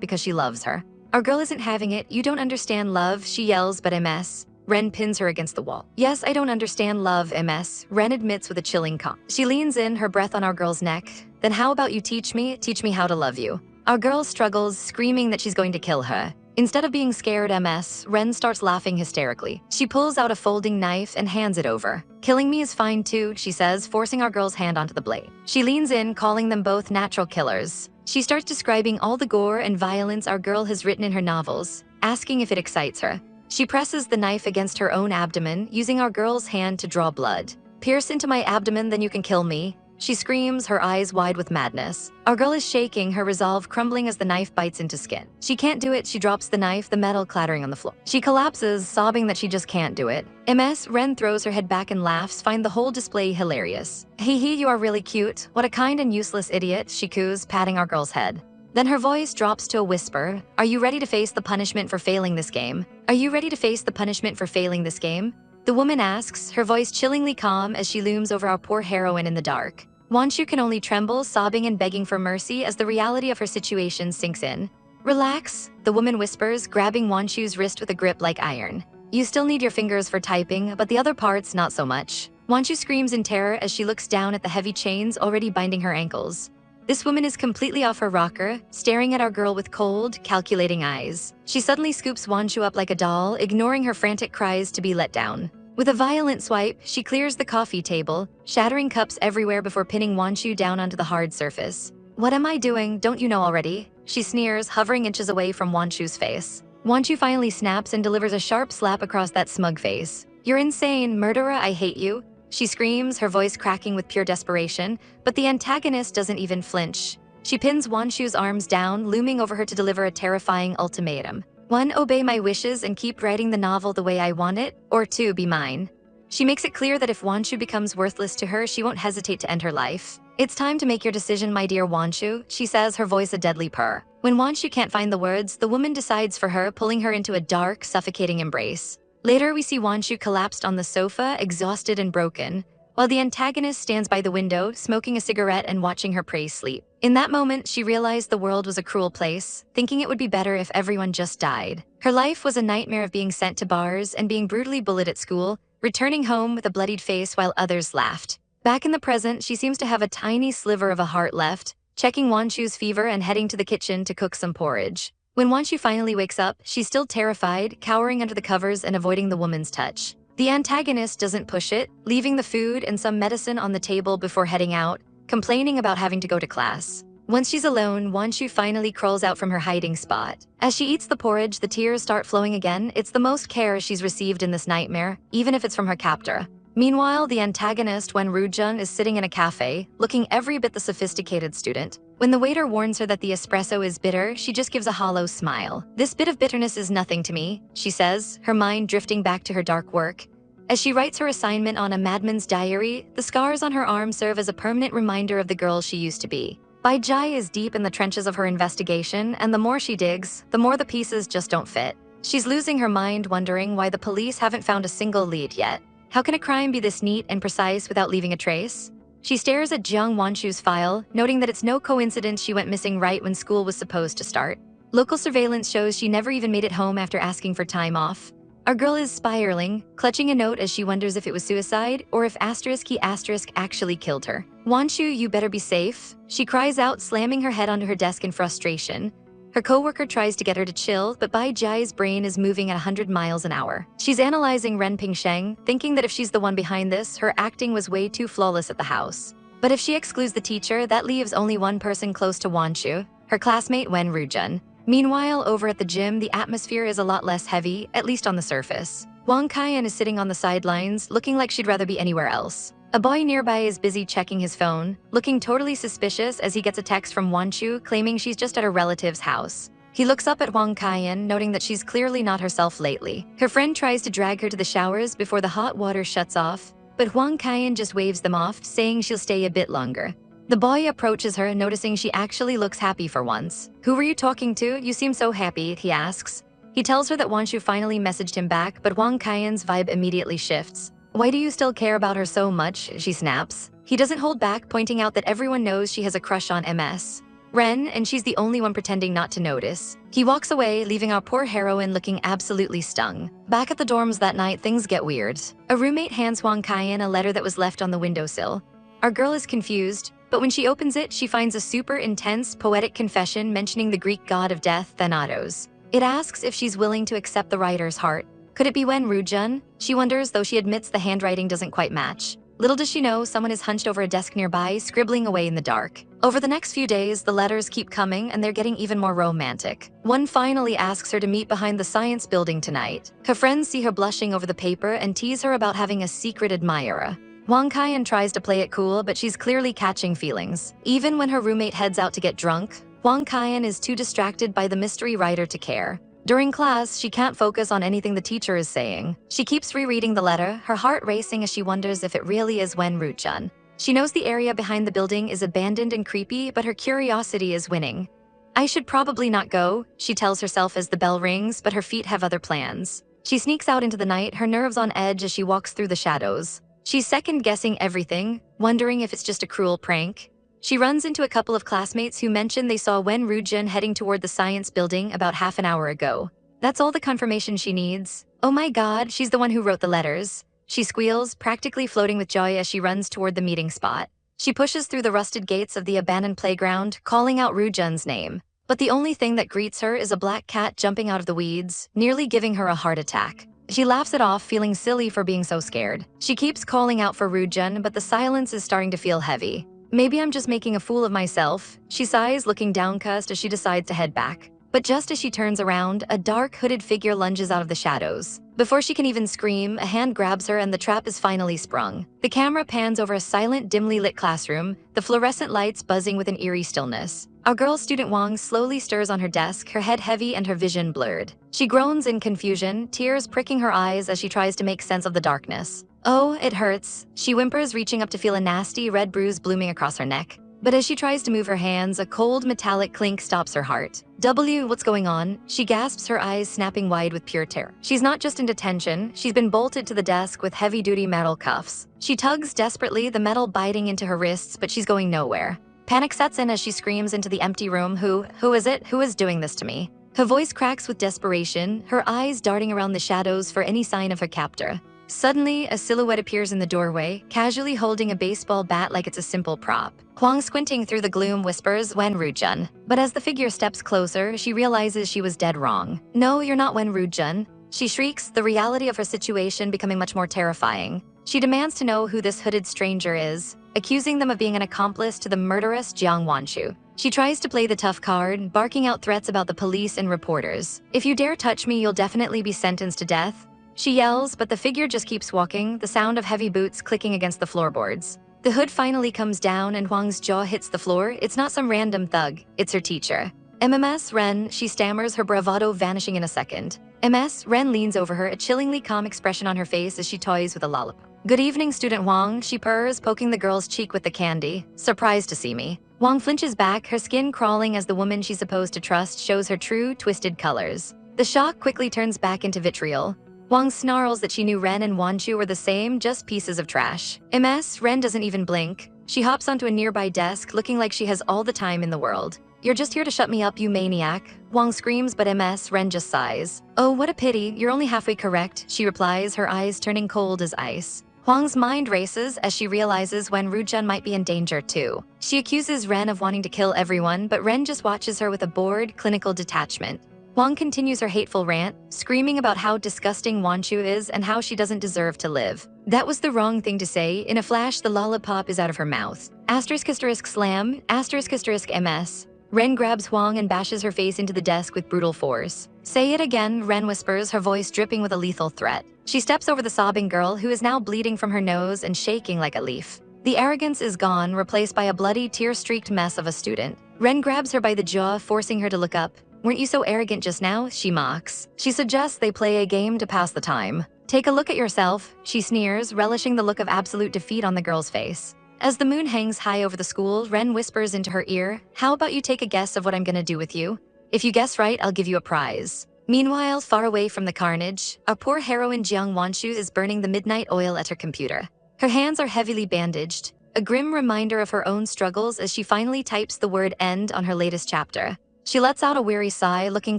because she loves her. Our girl isn't having it. "You don't understand love," she yells, but MS. Ren pins her against the wall. "Yes, I don't understand love, MS. Ren admits with a chilling calm. She leans in, her breath on our girl's neck. "Then how about you teach me how to love you?" Our girl struggles, screaming that she's going to kill her. Instead of being scared, MS, Ren starts laughing hysterically. She pulls out a folding knife and hands it over. "Killing me is fine too," she says, forcing our girl's hand onto the blade. She leans in, calling them both natural killers. She starts describing all the gore and violence our girl has written in her novels, asking if it excites her. She presses the knife against her own abdomen, using our girl's hand to draw blood. "Pierce into my abdomen, then you can kill me," she screams, her eyes wide with madness. Our girl is shaking, her resolve crumbling as the knife bites into skin. She can't do it. She drops the knife, the metal clattering on the floor. She collapses, sobbing that she just can't do it. MS. Ren throws her head back and laughs, find the whole display hilarious. "Hee hee, you are really cute. What a kind and useless idiot," she coos, patting our girl's head. Then her voice drops to a whisper. "Are you ready to face the punishment for failing this game? Are you ready to face the punishment for failing this game?" The woman asks, her voice chillingly calm as she looms over our poor heroine in the dark. Wanshu can only tremble, sobbing and begging for mercy as the reality of her situation sinks in. "Relax," the woman whispers, grabbing Wanshu's wrist with a grip like iron. "You still need your fingers for typing, but the other parts not so much." Wanshu screams in terror as she looks down at the heavy chains already binding her ankles. This woman is completely off her rocker, staring at our girl with cold, calculating eyes. She suddenly scoops Wanshu up like a doll, ignoring her frantic cries to be let down. With a violent swipe, she clears the coffee table, shattering cups everywhere before pinning Wanshu down onto the hard surface. "What am I doing? Don't you know already?" she sneers, hovering inches away from Wanshu's face. Wanshu finally snaps and delivers a sharp slap across that smug face. "You're insane, murderer, I hate you," she screams, her voice cracking with pure desperation, but the antagonist doesn't even flinch. She pins Wanshu's arms down, looming over her to deliver a terrifying ultimatum. 1. Obey my wishes and keep writing the novel the way I want it, or 2. Be mine. She makes it clear that if Wanshu becomes worthless to her, she won't hesitate to end her life. "It's time to make your decision, my dear Wanshu," she says, her voice a deadly purr. When Wanshu can't find the words, the woman decides for her, pulling her into a dark, suffocating embrace. Later, we see Wanshu collapsed on the sofa, exhausted and broken, while the antagonist stands by the window, smoking a cigarette and watching her prey sleep. In that moment, she realized the world was a cruel place, thinking it would be better if everyone just died. Her life was a nightmare of being sent to bars and being brutally bullied at school, returning home with a bloodied face while others laughed. Back in the present, she seems to have a tiny sliver of a heart left, checking Wanshu's fever and heading to the kitchen to cook some porridge. When Wanshu finally wakes up, she's still terrified, cowering under the covers and avoiding the woman's touch. The antagonist doesn't push it, leaving the food and some medicine on the table before heading out, complaining about having to go to class. Once she's alone, Wanshu finally crawls out from her hiding spot. As she eats the porridge, the tears start flowing again. It's the most care she's received in this nightmare, even if it's from her captor. Meanwhile, the antagonist, Wen Rujun, is sitting in a cafe, looking every bit the sophisticated student. When the waiter warns her that the espresso is bitter, she just gives a hollow smile. "This bit of bitterness is nothing to me," she says, her mind drifting back to her dark work. As she writes her assignment on a madman's diary, the scars on her arm serve as a permanent reminder of the girl she used to be. Bai Jai is deep in the trenches of her investigation, and the more she digs, the more the pieces just don't fit. She's losing her mind, wondering why the police haven't found a single lead yet. How can a crime be this neat and precise without leaving a trace? She stares at Jiang Wanshu's file, noting that it's no coincidence she went missing right when school was supposed to start. Local surveillance shows she never even made it home after asking for time off. Our girl is spiraling, clutching a note as she wonders if it was suicide or if **** actually killed her. "Wanshu, you better be safe," she cries out, slamming her head onto her desk in frustration. Her coworker tries to get her to chill, but Bai Jai's brain is moving at 100 miles an hour. She's analyzing Ren Pingsheng, thinking that if she's the one behind this, her acting was way too flawless at the house. But if she excludes the teacher, that leaves only one person close to Wanshu, her classmate Wen Rujun. Meanwhile, over at the gym, the atmosphere is a lot less heavy, at least on the surface. Wang Kaiyan is sitting on the sidelines, looking like she'd rather be anywhere else. A boy nearby is busy checking his phone, looking totally suspicious as he gets a text from Wanshu claiming she's just at a relative's house. He looks up at Huang Kaiyan, noting that she's clearly not herself lately. Her friend tries to drag her to the showers before the hot water shuts off, but Huang Kaiyan just waves them off, saying she'll stay a bit longer. The boy approaches her, noticing she actually looks happy for once. "Who were you talking to? You seem so happy," he asks. He tells her that Wanshu finally messaged him back, but Huang Kaiyan's vibe immediately shifts. "Why do you still care about her so much?" she snaps. He doesn't hold back, pointing out that everyone knows she has a crush on MS Ren, and she's the only one pretending not to notice. He walks away, leaving our poor heroine looking absolutely stung. Back at the dorms that night, things get weird. A roommate hands Huang Kaiyan a letter that was left on the windowsill. Our girl is confused, but when she opens it, she finds a super intense, poetic confession mentioning the Greek god of death, Thanatos. It asks if she's willing to accept the writer's heart. Could it be Wen Rujun? She wonders, though she admits the handwriting doesn't quite match. Little does she know, someone is hunched over a desk nearby, scribbling away in the dark. Over the next few days, the letters keep coming, and they're getting even more romantic. One finally asks her to meet behind the science building tonight. Her friends see her blushing over the paper and tease her about having a secret admirer. Huang Kaiyan tries to play it cool, but she's clearly catching feelings. Even when her roommate heads out to get drunk, Huang Kaiyan is too distracted by the mystery writer to care. During class, she can't focus on anything the teacher is saying. She keeps rereading the letter, her heart racing as she wonders if it really is Wen Rujun. She knows the area behind the building is abandoned and creepy, but her curiosity is winning. "I should probably not go," she tells herself as the bell rings, but her feet have other plans. She sneaks out into the night, her nerves on edge as she walks through the shadows. She's second-guessing everything, wondering if it's just a cruel prank. She runs into a couple of classmates who mention they saw Wen Rujun heading toward the science building about half an hour ago. That's all the confirmation she needs. Oh my god, she's the one who wrote the letters. She squeals, practically floating with joy as she runs toward the meeting spot. She pushes through the rusted gates of the abandoned playground, calling out Rujun's name. But the only thing that greets her is a black cat jumping out of the weeds, nearly giving her a heart attack. She laughs it off, feeling silly for being so scared. She keeps calling out for Rujun, but the silence is starting to feel heavy. "Maybe I'm just making a fool of myself," she sighs, looking downcast as she decides to head back. But just as she turns around, a dark, hooded figure lunges out of the shadows. Before she can even scream, a hand grabs her and the trap is finally sprung. The camera pans over a silent, dimly lit classroom, the fluorescent lights buzzing with an eerie stillness. Our girl, student Wang, slowly stirs on her desk, her head heavy and her vision blurred. She groans in confusion, tears pricking her eyes as she tries to make sense of the darkness. "Oh, it hurts," she whimpers, reaching up to feel a nasty red bruise blooming across her neck. But as she tries to move her hands, a cold metallic clink stops her heart. What's going on?" She gasps, her eyes snapping wide with pure terror. She's not just in detention, she's been bolted to the desk with heavy-duty metal cuffs. She tugs desperately, the metal biting into her wrists, but she's going nowhere. Panic sets in as she screams into the empty room, Who is it? Who is doing this to me?" Her voice cracks with desperation, her eyes darting around the shadows for any sign of her captor. Suddenly, a silhouette appears in the doorway, casually holding a baseball bat like it's a simple prop. Huang, squinting through the gloom, whispers, "Wen Rujun." But as the figure steps closer, she realizes she was dead wrong. "No, you're not Wen Rujun," she shrieks, the reality of her situation becoming much more terrifying. She demands to know who this hooded stranger is, accusing them of being an accomplice to the murderous Jiang Wanshu. She tries to play the tough card, barking out threats about the police and reporters. "If you dare touch me, you'll definitely be sentenced to death," she yells, but the figure just keeps walking, the sound of heavy boots clicking against the floorboards. The hood finally comes down and Huang's jaw hits the floor. It's not some random thug, it's her teacher. "MMS Ren," she stammers, her bravado vanishing in a second. "MS Ren" leans over her, a chillingly calm expression on her face as she toys with a lollipop. "Good evening, student Huang," she purrs, poking the girl's cheek with the candy. "Surprised to see me." Huang flinches back, her skin crawling as the woman she's supposed to trust shows her true, twisted colors. The shock quickly turns back into vitriol. Huang snarls that she knew Ren and Wanshu were the same, just pieces of trash. MS Ren doesn't even blink. She hops onto a nearby desk, looking like she has all the time in the world. "You're just here to shut me up, you maniac," Huang screams, but MS Ren just sighs. "Oh, what a pity, you're only halfway correct," she replies, her eyes turning cold as ice. Huang's mind races as she realizes Wen Rujun might be in danger too. She accuses Ren of wanting to kill everyone, but Ren just watches her with a bored, clinical detachment. Huang continues her hateful rant, screaming about how disgusting Wanshu is and how she doesn't deserve to live. That was the wrong thing to say. In a flash, the lollipop is out of her mouth. **slam, **MS. Ren grabs Huang and bashes her face into the desk with brutal force. "Say it again," Ren whispers, her voice dripping with a lethal threat. She steps over the sobbing girl who is now bleeding from her nose and shaking like a leaf. The arrogance is gone, replaced by a bloody, tear-streaked mess of a student. Ren grabs her by the jaw, forcing her to look up. "Weren't you so arrogant just now?" she mocks. She suggests they play a game to pass the time. "Take a look at yourself," she sneers, relishing the look of absolute defeat on the girl's face. As the moon hangs high over the school, Ren whispers into her ear, "How about you take a guess of what I'm gonna do with you? If you guess right, I'll give you a prize." Meanwhile, far away from the carnage, our poor heroine Jiang Wanshu is burning the midnight oil at her computer. Her hands are heavily bandaged, a grim reminder of her own struggles as she finally types the word "end" on her latest chapter. She lets out a weary sigh, looking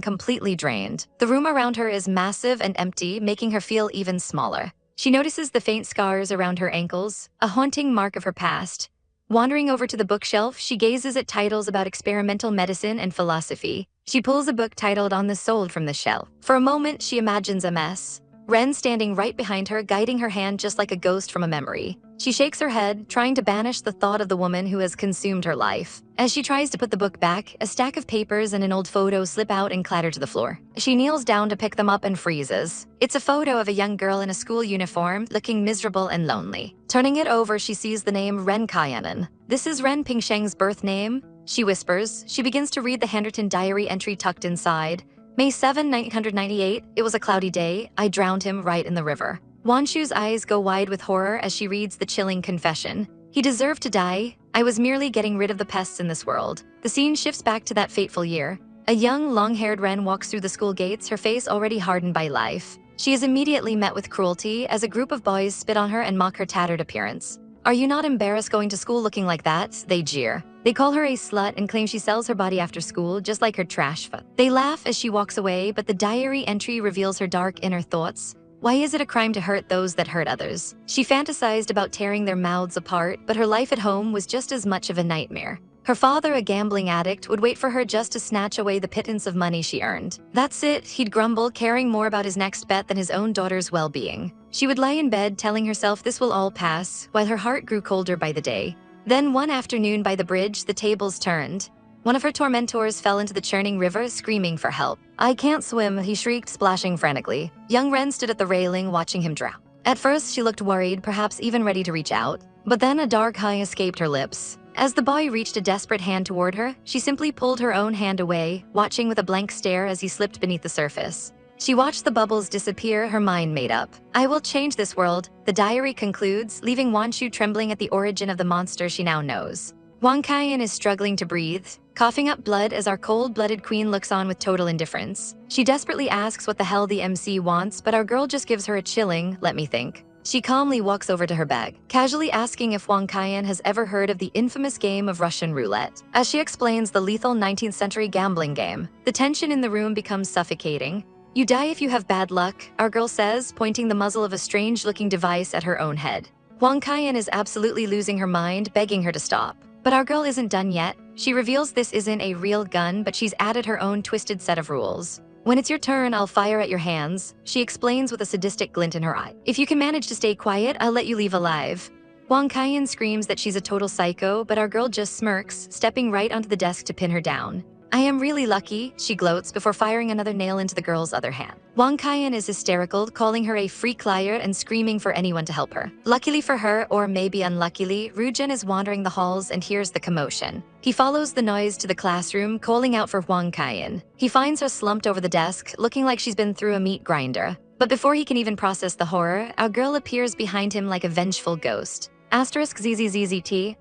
completely drained. The room around her is massive and empty, making her feel even smaller. She notices the faint scars around her ankles, a haunting mark of her past. Wandering over to the bookshelf, she gazes at titles about experimental medicine and philosophy. She pulls a book titled "On the Soul" from the shelf. For a moment, she imagines a mess. Ren standing right behind her, guiding her hand just like a ghost from a memory. She shakes her head, trying to banish the thought of the woman who has consumed her life. As she tries to put the book back, a stack of papers and an old photo slip out and clatter to the floor. She kneels down to pick them up and freezes. It's a photo of a young girl in a school uniform, looking miserable and lonely. Turning it over, she sees the name Ren Pingsheng. "This is Ren Pingsheng's birth name," she whispers. She begins to read the handwritten diary entry tucked inside. "May 7, 1998, it was a cloudy day. I drowned him right in the river." Wanshu's eyes go wide with horror as she reads the chilling confession. "He deserved to die. I was merely getting rid of the pests in this world." The scene shifts back to that fateful year. A young, long-haired Ren walks through the school gates, her face already hardened by life. She is immediately met with cruelty as a group of boys spit on her and mock her tattered appearance. "Are you not embarrassed going to school looking like that?" they jeer. They call her a slut and claim she sells her body after school, just like her trash. They laugh as she walks away, but the diary entry reveals her dark inner thoughts. Why is it a crime to hurt those that hurt others? She fantasized about tearing their mouths apart, but her life at home was just as much of a nightmare. Her father, a gambling addict, would wait for her just to snatch away the pittance of money she earned. "That's it," he'd grumble, caring more about his next bet than his own daughter's well-being. She would lie in bed telling herself this will all pass, while her heart grew colder by the day. Then one afternoon by the bridge, the tables turned. One of her tormentors fell into the churning river, screaming for help. "I can't swim," he shrieked, splashing frantically. Young Ren stood at the railing, watching him drown. At first, she looked worried, perhaps even ready to reach out. But then a dark sigh escaped her lips. As the boy reached a desperate hand toward her, she simply pulled her own hand away, watching with a blank stare as he slipped beneath the surface. She watched the bubbles disappear, her mind made up. "I will change this world," the diary concludes, leaving Wanshu trembling at the origin of the monster she now knows. Wang Kaiyan is struggling to breathe, coughing up blood as our cold-blooded queen looks on with total indifference. She desperately asks what the hell the MC wants, but our girl just gives her a chilling, "Let me think." She calmly walks over to her bag, casually asking if Wang Kaiyan has ever heard of the infamous game of Russian roulette. As she explains the lethal 19th century gambling game, the tension in the room becomes suffocating. "You die if you have bad luck," our girl says, pointing the muzzle of a strange-looking device at her own head. Wang Kaiyan is absolutely losing her mind, begging her to stop. But our girl isn't done yet. She reveals this isn't a real gun, but she's added her own twisted set of rules. "When it's your turn, I'll fire at your hands," she explains with a sadistic glint in her eye. "If you can manage to stay quiet, I'll let you leave alive." Wang Kaiyan screams that she's a total psycho, but our girl just smirks, stepping right onto the desk to pin her down. "I am really lucky," she gloats before firing another nail into the girl's other hand. Wang Kaiyan is hysterical, calling her a freak liar and screaming for anyone to help her. Luckily for her, or maybe unluckily, Rujun is wandering the halls and hears the commotion. He follows the noise to the classroom, calling out for Wang Kaiyan. He finds her slumped over the desk, looking like she's been through a meat grinder. But before he can even process the horror, our girl appears behind him like a vengeful ghost. *ZZZZT,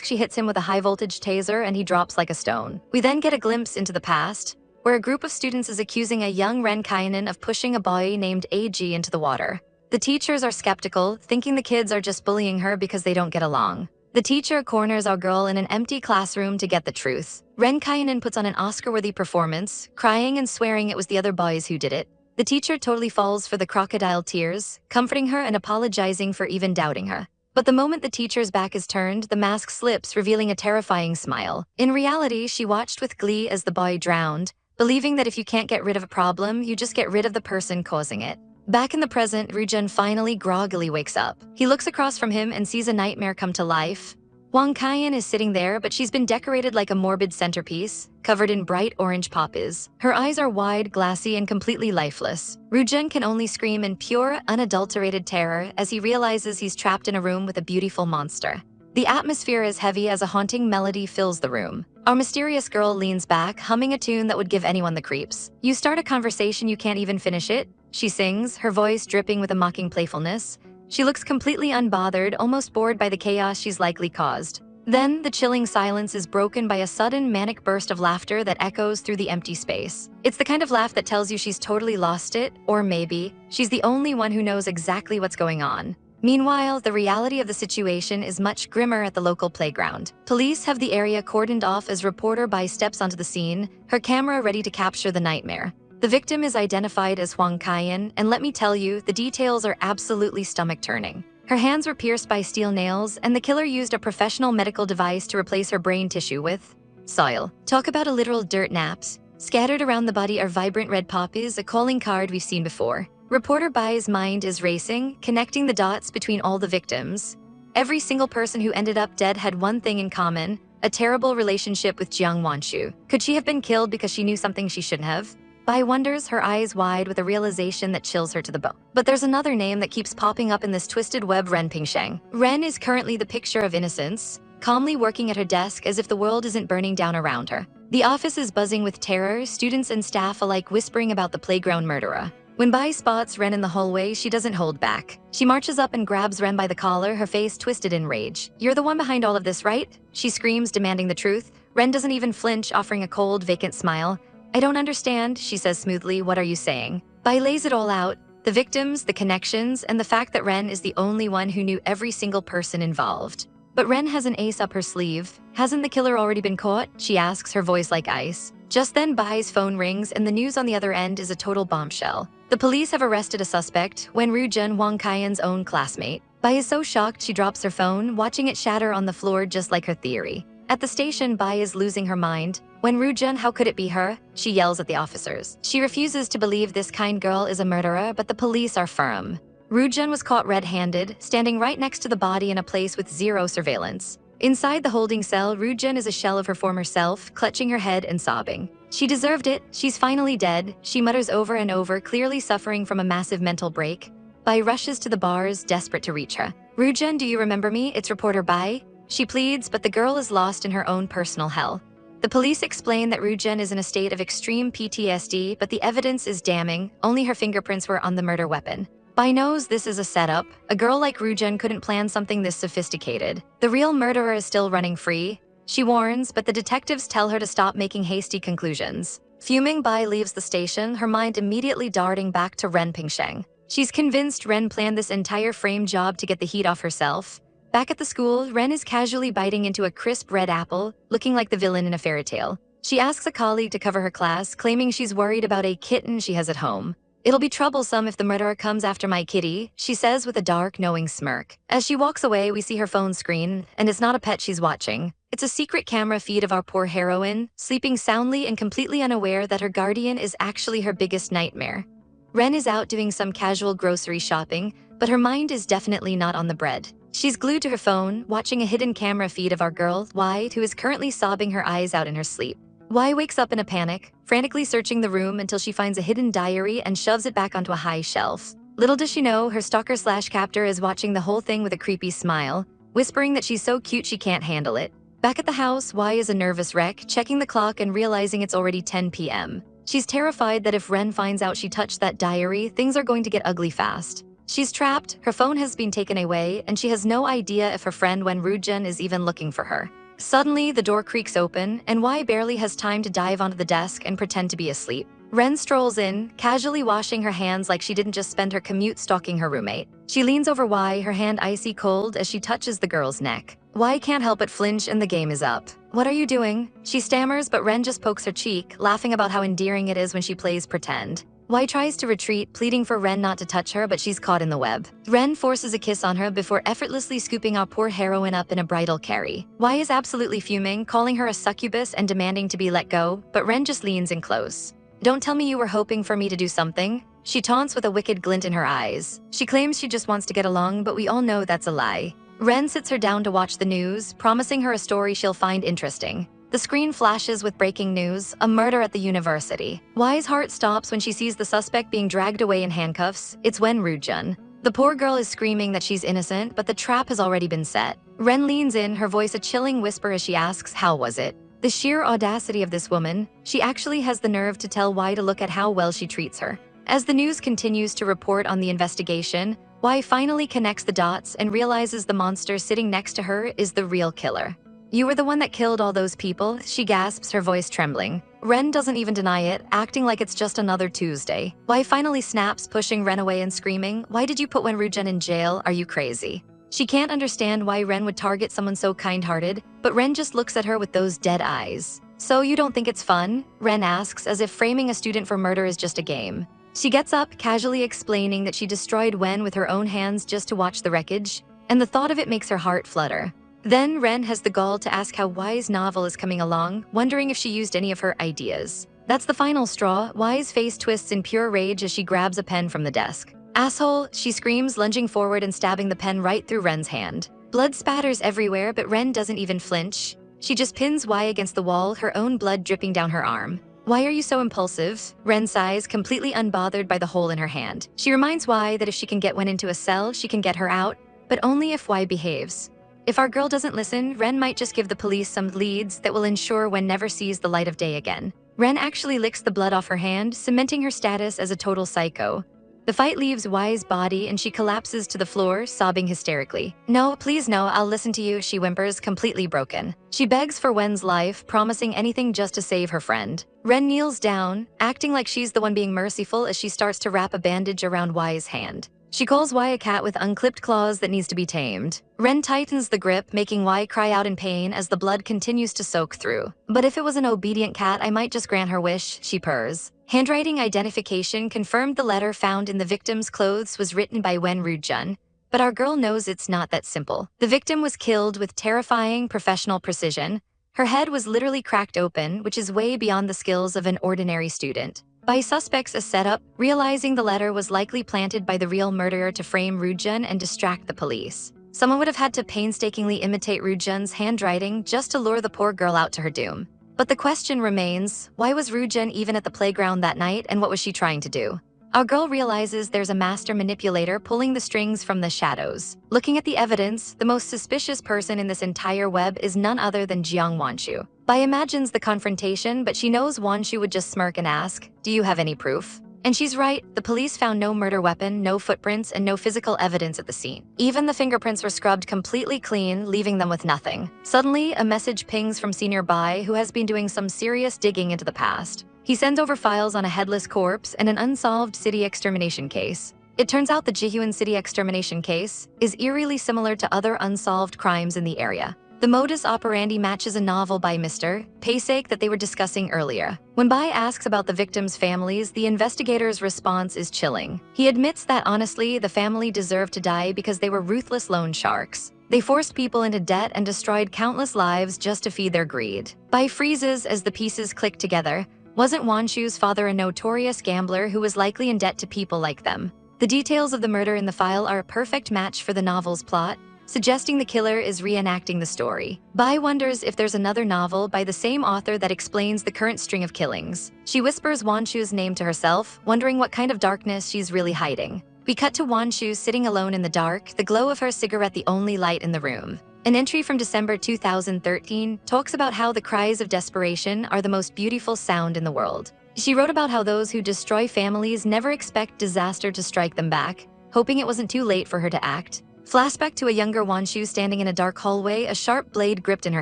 she hits him with a high-voltage taser and he drops like a stone. We then get a glimpse into the past, where a group of students is accusing a young Ren Kainan of pushing a boy named AG into the water. The teachers are skeptical, thinking the kids are just bullying her because they don't get along. The teacher corners our girl in an empty classroom to get the truth. Ren Kainan puts on an Oscar-worthy performance, crying and swearing it was the other boys who did it. The teacher totally falls for the crocodile tears, comforting her and apologizing for even doubting her. But the moment the teacher's back is turned, the mask slips, revealing a terrifying smile. In reality, she watched with glee as the boy drowned, believing that if you can't get rid of a problem, you just get rid of the person causing it. Back in the present, Rujun finally groggily wakes up. He looks across from him and sees a nightmare come to life. Wang Kaiyan is sitting there, but she's been decorated like a morbid centerpiece, covered in bright orange poppies. Her eyes are wide, glassy, and completely lifeless. Rujun can only scream in pure, unadulterated terror as he realizes he's trapped in a room with a beautiful monster. The atmosphere is heavy as a haunting melody fills the room. Our mysterious girl leans back, humming a tune that would give anyone the creeps. You start a conversation, you can't even finish it, she sings, her voice dripping with a mocking playfulness. She looks completely unbothered, almost bored by the chaos she's likely caused. Then, the chilling silence is broken by a sudden, manic burst of laughter that echoes through the empty space. It's the kind of laugh that tells you she's totally lost it, or maybe she's the only one who knows exactly what's going on. Meanwhile, the reality of the situation is much grimmer at the local playground. Police have the area cordoned off as reporter Bai steps onto the scene, her camera ready to capture the nightmare. The victim is identified as Wang Kaiyan, and let me tell you, the details are absolutely stomach-turning. Her hands were pierced by steel nails, and the killer used a professional medical device to replace her brain tissue with soil. Talk about a literal dirt naps. Scattered around the body are vibrant red poppies, a calling card we've seen before. Reporter Bai's mind is racing, connecting the dots between all the victims. Every single person who ended up dead had one thing in common: a terrible relationship with Jiang Wanshu. Could she have been killed because she knew something she shouldn't have? Bai wonders, her eyes wide with a realization that chills her to the bone. But there's another name that keeps popping up in this twisted web: Ren Pingsheng. Ren is currently the picture of innocence, calmly working at her desk as if the world isn't burning down around her. The office is buzzing with terror, students and staff alike whispering about the playground murderer. When Bai spots Ren in the hallway, she doesn't hold back. She marches up and grabs Ren by the collar, her face twisted in rage. "You're the one behind all of this, right?" she screams, demanding the truth. Ren doesn't even flinch, offering a cold, vacant smile. "I don't understand," she says smoothly. "What are you saying?" Bai lays it all out: the victims, the connections, and the fact that Ren is the only one who knew every single person involved. But Ren has an ace up her sleeve. "Hasn't the killer already been caught?" she asks, her voice like ice. Just then, Bai's phone rings, and the news on the other end is a total bombshell. The police have arrested a suspect, Wen Rujun, Wang Kaiyan's own classmate. Bai is so shocked she drops her phone, watching it shatter on the floor just like her theory. At the station, Bai is losing her mind. "Wen Rujun, how could it be her?" she yells at the officers. She refuses to believe this kind girl is a murderer, but the police are firm. Rujun was caught red-handed, standing right next to the body in a place with zero surveillance. Inside the holding cell, Rujun is a shell of her former self, clutching her head and sobbing. "She deserved it. She's finally dead," she mutters over and over, clearly suffering from a massive mental break. Bai rushes to the bars, desperate to reach her. "Rujun, do you remember me? It's reporter Bai," she pleads, but the girl is lost in her own personal hell. The police explain that Rujun is in a state of extreme PTSD, but the evidence is damning. Only her fingerprints were on the murder weapon. Bai knows this is a setup. A girl like Rujun couldn't plan something this sophisticated. The real murderer is still running free, she warns, but the detectives tell her to stop making hasty conclusions. Fuming, Bai leaves the station, her mind immediately darting back to Ren Pingsheng. She's convinced Ren planned this entire frame job to get the heat off herself. Back at the school, Ren is casually biting into a crisp red apple, looking like the villain in a fairy tale. She asks a colleague to cover her class, claiming she's worried about a kitten she has at home. "It'll be troublesome if the murderer comes after my kitty," she says with a dark, knowing smirk. As she walks away, we see her phone screen, and it's not a pet she's watching. It's a secret camera feed of our poor heroine, sleeping soundly and completely unaware that her guardian is actually her biggest nightmare. Ren is out doing some casual grocery shopping, but her mind is definitely not on the bread. She's glued to her phone, watching a hidden camera feed of our girl, Wai, who is currently sobbing her eyes out in her sleep. Wai wakes up in a panic, frantically searching the room until she finds a hidden diary and shoves it back onto a high shelf. Little does she know, her stalker/captor is watching the whole thing with a creepy smile, whispering that she's so cute she can't handle it. Back at the house, Wai is a nervous wreck, checking the clock and realizing it's already 10 p.m. She's terrified that if Ren finds out she touched that diary, things are going to get ugly fast. She's trapped, her phone has been taken away, and she has no idea if her friend Wen Rujun is even looking for her. Suddenly, the door creaks open, and Wai barely has time to dive onto the desk and pretend to be asleep. Ren strolls in, casually washing her hands like she didn't just spend her commute stalking her roommate. She leans over Wai, her hand icy cold as she touches the girl's neck. Wai can't help but flinch, and the game is up. "What are you doing?" she stammers, but Ren just pokes her cheek, laughing about how endearing it is when she plays pretend. Wai tries to retreat, pleading for Ren not to touch her, but she's caught in the web. Ren forces a kiss on her before effortlessly scooping our poor heroine up in a bridal carry. Wai is absolutely fuming, calling her a succubus and demanding to be let go, but Ren just leans in close. "Don't tell me you were hoping for me to do something," she taunts with a wicked glint in her eyes. She claims she just wants to get along, but we all know that's a lie. Ren sits her down to watch the news, promising her a story she'll find interesting. The screen flashes with breaking news, a murder at the university. Y's heart stops when she sees the suspect being dragged away in handcuffs. It's Wen Rujun. The poor girl is screaming that she's innocent, but the trap has already been set. Ren leans in, her voice a chilling whisper as she asks, "How was it?" The sheer audacity of this woman, she actually has the nerve to tell Y to look at how well she treats her. As the news continues to report on the investigation, Y finally connects the dots and realizes the monster sitting next to her is the real killer. "You were the one that killed all those people," she gasps, her voice trembling. Ren doesn't even deny it, acting like it's just another Tuesday. Y finally snaps, pushing Ren away and screaming, "Why did you put Wen Rujun in jail? Are you crazy?" She can't understand why Ren would target someone so kind-hearted, but Ren just looks at her with those dead eyes. "So you don't think it's fun?" Ren asks, as if framing a student for murder is just a game. She gets up, casually explaining that she destroyed Wen with her own hands just to watch the wreckage, and the thought of it makes her heart flutter. Then Ren has the gall to ask how Y's novel is coming along, wondering if she used any of her ideas. That's the final straw. Y's face twists in pure rage as she grabs a pen from the desk. "Asshole," she screams, lunging forward and stabbing the pen right through Ren's hand. Blood spatters everywhere, but Ren doesn't even flinch. She just pins Y against the wall, her own blood dripping down her arm. "Why are you so impulsive?" Ren sighs, completely unbothered by the hole in her hand. She reminds Y that if she can get Wen into a cell, she can get her out, but only if Y behaves. If our girl doesn't listen, Ren might just give the police some leads that will ensure Wen never sees the light of day again. Ren actually licks the blood off her hand, cementing her status as a total psycho. The fight leaves Y's body and she collapses to the floor, sobbing hysterically. "No, please no, I'll listen to you," she whimpers, completely broken. She begs for Wen's life, promising anything just to save her friend. Ren kneels down, acting like she's the one being merciful as she starts to wrap a bandage around Y's hand. She calls Y a cat with unclipped claws that needs to be tamed. Ren tightens the grip, making Y cry out in pain as the blood continues to soak through. "But if it was an obedient cat, I might just grant her wish," she purrs. Handwriting identification confirmed the letter found in the victim's clothes was written by Wen Rujun, but our girl knows it's not that simple. The victim was killed with terrifying professional precision. Her head was literally cracked open, which is way beyond the skills of an ordinary student. By suspects a setup, realizing the letter was likely planted by the real murderer to frame Rujun and distract the police. Someone would have had to painstakingly imitate Rujun's handwriting just to lure the poor girl out to her doom. But the question remains, why was Rujun even at the playground that night and what was she trying to do? Our girl realizes there's a master manipulator pulling the strings from the shadows. Looking at the evidence, the most suspicious person in this entire web is none other than Jiang Wanshu. Bai imagines the confrontation, but she knows Wanshu would just smirk and ask, "Do you have any proof?" And she's right, the police found no murder weapon, no footprints, and no physical evidence at the scene. Even the fingerprints were scrubbed completely clean, leaving them with nothing. Suddenly, a message pings from Senior Bai, who has been doing some serious digging into the past. He sends over files on a headless corpse and an unsolved city extermination case. It turns out the Jihyun city extermination case is eerily similar to other unsolved crimes in the area. The modus operandi matches a novel by Mr. Paysafe that they were discussing earlier. When Bai asks about the victims' families, the investigator's response is chilling. He admits that honestly, the family deserved to die because they were ruthless loan sharks. They forced people into debt and destroyed countless lives just to feed their greed. Bai freezes as the pieces click together. Wasn't Wanshu's father a notorious gambler who was likely in debt to people like them? The details of the murder in the file are a perfect match for the novel's plot, suggesting the killer is reenacting the story. Bai wonders if there's another novel by the same author that explains the current string of killings. She whispers Wanshu's name to herself, wondering what kind of darkness she's really hiding. We cut to Wanshu sitting alone in the dark, the glow of her cigarette the only light in the room. An entry from December 2013 talks about how the cries of desperation are the most beautiful sound in the world. She wrote about how those who destroy families never expect disaster to strike them back, hoping it wasn't too late for her to act. Flashback to a younger Wanshu standing in a dark hallway, a sharp blade gripped in her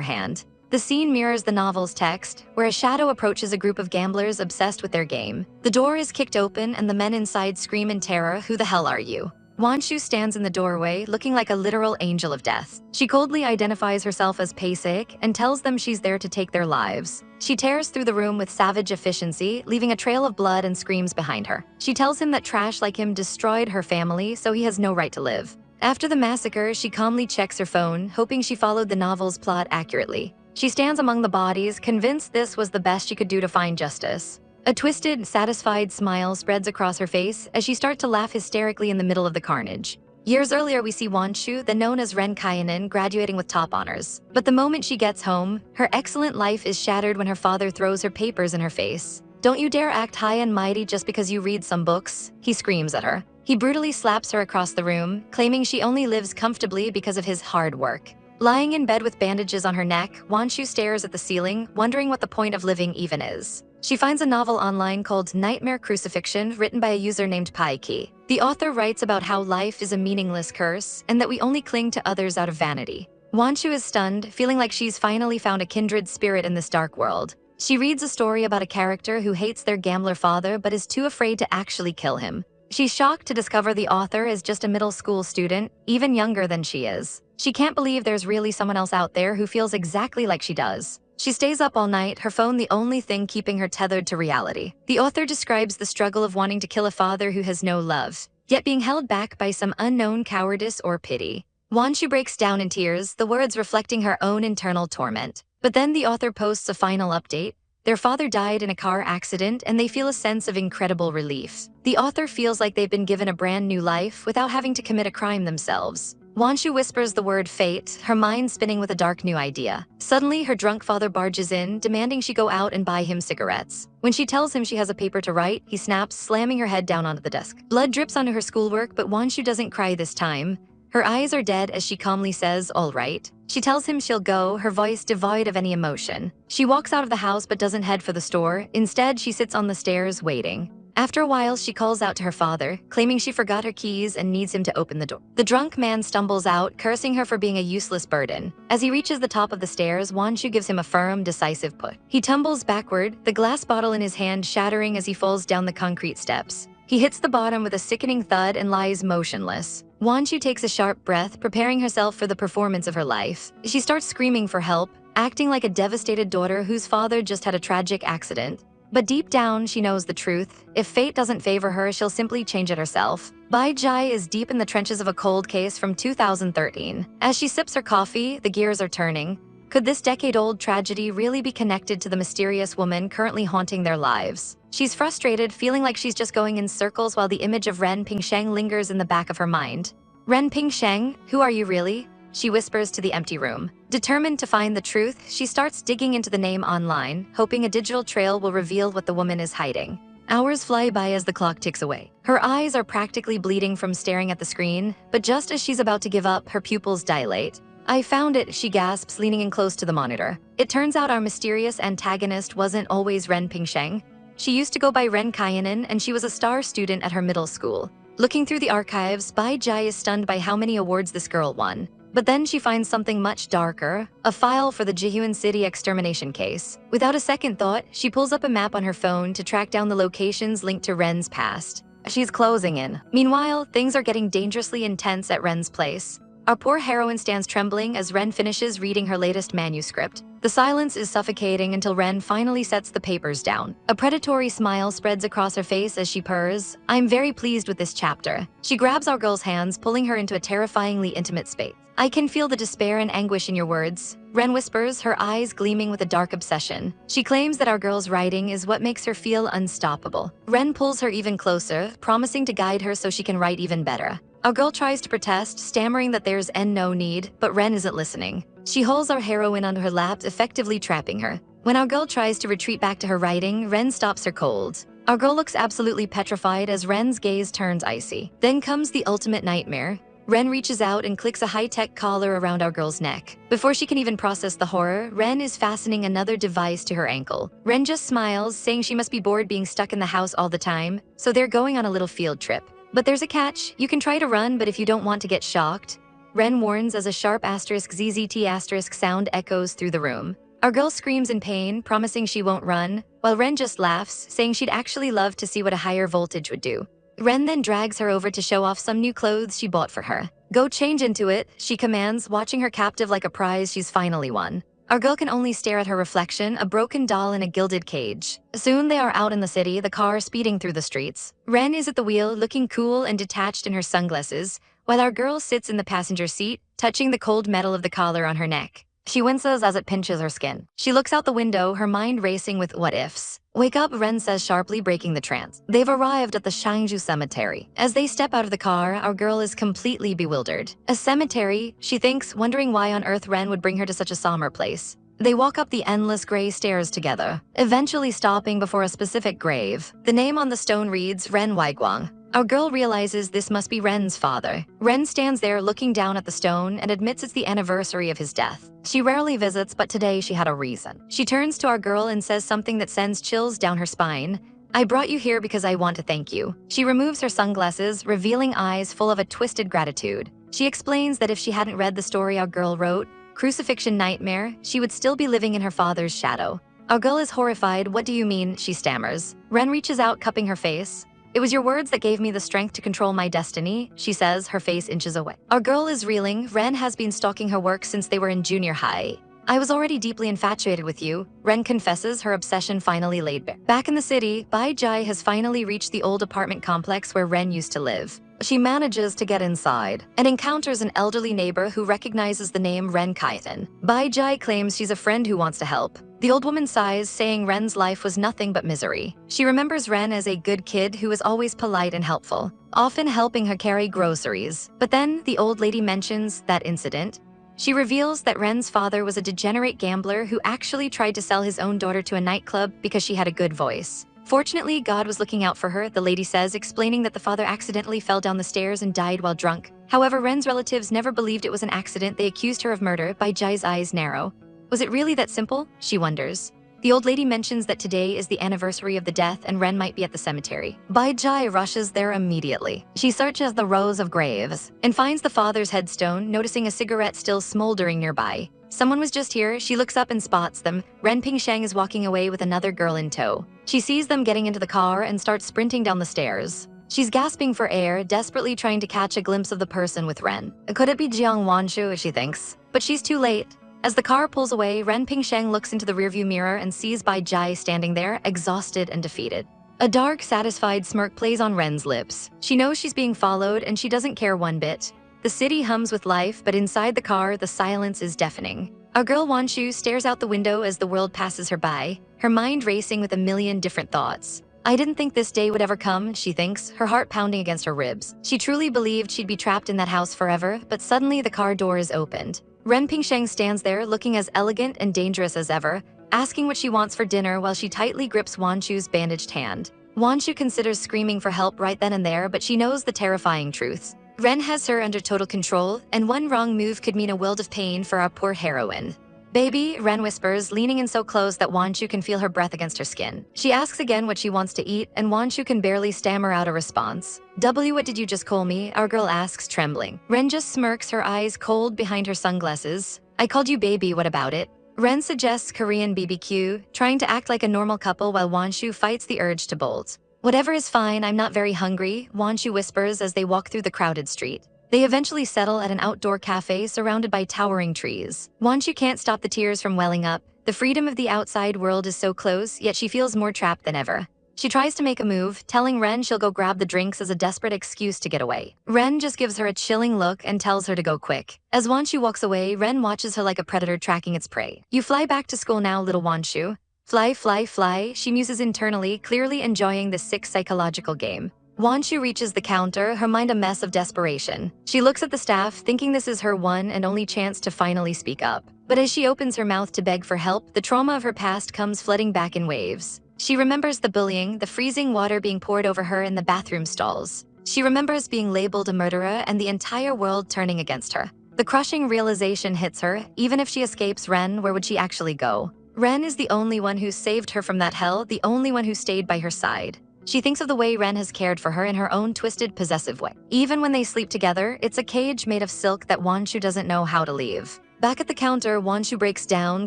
hand. The scene mirrors the novel's text, where a shadow approaches a group of gamblers obsessed with their game. The door is kicked open and the men inside scream in terror, "Who the hell are you?" Wanshu stands in the doorway, looking like a literal angel of death. She coldly identifies herself as Paysafe and tells them she's there to take their lives. She tears through the room with savage efficiency, leaving a trail of blood and screams behind her. She tells him that trash like him destroyed her family, so he has no right to live. After the massacre, she calmly checks her phone, hoping she followed the novel's plot accurately. She stands among the bodies, convinced this was the best she could do to find justice. A twisted, satisfied smile spreads across her face as she starts to laugh hysterically in the middle of the carnage. Years earlier, we see Wanshu, then known as Ren Pingsheng, graduating with top honors. But the moment she gets home, her excellent life is shattered when her father throws her papers in her face. "Don't you dare act high and mighty just because you read some books," he screams at her. He brutally slaps her across the room, claiming she only lives comfortably because of his hard work. Lying in bed with bandages on her neck, Wanshu stares at the ceiling, wondering what the point of living even is. She finds a novel online called Nightmare Crucifixion, written by a user named Paiki. The author writes about how life is a meaningless curse and that we only cling to others out of vanity. Wanshu is stunned, feeling like she's finally found a kindred spirit in this dark world. She reads a story about a character who hates their gambler father but is too afraid to actually kill him. She's shocked to discover the author is just a middle school student, even younger than she is. She can't believe there's really someone else out there who feels exactly like she does. She stays up all night, her phone the only thing keeping her tethered to reality. The author describes the struggle of wanting to kill a father who has no love, yet being held back by some unknown cowardice or pity. Wanshu breaks down in tears, the words reflecting her own internal torment. But then the author posts a final update. Their father died in a car accident and they feel a sense of incredible relief. The author feels like they've been given a brand new life without having to commit a crime themselves. Wanshu whispers the word fate, her mind spinning with a dark new idea. Suddenly, her drunk father barges in, demanding she go out and buy him cigarettes. When she tells him she has a paper to write, he snaps, slamming her head down onto the desk. Blood drips onto her schoolwork, but Wanshu doesn't cry this time. Her eyes are dead as she calmly says, "All right." She tells him she'll go, her voice devoid of any emotion. She walks out of the house but doesn't head for the store. Instead, she sits on the stairs waiting. After a while, she calls out to her father, claiming she forgot her keys and needs him to open the door. The drunk man stumbles out, cursing her for being a useless burden. As he reaches the top of the stairs, Wanshu gives him a firm, decisive push. He tumbles backward, the glass bottle in his hand shattering as he falls down the concrete steps. He hits the bottom with a sickening thud and lies motionless. Wanshu takes a sharp breath, preparing herself for the performance of her life. She starts screaming for help, acting like a devastated daughter whose father just had a tragic accident. But deep down, she knows the truth. If fate doesn't favor her, she'll simply change it herself. Bai Jai is deep in the trenches of a cold case from 2013. As she sips her coffee, the gears are turning. Could this decade-old tragedy really be connected to the mysterious woman currently haunting their lives? She's frustrated, feeling like she's just going in circles while the image of Ren Pingsheng lingers in the back of her mind. "Ren Pingsheng, who are you really?" she whispers to the empty room. Determined to find the truth, she starts digging into the name online, hoping a digital trail will reveal what the woman is hiding. Hours fly by as the clock ticks away. Her eyes are practically bleeding from staring at the screen, but just as she's about to give up, her pupils dilate. "I found it," she gasps, leaning in close to the monitor. It turns out our mysterious antagonist wasn't always Ren Pingsheng. She used to go by Ren Pingsheng, and she was a star student at her middle school. Looking through the archives, Bai Jai is stunned by how many awards this girl won. But then she finds something much darker, a file for the Jihyun City extermination case. Without a second thought, she pulls up a map on her phone to track down the locations linked to Ren's past. She's closing in. Meanwhile, things are getting dangerously intense at Ren's place. Our poor heroine stands trembling as Ren finishes reading her latest manuscript. The silence is suffocating until Ren finally sets the papers down. A predatory smile spreads across her face as she purrs. "I'm very pleased with this chapter." She grabs our girl's hands, pulling her into a terrifyingly intimate space. "I can feel the despair and anguish in your words," Ren whispers, her eyes gleaming with a dark obsession. She claims that our girl's writing is what makes her feel unstoppable. Ren pulls her even closer, promising to guide her so she can write even better. Our girl tries to protest, stammering that there's no need, but Ren isn't listening. She holds our heroine onto her lap, effectively trapping her. When our girl tries to retreat back to her writing, Ren stops her cold. Our girl looks absolutely petrified as Ren's gaze turns icy. Then comes the ultimate nightmare. Ren reaches out and clicks a high-tech collar around our girl's neck. Before she can even process the horror, Ren is fastening another device to her ankle. Ren just smiles, saying she must be bored being stuck in the house all the time, so they're going on a little field trip. But there's a catch. You can try to run, but if you don't want to get shocked, Ren warns as a sharp *ZZT* sound echoes through the room. Our girl screams in pain, promising she won't run, while Ren just laughs, saying she'd actually love to see what a higher voltage would do. Ren then drags her over to show off some new clothes she bought for her. "Go change into it," she commands, watching her captive like a prize she's finally won. Our girl can only stare at her reflection, a broken doll in a gilded cage. Soon they are out in the city, the car speeding through the streets. Ren is at the wheel, looking cool and detached in her sunglasses, while our girl sits in the passenger seat, touching the cold metal of the collar on her neck. She winces as it pinches her skin. She looks out the window, her mind racing with what-ifs. "Wake up," Ren says sharply, breaking the trance. They've arrived at the Shangju cemetery. As they step out of the car, our girl is completely bewildered. A cemetery, she thinks, wondering why on earth Ren would bring her to such a somber place. They walk up the endless gray stairs together, eventually stopping before a specific grave. The name on the stone reads Ren Waiguang. Our girl realizes this must be Ren's father. Ren stands there looking down at the stone and admits it's the anniversary of his death. She rarely visits, but today she had a reason. She turns to our girl and says something that sends chills down her spine. "I brought you here because I want to thank you." She removes her sunglasses, revealing eyes full of a twisted gratitude. She explains that if she hadn't read the story our girl wrote, Crucifixion Nightmare, she would still be living in her father's shadow. Our girl is horrified. "What do you mean?" she stammers. Ren reaches out, cupping her face. "It was your words that gave me the strength to control my destiny," she says, her face inches away. Our girl is reeling. Ren has been stalking her work since they were in junior high. "I was already deeply infatuated with you," Ren confesses, her obsession finally laid bare. Back in the city, Bai Jai has finally reached the old apartment complex where Ren used to live. She manages to get inside and encounters an elderly neighbor who recognizes the name Ren Kaithan. Bai Jai claims she's a friend who wants to help. The old woman sighs, saying Ren's life was nothing but misery. She remembers Ren as a good kid who was always polite and helpful, often helping her carry groceries. But then the old lady mentions that incident. She reveals that Ren's father was a degenerate gambler who actually tried to sell his own daughter to a nightclub because she had a good voice. Fortunately, God was looking out for her, the lady says, explaining that the father accidentally fell down the stairs and died while drunk. However, Ren's relatives never believed it was an accident. They accused her of murder. Bai Jai's eyes narrow. Was it really that simple? She wonders. The old lady mentions that today is the anniversary of the death and Ren might be at the cemetery. Bai Jai rushes there immediately. She searches the rows of graves and finds the father's headstone, noticing a cigarette still smoldering nearby. Someone was just here. She looks up and spots them. Ren Pingsheng is walking away with another girl in tow. She sees them getting into the car and starts sprinting down the stairs. She's gasping for air, desperately trying to catch a glimpse of the person with Ren. Could it be Jiang Wanshu, she thinks? But she's too late. As the car pulls away, Ren Pingsheng looks into the rearview mirror and sees Bai Jai standing there, exhausted and defeated. A dark, satisfied smirk plays on Ren's lips. She knows she's being followed and she doesn't care one bit. The city hums with life, but inside the car, the silence is deafening. Our girl Wanshu stares out the window as the world passes her by, her mind racing with a million different thoughts. I didn't think this day would ever come, she thinks, her heart pounding against her ribs. She truly believed she'd be trapped in that house forever, but suddenly the car door is opened. Ren Pingsheng stands there looking as elegant and dangerous as ever, asking what she wants for dinner while she tightly grips Wanshu's bandaged hand. Wanshu considers screaming for help right then and there, but she knows the terrifying truths. Ren has her under total control, and one wrong move could mean a world of pain for our poor heroine. "Baby," Ren whispers, leaning in so close that Wanshu can feel her breath against her skin. She asks again what she wants to eat, and Wanshu can barely stammer out a response. What did you just call me?" our girl asks, trembling. Ren just smirks, her eyes cold behind her sunglasses. "I called you baby, what about it?" Ren suggests Korean BBQ, trying to act like a normal couple while Wanshu fights the urge to bolt. "Whatever is fine, I'm not very hungry," Wanshu whispers as they walk through the crowded street. They eventually settle at an outdoor cafe surrounded by towering trees. Wanshu can't stop the tears from welling up. The freedom of the outside world is so close, yet she feels more trapped than ever. She tries to make a move, telling Ren she'll go grab the drinks as a desperate excuse to get away. Ren just gives her a chilling look and tells her to go quick. As Wanshu walks away, Ren watches her like a predator tracking its prey. "You fly back to school now, little Wanshu." "Fly, fly, fly," she muses internally, clearly enjoying the sick psychological game. Wanshu reaches the counter, her mind a mess of desperation. She looks at the staff, thinking this is her one and only chance to finally speak up. But as she opens her mouth to beg for help, the trauma of her past comes flooding back in waves. She remembers the bullying, the freezing water being poured over her in the bathroom stalls. She remembers being labeled a murderer and the entire world turning against her. The crushing realization hits her. Even if she escapes Ren, where would she actually go? Ren is the only one who saved her from that hell, the only one who stayed by her side. She thinks of the way Ren has cared for her in her own twisted, possessive way. Even when they sleep together, it's a cage made of silk that Wanshu doesn't know how to leave. Back at the counter, Wanshu breaks down,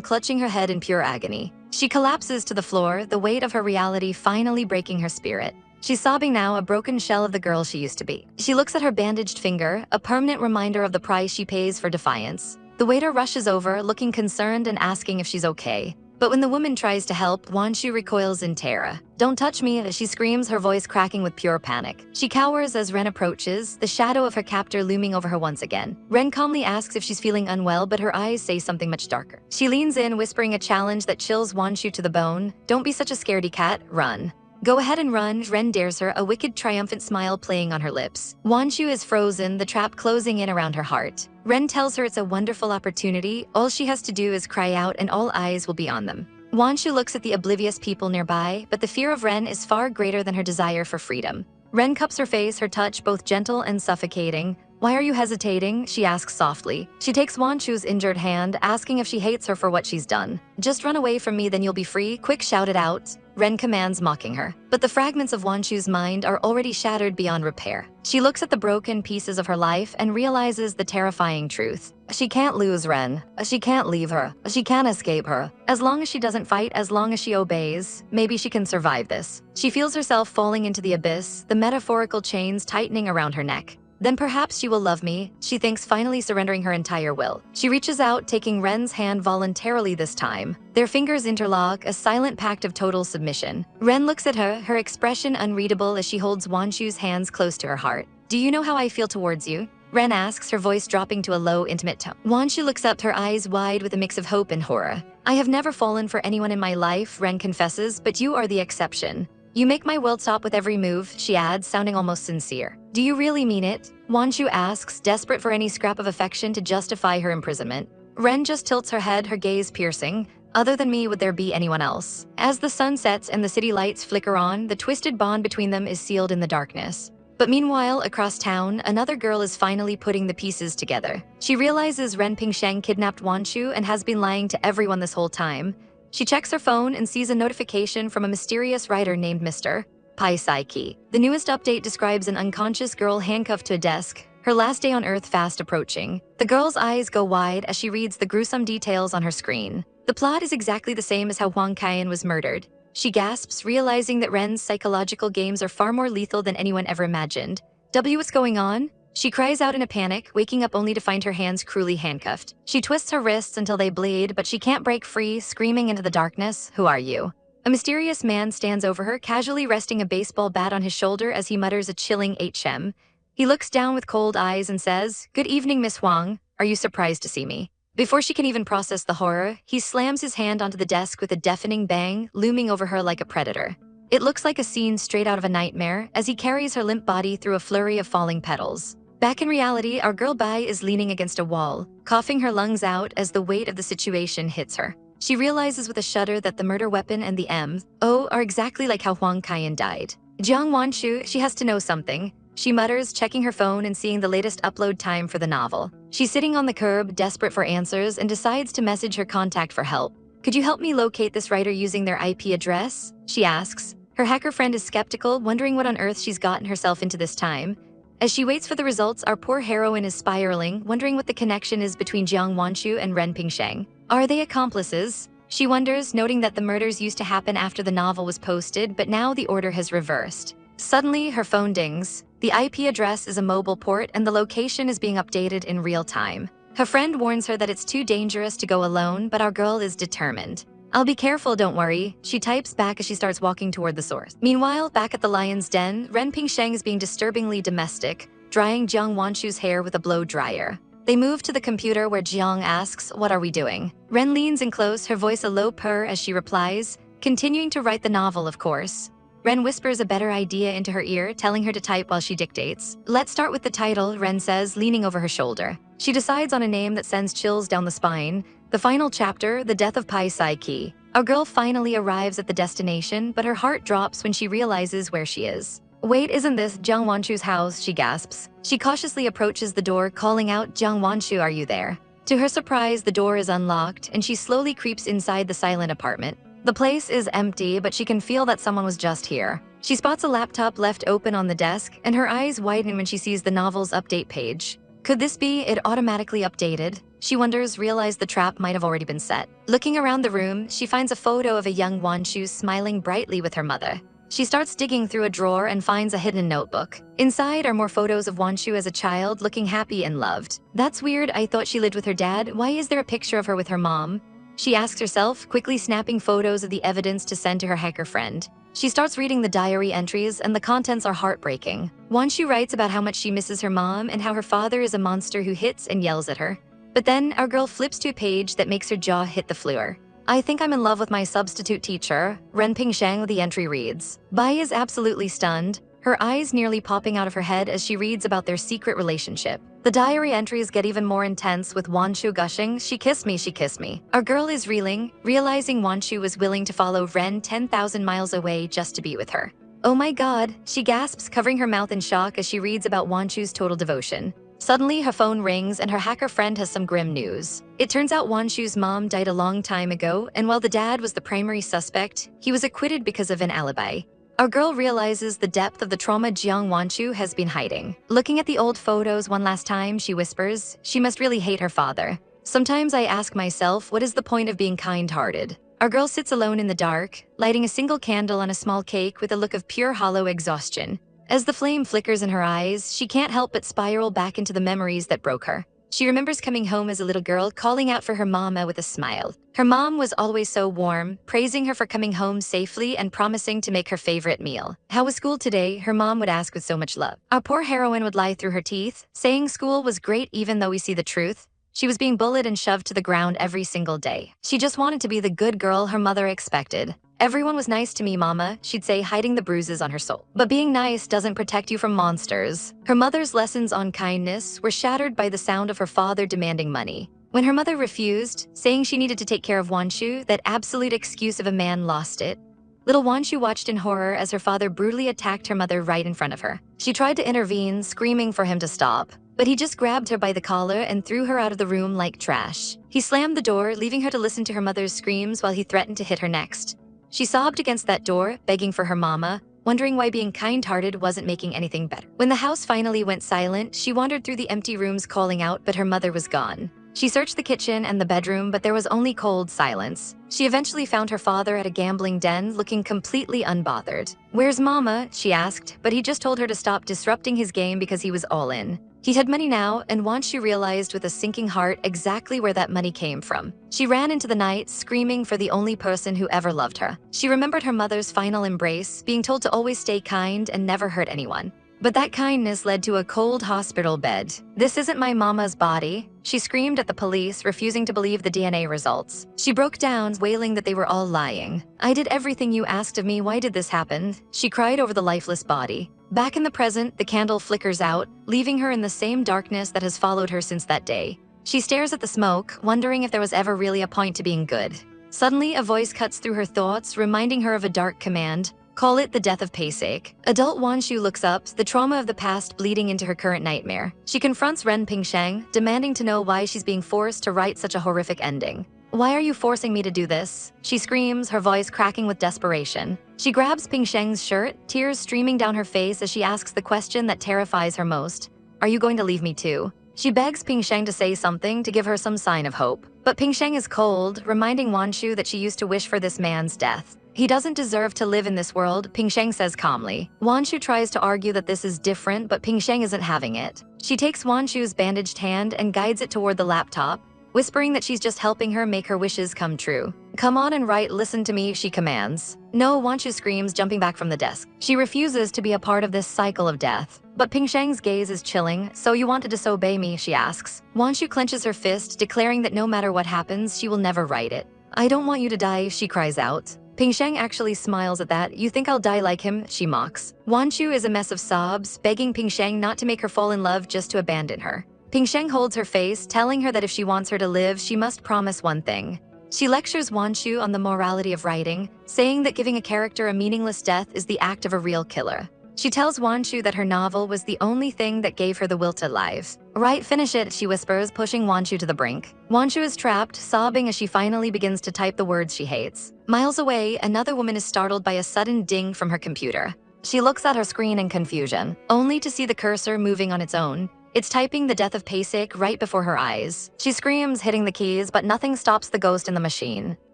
clutching her head in pure agony. She collapses to the floor, the weight of her reality finally breaking her spirit. She's sobbing now, a broken shell of the girl she used to be. She looks at her bandaged finger, a permanent reminder of the price she pays for defiance. The waiter rushes over, looking concerned and asking if she's okay. But when the woman tries to help, Wanshu recoils in terror. "Don't touch me," she screams, her voice cracking with pure panic. She cowers as Ren approaches, the shadow of her captor looming over her once again. Ren calmly asks if she's feeling unwell, but her eyes say something much darker. She leans in, whispering a challenge that chills Wanshu to the bone. "Don't be such a scaredy cat, run." "Go ahead and run," Ren dares her, a wicked, triumphant smile playing on her lips. Wanshu is frozen, the trap closing in around her heart. Ren tells her it's a wonderful opportunity, all she has to do is cry out and all eyes will be on them. Wanshu looks at the oblivious people nearby, but the fear of Ren is far greater than her desire for freedom. Ren cups her face, her touch both gentle and suffocating. "Why are you hesitating?" she asks softly. She takes Wanshu's injured hand, asking if she hates her for what she's done. "Just run away from me, then you'll be free. Quick, shout it out," Ren commands, mocking her. But the fragments of Wanshu's mind are already shattered beyond repair. She looks at the broken pieces of her life and realizes the terrifying truth. She can't lose Ren. She can't leave her. She can't escape her. As long as she doesn't fight, as long as she obeys, maybe she can survive this. She feels herself falling into the abyss, the metaphorical chains tightening around her neck. "Then perhaps she will love me," she thinks, finally surrendering her entire will. She reaches out, taking Ren's hand voluntarily this time. Their fingers interlock, a silent pact of total submission. Ren looks at her, her expression unreadable as she holds Wanshu's hands close to her heart. "Do you know how I feel towards you?" Ren asks, her voice dropping to a low, intimate tone. Wanshu looks up, her eyes wide with a mix of hope and horror. "I have never fallen for anyone in my life," Ren confesses, "but you are the exception. You make my world stop with every move," she adds, sounding almost sincere. "Do you really mean it?" Wanshu asks, desperate for any scrap of affection to justify her imprisonment. Ren just tilts her head, her gaze piercing. "Other than me, would there be anyone else?" As the sun sets and the city lights flicker on, the twisted bond between them is sealed in the darkness. But meanwhile, across town, another girl is finally putting the pieces together. She realizes Ren Pingsheng kidnapped Wanshu and has been lying to everyone this whole time. She checks her phone and sees a notification from a mysterious writer named Mr. Pai Sai-ki. The newest update describes an unconscious girl handcuffed to a desk, her last day on Earth fast approaching. The girl's eyes go wide as she reads the gruesome details on her screen. The plot is exactly the same as how Huang Kaiyan was murdered. She gasps, realizing that Ren's psychological games are far more lethal than anyone ever imagined. "What's going on?" She cries out in a panic, waking up only to find her hands cruelly handcuffed. She twists her wrists until they bleed, but she can't break free, screaming into the darkness, "Who are you?" A mysterious man stands over her, casually resting a baseball bat on his shoulder as he mutters a chilling HM. He looks down with cold eyes and says, "Good evening, Miss Huang. Are you surprised to see me?" Before she can even process the horror, he slams his hand onto the desk with a deafening bang, looming over her like a predator. It looks like a scene straight out of a nightmare as he carries her limp body through a flurry of falling petals. Back in reality, our girl Bai is leaning against a wall, coughing her lungs out as the weight of the situation hits her. She realizes with a shudder that the murder weapon and the M.O. are exactly like how Huang Kaiyan died. Jiang Wanshu, she has to know something, she mutters, checking her phone and seeing the latest upload time for the novel. She's sitting on the curb, desperate for answers, and decides to message her contact for help. "Could you help me locate this writer using their IP address?" she asks. Her hacker friend is skeptical, wondering what on earth she's gotten herself into this time. As she waits for the results, our poor heroine is spiraling, wondering what the connection is between Jiang Wanshu and Ren Pingsheng. Are they accomplices? She wonders, noting that the murders used to happen after the novel was posted, but now the order has reversed. Suddenly, her phone dings. The IP address is a mobile port, and the location is being updated in real time. Her friend warns her that it's too dangerous to go alone, but our girl is determined. "I'll be careful, don't worry," she types back as she starts walking toward the source. Meanwhile, back at the lion's den, Ren Pingsheng is being disturbingly domestic, drying Jiang Wanshu's hair with a blow dryer. They move to the computer where Jiang asks, "What are we doing?" Ren leans in close, her voice a low purr as she replies, "Continuing to write the novel, of course." Ren whispers a better idea into her ear, telling her to type while she dictates. "Let's start with the title," Ren says, leaning over her shoulder. She decides on a name that sends chills down the spine. The final chapter, The Death of Pai Sai-ki. Our girl finally arrives at the destination, but her heart drops when she realizes where she is. "Wait, isn't this Jiang Wanshu's house?" she gasps. She cautiously approaches the door, calling out, "Jiang Wanshu, are you there?" To her surprise, the door is unlocked, and she slowly creeps inside the silent apartment. The place is empty, but she can feel that someone was just here. She spots a laptop left open on the desk, and her eyes widen when she sees the novel's update page. Could this be it automatically updated? She wonders, realize the trap might have already been set. Looking around the room, she finds a photo of a young Wanshu smiling brightly with her mother. She starts digging through a drawer and finds a hidden notebook. Inside are more photos of Wanshu as a child, looking happy and loved. "That's weird, I thought she lived with her dad. Why is there a picture of her with her mom?" She asks herself, quickly snapping photos of the evidence to send to her hacker friend. She starts reading the diary entries, and the contents are heartbreaking. Wanshu writes about how much she misses her mom and how her father is a monster who hits and yells at her. But then, our girl flips to a page that makes her jaw hit the floor. I think I'm in love with my substitute teacher, Ren Pingsheng, the entry reads. Bai is absolutely stunned, her eyes nearly popping out of her head as she reads about their secret relationship. The diary entries get even more intense, with Wanshu gushing, she kissed me, she kissed me. Our girl is reeling, realizing Wanshu was willing to follow Ren 10,000 miles away just to be with her. Oh my god, she gasps, covering her mouth in shock as she reads about Wanshu's total devotion. Suddenly, her phone rings and her hacker friend has some grim news. It turns out Wanshu's mom died a long time ago, and while the dad was the primary suspect, he was acquitted because of an alibi. Our girl realizes the depth of the trauma Jiang Wanshu has been hiding. Looking at the old photos one last time, she whispers, she must really hate her father. Sometimes I ask myself, what is the point of being kind-hearted? Our girl sits alone in the dark, lighting a single candle on a small cake with a look of pure hollow exhaustion. As the flame flickers in her eyes, she can't help but spiral back into the memories that broke her. She remembers coming home as a little girl, calling out for her mama with a smile. Her mom was always so warm, praising her for coming home safely and promising to make her favorite meal. How was school today? Her mom would ask with so much love. Our poor heroine would lie through her teeth, saying school was great even though we see the truth. She was being bullied and shoved to the ground every single day. She just wanted to be the good girl her mother expected. Everyone was nice to me, mama, she'd say, hiding the bruises on her soul. But being nice doesn't protect you from monsters. Her mother's lessons on kindness were shattered by the sound of her father demanding money. When her mother refused, saying she needed to take care of Wanshu, that absolute excuse of a man lost it. Little Wanshu watched in horror as her father brutally attacked her mother right in front of her. She tried to intervene, screaming for him to stop. But he just grabbed her by the collar and threw her out of the room like trash. He slammed the door, leaving her to listen to her mother's screams while he threatened to hit her next. She sobbed against that door, begging for her mama, wondering why being kind-hearted wasn't making anything better. When the house finally went silent, she wandered through the empty rooms calling out, but her mother was gone. She searched the kitchen and the bedroom, but there was only cold silence. She eventually found her father at a gambling den, looking completely unbothered. Where's mama? She asked, but he just told her to stop disrupting his game because he was all in. He had money now, and once she realized with a sinking heart exactly where that money came from. She ran into the night, screaming for the only person who ever loved her. She remembered her mother's final embrace, being told to always stay kind and never hurt anyone. But that kindness led to a cold hospital bed. This isn't my mama's body, she screamed at the police, refusing to believe the DNA results. She broke down, wailing that they were all lying. I did everything you asked of me, why did this happen? She cried over the lifeless body. Back in the present, the candle flickers out, leaving her in the same darkness that has followed her since that day. She stares at the smoke, wondering if there was ever really a point to being good. Suddenly, a voice cuts through her thoughts, reminding her of a dark command. Call it the death of Paysake. Adult Wanshu looks up, the trauma of the past bleeding into her current nightmare. She confronts Ren Pingsheng, demanding to know why she's being forced to write such a horrific ending. Why are you forcing me to do this? She screams, her voice cracking with desperation. She grabs Pingsheng's shirt, tears streaming down her face as she asks the question that terrifies her most. Are you going to leave me too? She begs Pingsheng to say something to give her some sign of hope. But Pingsheng is cold, reminding Wanshu that she used to wish for this man's death. He doesn't deserve to live in this world, Pingsheng says calmly. Wanshu tries to argue that this is different, but Pingsheng isn't having it. She takes Wanshu's bandaged hand and guides it toward the laptop, whispering that she's just helping her make her wishes come true. Come on and write, listen to me, she commands. No, Wanshu screams, jumping back from the desk. She refuses to be a part of this cycle of death. But Pingsheng's gaze is chilling. So you want to disobey me, she asks. Wanshu clenches her fist, declaring that no matter what happens, she will never write it. I don't want you to die, she cries out. Pingsheng actually smiles at that. You think I'll die like him? She mocks. Wanshu is a mess of sobs, begging Pingsheng not to make her fall in love, just to abandon her. Pingsheng holds her face, telling her that if she wants her to live, she must promise one thing. She lectures Wanshu on the morality of writing, saying that giving a character a meaningless death is the act of a real killer. She tells Wanshu that her novel was the only thing that gave her the will to live. Right, finish it, she whispers, pushing Wanshu to the brink. Wanshu is trapped, sobbing as she finally begins to type the words she hates. Miles away, another woman is startled by a sudden ding from her computer. She looks at her screen in confusion, only to see the cursor moving on its own. It's typing the death of Paysake right before her eyes. She screams, hitting the keys, but nothing stops the ghost in the machine.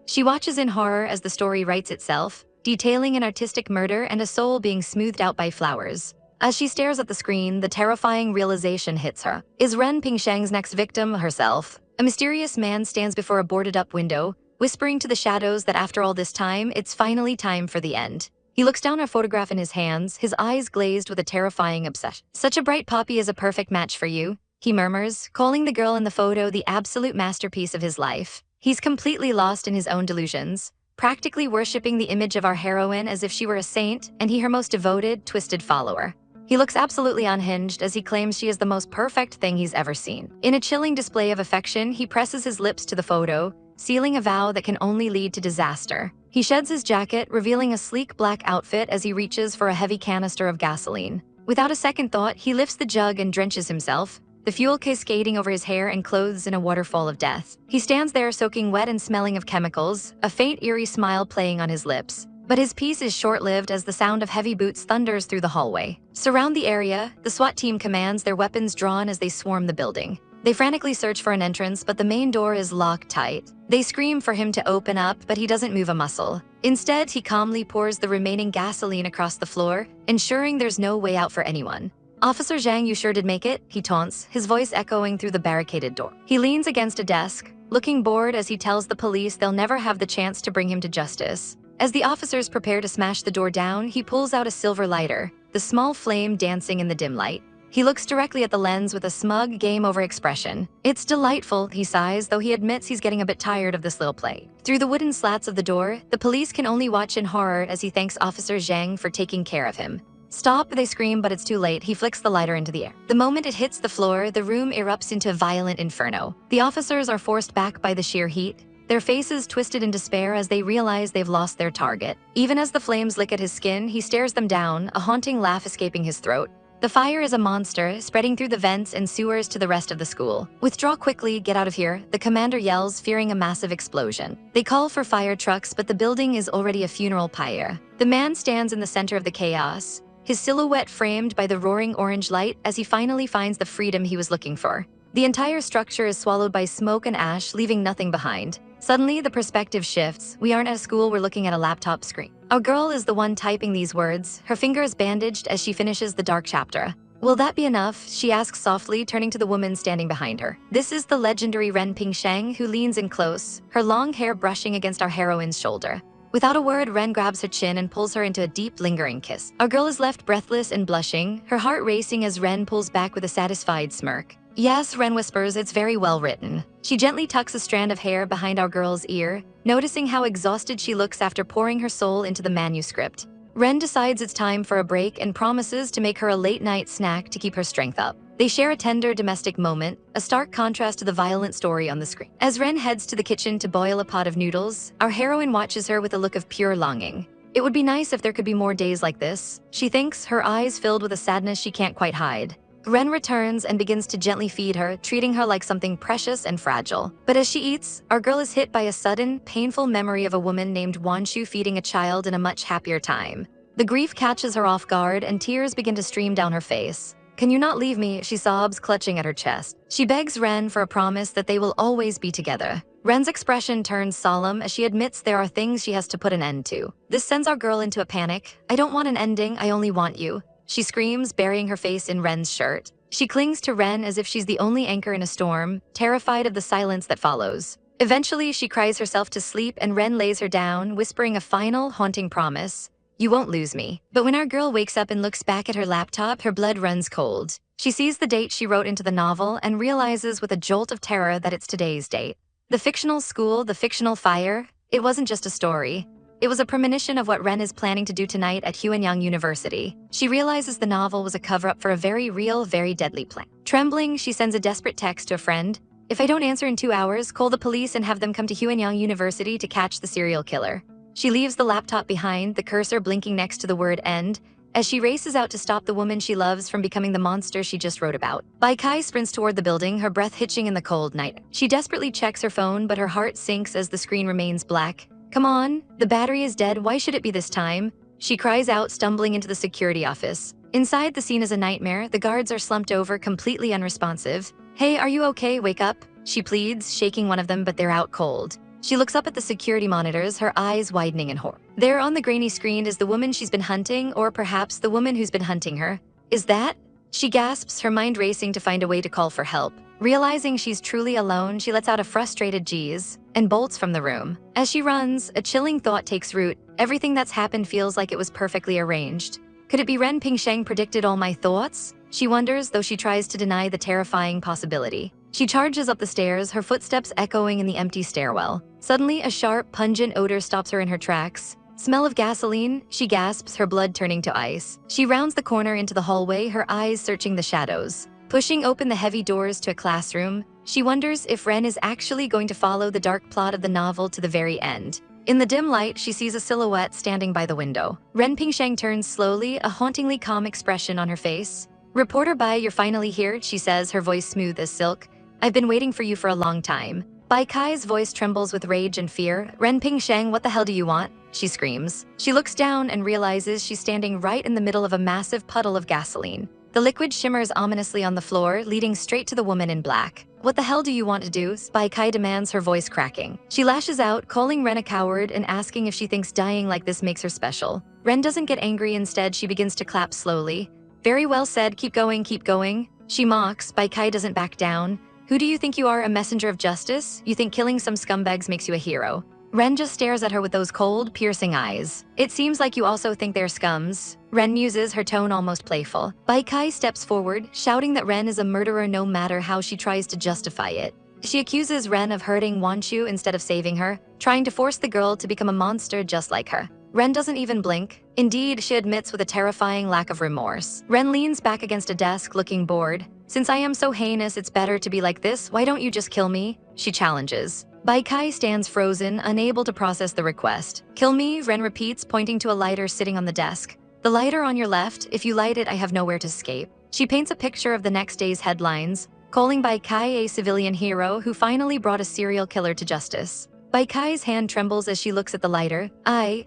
She watches in horror as the story writes itself, detailing an artistic murder and a soul being smoothed out by flowers. As she stares at the screen, the terrifying realization hits her. Is Ren Pingsheng's next victim herself? A mysterious man stands before a boarded-up window, whispering to the shadows that after all this time, it's finally time for the end. He looks down at a photograph in his hands, his eyes glazed with a terrifying obsession. "Such a bright poppy is a perfect match for you," he murmurs, calling the girl in the photo the absolute masterpiece of his life. He's completely lost in his own delusions, practically worshipping the image of our heroine as if she were a saint and he her most devoted, twisted follower. He looks absolutely unhinged as he claims she is the most perfect thing he's ever seen. In a chilling display of affection, he presses his lips to the photo, sealing a vow that can only lead to disaster. He sheds his jacket, revealing a sleek black outfit as he reaches for a heavy canister of gasoline. Without a second thought, he lifts the jug and drenches himself, the fuel cascading over his hair and clothes in a waterfall of death. He stands there soaking wet and smelling of chemicals, a faint eerie smile playing on his lips. But his peace is short-lived as the sound of heavy boots thunders through the hallway. Surround the area, the SWAT team commands, their weapons drawn as they swarm the building. They frantically search for an entrance, but the main door is locked tight. They scream for him to open up, but he doesn't move a muscle. Instead, he calmly pours the remaining gasoline across the floor, ensuring there's no way out for anyone. "Officer Zhang, you sure did make it?" he taunts, his voice echoing through the barricaded door. He leans against a desk, looking bored as he tells the police they'll never have the chance to bring him to justice. As the officers prepare to smash the door down, he pulls out a silver lighter, the small flame dancing in the dim light. He looks directly at the lens with a smug, game-over expression. "It's delightful," he sighs, though he admits he's getting a bit tired of this little play. Through the wooden slats of the door, the police can only watch in horror as he thanks Officer Zhang for taking care of him. "Stop," they scream, but it's too late. He flicks the lighter into the air. The moment it hits the floor, the room erupts into a violent inferno. The officers are forced back by the sheer heat, their faces twisted in despair as they realize they've lost their target. Even as the flames lick at his skin, he stares them down, a haunting laugh escaping his throat. The fire is a monster, spreading through the vents and sewers to the rest of the school. "Withdraw quickly, get out of here," the commander yells, fearing a massive explosion. They call for fire trucks, but the building is already a funeral pyre. The man stands in the center of the chaos, his silhouette framed by the roaring orange light as he finally finds the freedom he was looking for. The entire structure is swallowed by smoke and ash, leaving nothing behind. Suddenly, the perspective shifts. We aren't at a school, we're looking at a laptop screen. Our girl is the one typing these words, her fingers bandaged as she finishes the dark chapter. "Will that be enough?" she asks softly, turning to the woman standing behind her. This is the legendary Ren Pingsheng, who leans in close, her long hair brushing against our heroine's shoulder. Without a word, Ren grabs her chin and pulls her into a deep, lingering kiss. Our girl is left breathless and blushing, her heart racing as Ren pulls back with a satisfied smirk. "Yes," Ren whispers, "it's very well written." She gently tucks a strand of hair behind our girl's ear, noticing how exhausted she looks after pouring her soul into the manuscript. Ren decides it's time for a break and promises to make her a late-night snack to keep her strength up. They share a tender domestic moment, a stark contrast to the violent story on the screen. As Ren heads to the kitchen to boil a pot of noodles, our heroine watches her with a look of pure longing. It would be nice if there could be more days like this, she thinks, her eyes filled with a sadness she can't quite hide. Ren returns and begins to gently feed her, treating her like something precious and fragile. But as she eats, our girl is hit by a sudden, painful memory of a woman named Wanshu feeding a child in a much happier time. The grief catches her off guard and tears begin to stream down her face. "Can you not leave me?" she sobs, clutching at her chest. She begs Ren for a promise that they will always be together. Ren's expression turns solemn as she admits there are things she has to put an end to. This sends our girl into a panic. "I don't want an ending, I only want you," she screams, burying her face in Ren's shirt. She clings to Ren as if she's the only anchor in a storm, terrified of the silence that follows. Eventually, she cries herself to sleep and Ren lays her down, whispering a final, haunting promise. "You won't lose me." But when our girl wakes up and looks back at her laptop, her blood runs cold. She sees the date she wrote into the novel and realizes with a jolt of terror that it's today's date. The fictional school, the fictional fire, it wasn't just a story. It was a premonition of what Ren is planning to do tonight at Huanyang University. She realizes the novel was a cover-up for a very real, very deadly plan. Trembling, she sends a desperate text to a friend. "If I don't answer in 2 hours, call the police and have them come to Huanyang University to catch the serial killer." She leaves the laptop behind, the cursor blinking next to the word end, as she races out to stop the woman she loves from becoming the monster she just wrote about. Bai Kai sprints toward the building, her breath hitching in the cold night. She desperately checks her phone, but her heart sinks as the screen remains black. "Come on, the battery is dead, why should it be this time?" She cries out, stumbling into the security office. Inside, the scene is a nightmare. The guards are slumped over, completely unresponsive. "Hey, are you okay? Wake up," she pleads, shaking one of them, but they're out cold. She looks up at the security monitors, her eyes widening in horror. There on the grainy screen is the woman she's been hunting, or perhaps the woman who's been hunting her. Is that? She gasps, her mind racing to find a way to call for help. Realizing she's truly alone, she lets out a frustrated "geez" and bolts from the room. As she runs, a chilling thought takes root. Everything that's happened feels like it was perfectly arranged. Could it be Ren Pingsheng predicted all my thoughts? She wonders, though she tries to deny the terrifying possibility. She charges up the stairs, her footsteps echoing in the empty stairwell. Suddenly, a sharp, pungent odor stops her in her tracks. Smell of gasoline? She gasps, her blood turning to ice. She rounds the corner into the hallway, her eyes searching the shadows. Pushing open the heavy doors to a classroom, she wonders if Ren is actually going to follow the dark plot of the novel to the very end. In the dim light, she sees a silhouette standing by the window. Ren Pingsheng turns slowly, a hauntingly calm expression on her face. "Reporter Bai, you're finally here," she says, her voice smooth as silk. "I've been waiting for you for a long time." Bai Kai's voice trembles with rage and fear. "Ren Pingsheng, what the hell do you want?" she screams. She looks down and realizes she's standing right in the middle of a massive puddle of gasoline. The liquid shimmers ominously on the floor, leading straight to the woman in black. "What the hell do you want to do?" Bai Kai demands, her voice cracking. She lashes out, calling Ren a coward and asking if she thinks dying like this makes her special. Ren doesn't get angry, instead she begins to clap slowly. "Very well said, keep going, keep going." She mocks. Bai Kai doesn't back down. "Who do you think you are, a messenger of justice? You think killing some scumbags makes you a hero?" Ren just stares at her with those cold, piercing eyes. "It seems like you also think they're scums." Ren muses, her tone almost playful. Bai Kai steps forward, shouting that Ren is a murderer no matter how she tries to justify it. She accuses Ren of hurting Wanshu instead of saving her, trying to force the girl to become a monster just like her. Ren doesn't even blink. Indeed, she admits with a terrifying lack of remorse. Ren leans back against a desk, looking bored. "Since I am so heinous, it's better to be like this. Why don't you just kill me?" she challenges. Bai Kai stands frozen, unable to process the request. "Kill me?" Ren repeats, pointing to a lighter sitting on the desk. "The lighter on your left. If you light it, I have nowhere to escape." She paints a picture of the next day's headlines, calling Bai Kai a civilian hero who finally brought a serial killer to justice. Bai Kai's hand trembles as she looks at the lighter.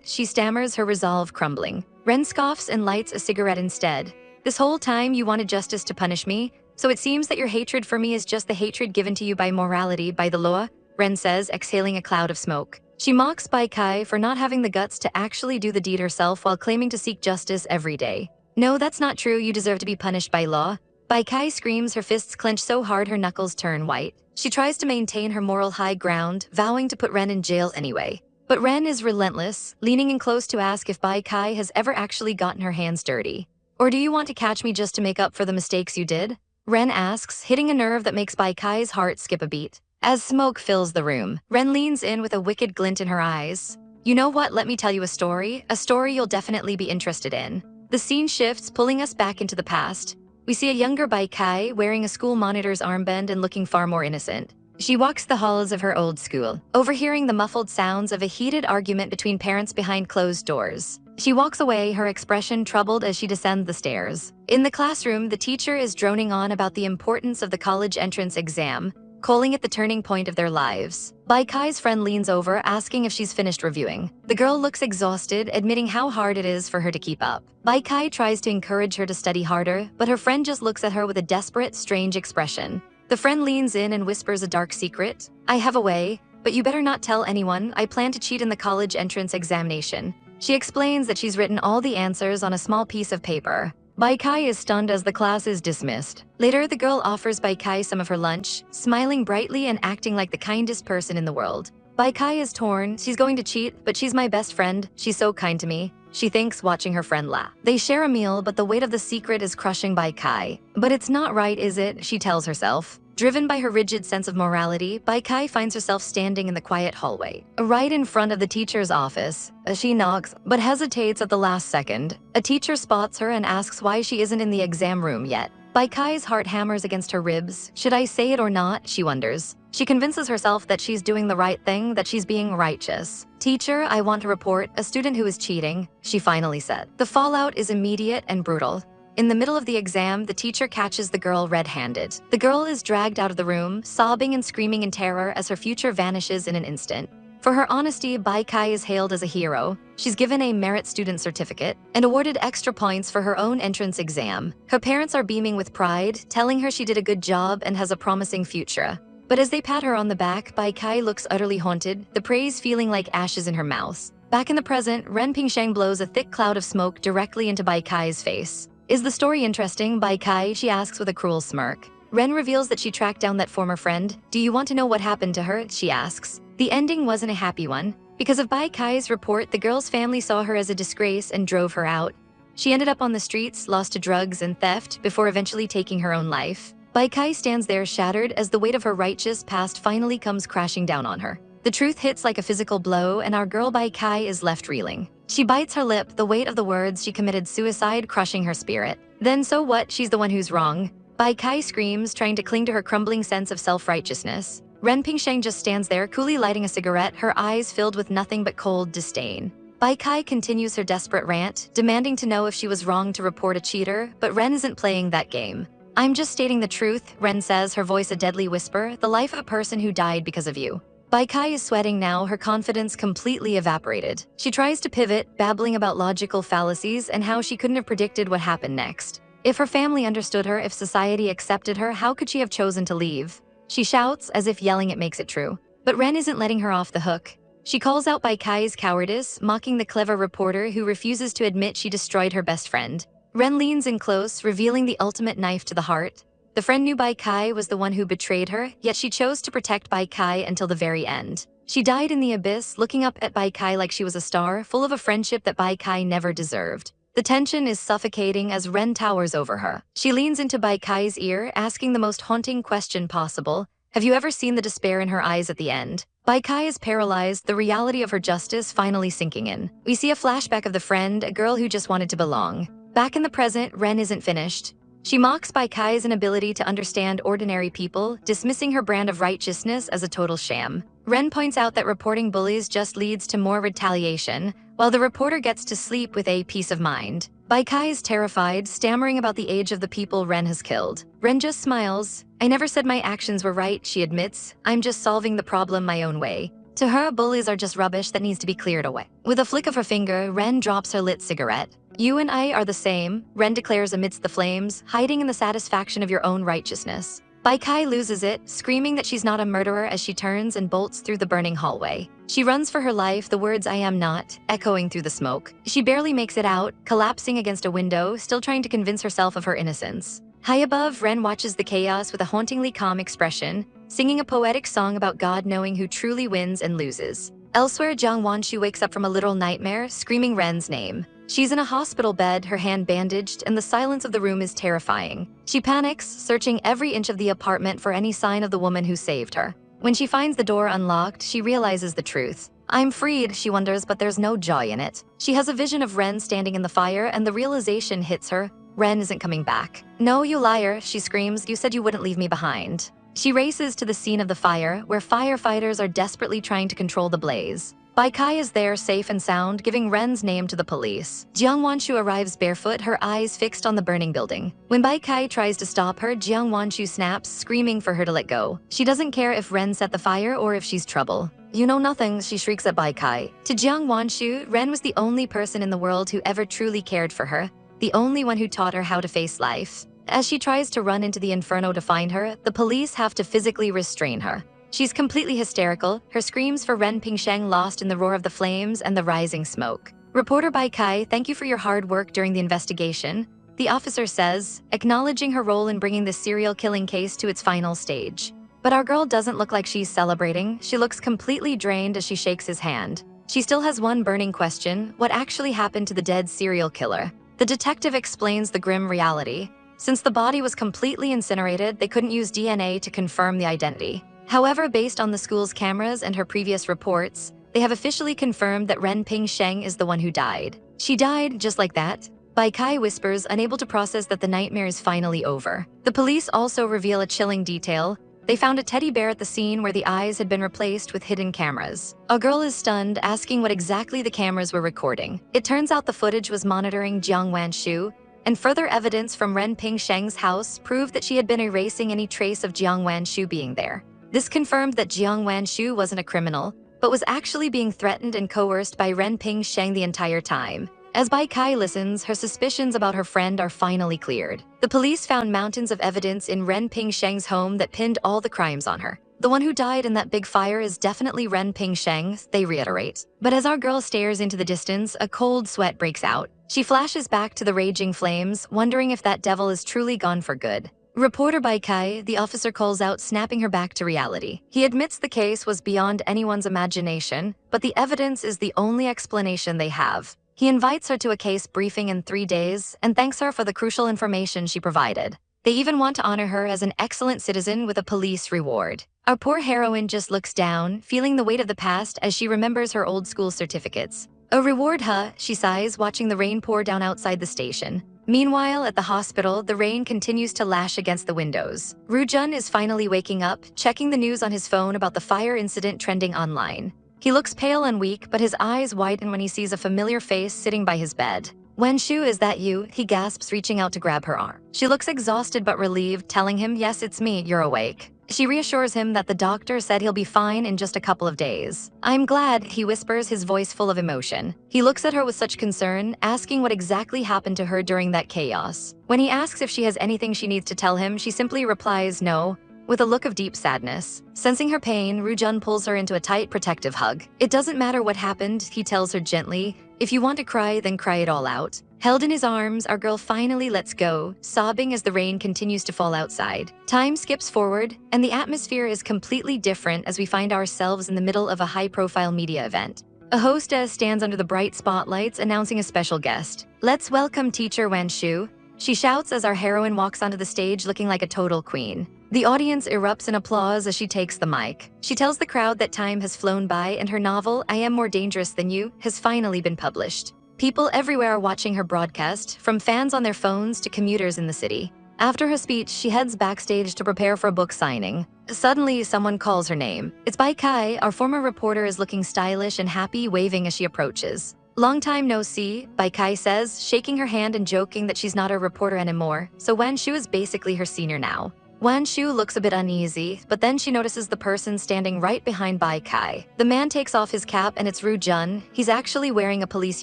She stammers, her resolve crumbling. Ren scoffs and lights a cigarette instead. "This whole time you wanted justice to punish me, so it seems that your hatred for me is just the hatred given to you by morality, by the law," Ren says, exhaling a cloud of smoke. She mocks Bai Kai for not having the guts to actually do the deed herself while claiming to seek justice every day. "No, that's not true. You deserve to be punished by law." Bai Kai screams, her fists clench so hard her knuckles turn white. She tries to maintain her moral high ground, vowing to put Ren in jail anyway. But Ren is relentless, leaning in close to ask if Bai Kai has ever actually gotten her hands dirty. "Or do you want to catch me just to make up for the mistakes you did?" Ren asks, hitting a nerve that makes Bai Kai's heart skip a beat. As smoke fills the room, Ren leans in with a wicked glint in her eyes. "You know what, let me tell you a story you'll definitely be interested in." The scene shifts, pulling us back into the past. We see a younger Bai Kai wearing a school monitor's armband and looking far more innocent. She walks the halls of her old school, overhearing the muffled sounds of a heated argument between parents behind closed doors. She walks away, her expression troubled as she descends the stairs. In the classroom, the teacher is droning on about the importance of the college entrance exam, calling it the turning point of their lives. Bai Kai's friend leans over, asking if she's finished reviewing. The girl looks exhausted, admitting how hard it is for her to keep up. Bai Kai tries to encourage her to study harder, but her friend just looks at her with a desperate, strange expression. The friend leans in and whispers a dark secret. "I have a way, but you better not tell anyone. I plan to cheat in the college entrance examination." She explains that she's written all the answers on a small piece of paper. Bai Kai is stunned as the class is dismissed. Later, the girl offers Bai Kai some of her lunch, smiling brightly and acting like the kindest person in the world. Bai Kai is torn. She's going to cheat, but she's my best friend. She's so kind to me, she thinks, watching her friend laugh. They share a meal, but the weight of the secret is crushing Bai Kai. But it's not right, is it? She tells herself. Driven by her rigid sense of morality, Bai Kai finds herself standing in the quiet hallway, right in front of the teacher's office. She knocks, but hesitates at the last second. A teacher spots her and asks why she isn't in the exam room yet. Bai Kai's heart hammers against her ribs. Should I say it or not? She wonders. She convinces herself that she's doing the right thing, that she's being righteous. "Teacher, I want to report a student who is cheating," she finally said. The fallout is immediate and brutal. In the middle of the exam, the teacher catches the girl red-handed. The girl is dragged out of the room, sobbing and screaming in terror as her future vanishes in an instant. For her honesty, Bai Kai is hailed as a hero. She's given a merit student certificate and awarded extra points for her own entrance exam. Her parents are beaming with pride, telling her she did a good job and has a promising future. But as they pat her on the back, Bai Kai looks utterly haunted, the praise feeling like ashes in her mouth. Back in the present, Ren Pingsheng blows a thick cloud of smoke directly into Bai Kai's face. Is the story interesting? By Kai, she asks with a cruel smirk. Ren reveals that she tracked down that former friend. Do you want to know what happened to her? She asks. The ending wasn't a happy one. Because of Bai Kai's report, the girl's family saw her as a disgrace and drove her out. She ended up on the streets, lost to drugs and theft, before eventually taking her own life. Bai Kai stands there shattered as the weight of her righteous past finally comes crashing down on her. The truth hits like a physical blow, and our girl Bai Kai is left reeling. She bites her lip, the weight of the words she committed suicide crushing her spirit. Then so what? She's the one who's wrong. Bai Kai screams, trying to cling to her crumbling sense of self-righteousness. Ren Pingsheng just stands there, coolly lighting a cigarette, her eyes filled with nothing but cold disdain. Bai Kai continues her desperate rant, demanding to know if she was wrong to report a cheater, but Ren isn't playing that game. I'm just stating the truth, Ren says, her voice a deadly whisper, the life of a person who died because of you. Bai Kai is sweating now, her confidence completely evaporated. She tries to pivot, babbling about logical fallacies and how she couldn't have predicted what happened next. If her family understood her, if society accepted her, how could she have chosen to leave? She shouts, as if yelling it makes it true. But Ren isn't letting her off the hook. She calls out Bai Kai's cowardice, mocking the clever reporter who refuses to admit she destroyed her best friend. Ren leans in close, revealing the ultimate knife to the heart. The friend knew Bai Kai was the one who betrayed her, yet she chose to protect Bai Kai until the very end. She died in the abyss, looking up at Bai Kai like she was a star, full of a friendship that Bai Kai never deserved. The tension is suffocating as Ren towers over her. She leans into Bai Kai's ear, asking the most haunting question possible. Have you ever seen the despair in her eyes at the end? Bai Kai is paralyzed, the reality of her justice finally sinking in. We see a flashback of the friend, a girl who just wanted to belong. Back in the present, Ren isn't finished. She mocks Bai Kai's inability to understand ordinary people, dismissing her brand of righteousness as a total sham. Ren points out that reporting bullies just leads to more retaliation, while the reporter gets to sleep with a peace of mind. Bai Kai is terrified, stammering about the age of the people Ren has killed. Ren just smiles. I never said my actions were right, she admits. I'm just solving the problem my own way. To her, bullies are just rubbish that needs to be cleared away. With a flick of her finger, Ren drops her lit cigarette. You and I are the same, Ren declares amidst the flames, hiding in the satisfaction of your own righteousness. Bai Kai loses it, screaming that she's not a murderer as she turns and bolts through the burning hallway. She runs for her life, the words I am not, echoing through the smoke. She barely makes it out, collapsing against a window, still trying to convince herself of her innocence. High above, Ren watches the chaos with a hauntingly calm expression, singing a poetic song about God knowing who truly wins and loses. Elsewhere, Jiang Wanshu wakes up from a literal nightmare, screaming Ren's name. She's in a hospital bed, her hand bandaged, and the silence of the room is terrifying. She panics, searching every inch of the apartment for any sign of the woman who saved her. When she finds the door unlocked, she realizes the truth. I'm freed, she wonders, but there's no joy in it. She has a vision of Ren standing in the fire, and the realization hits her. Ren isn't coming back. No, you liar, she screams. You said you wouldn't leave me behind. She races to the scene of the fire, where firefighters are desperately trying to control the blaze. Bai Kai is there, safe and sound, giving Ren's name to the police. Jiang Wanshu arrives barefoot, her eyes fixed on the burning building. When Bai Kai tries to stop her, Jiang Wanshu snaps, screaming for her to let go. She doesn't care if Ren set the fire or if she's trouble. You know nothing, she shrieks at Bai Kai. To Jiang Wanshu, Ren was the only person in the world who ever truly cared for her, the only one who taught her how to face life. As she tries to run into the inferno to find her, the police have to physically restrain her. She's completely hysterical, her screams for Ren Pingsheng lost in the roar of the flames and the rising smoke. Reporter Bai Kai, thank you for your hard work during the investigation, the officer says, acknowledging her role in bringing this serial killing case to its final stage. But our girl doesn't look like she's celebrating. She looks completely drained as she shakes his hand. She still has one burning question: what actually happened to the dead serial killer? The detective explains the grim reality. Since the body was completely incinerated, they couldn't use DNA to confirm the identity. However, based on the school's cameras and her previous reports, they have officially confirmed that Ren Pingsheng is the one who died. She died just like that. Bai Kai whispers, unable to process that the nightmare is finally over. The police also reveal a chilling detail. They found a teddy bear at the scene where the eyes had been replaced with hidden cameras. A girl is stunned, asking what exactly the cameras were recording. It turns out the footage was monitoring Jiang Wanshu, and further evidence from Ren Pingsheng's house proved that she had been erasing any trace of Jiang Wanshu being there. This confirmed that Jiang Wanshu wasn't a criminal, but was actually being threatened and coerced by Ren Pingsheng the entire time. As Bai Kai listens, her suspicions about her friend are finally cleared. The police found mountains of evidence in Ren Pingsheng's home that pinned all the crimes on her. The one who died in that big fire is definitely Ren Pingsheng, they reiterate. But as our girl stares into the distance, a cold sweat breaks out. She flashes back to the raging flames, wondering if that devil is truly gone for good. Reporter Bai Kai, the officer calls out, snapping her back to reality. He admits the case was beyond anyone's imagination, but the evidence is the only explanation they have. He invites her to a case briefing in 3 days and thanks her for the crucial information she provided. They even want to honor her as an excellent citizen with a police reward. Our poor heroine just looks down, feeling the weight of the past as she remembers her old school certificates. A reward, huh? She sighs, watching the rain pour down outside the station. Meanwhile, at the hospital, the rain continues to lash against the windows. Rujun is finally waking up, checking the news on his phone about the fire incident trending online. He looks pale and weak, but his eyes widen when he sees a familiar face sitting by his bed. Wanshu, is that you? He gasps, reaching out to grab her arm. She looks exhausted but relieved, telling him, yes, it's me, you're awake. She reassures him that the doctor said he'll be fine in just a couple of days. I'm glad, he whispers, his voice full of emotion. He looks at her with such concern, asking what exactly happened to her during that chaos. When he asks if she has anything she needs to tell him, she simply replies no, with a look of deep sadness. Sensing her pain, Rujun pulls her into a tight, protective hug. It doesn't matter what happened, he tells her gently. If you want to cry, then cry it all out. Held in his arms, our girl finally lets go, sobbing as the rain continues to fall outside. Time skips forward, and the atmosphere is completely different as we find ourselves in the middle of a high-profile media event. A hostess stands under the bright spotlights, announcing a special guest. Let's welcome Teacher Wanshu, she shouts as our heroine walks onto the stage looking like a total queen. The audience erupts in applause as she takes the mic. She tells the crowd that time has flown by and her novel, I Am More Dangerous Than You, has finally been published. People everywhere are watching her broadcast, from fans on their phones to commuters in the city. After her speech, she heads backstage to prepare for a book signing. Suddenly, someone calls her name. It's Bai Kai. Our former reporter is looking stylish and happy, waving as she approaches. Long time no see, Bai Kai says, shaking her hand and joking that she's not a reporter anymore, so Wanshu is basically her senior now. Wanshu looks a bit uneasy, but then she notices the person standing right behind Bai Kai. The man takes off his cap and it's Rujun. He's actually wearing a police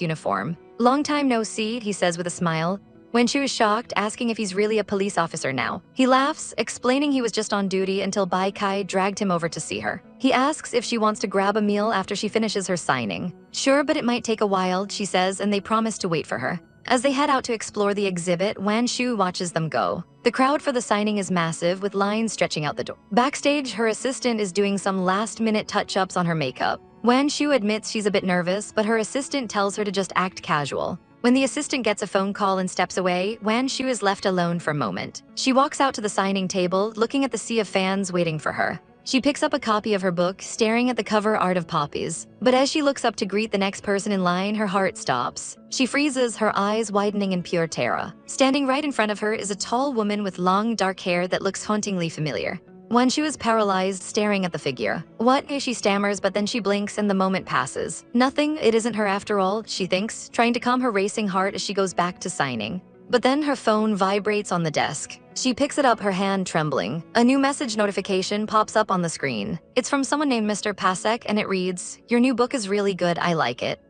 uniform. Long time no see, he says with a smile. Wanshu is shocked, asking if he's really a police officer now. He laughs, explaining he was just on duty until Bai Kai dragged him over to see her. He asks if she wants to grab a meal after she finishes her signing. Sure, but it might take a while, she says, and they promise to wait for her. As they head out to explore the exhibit, Wanshu watches them go. The crowd for the signing is massive, with lines stretching out the door. Backstage, her assistant is doing some last-minute touch-ups on her makeup. Wanshu admits she's a bit nervous, but her assistant tells her to just act casual. When the assistant gets a phone call and steps away, Wanshu is left alone for a moment. She walks out to the signing table, looking at the sea of fans waiting for her. She picks up a copy of her book, staring at the cover art of poppies. But as she looks up to greet the next person in line, her heart stops. She freezes, her eyes widening in pure terror. Standing right in front of her is a tall woman with long, dark hair that looks hauntingly familiar. Wanshu is paralyzed, staring at the figure. What? She stammers, but then she blinks and the moment passes. Nothing, it isn't her after all, she thinks, trying to calm her racing heart as she goes back to signing. But then her phone vibrates on the desk. She picks it up, her hand trembling. A new message notification pops up on the screen. It's from someone named Mr. Pasek, and it reads, "Your new book is really good, I like it."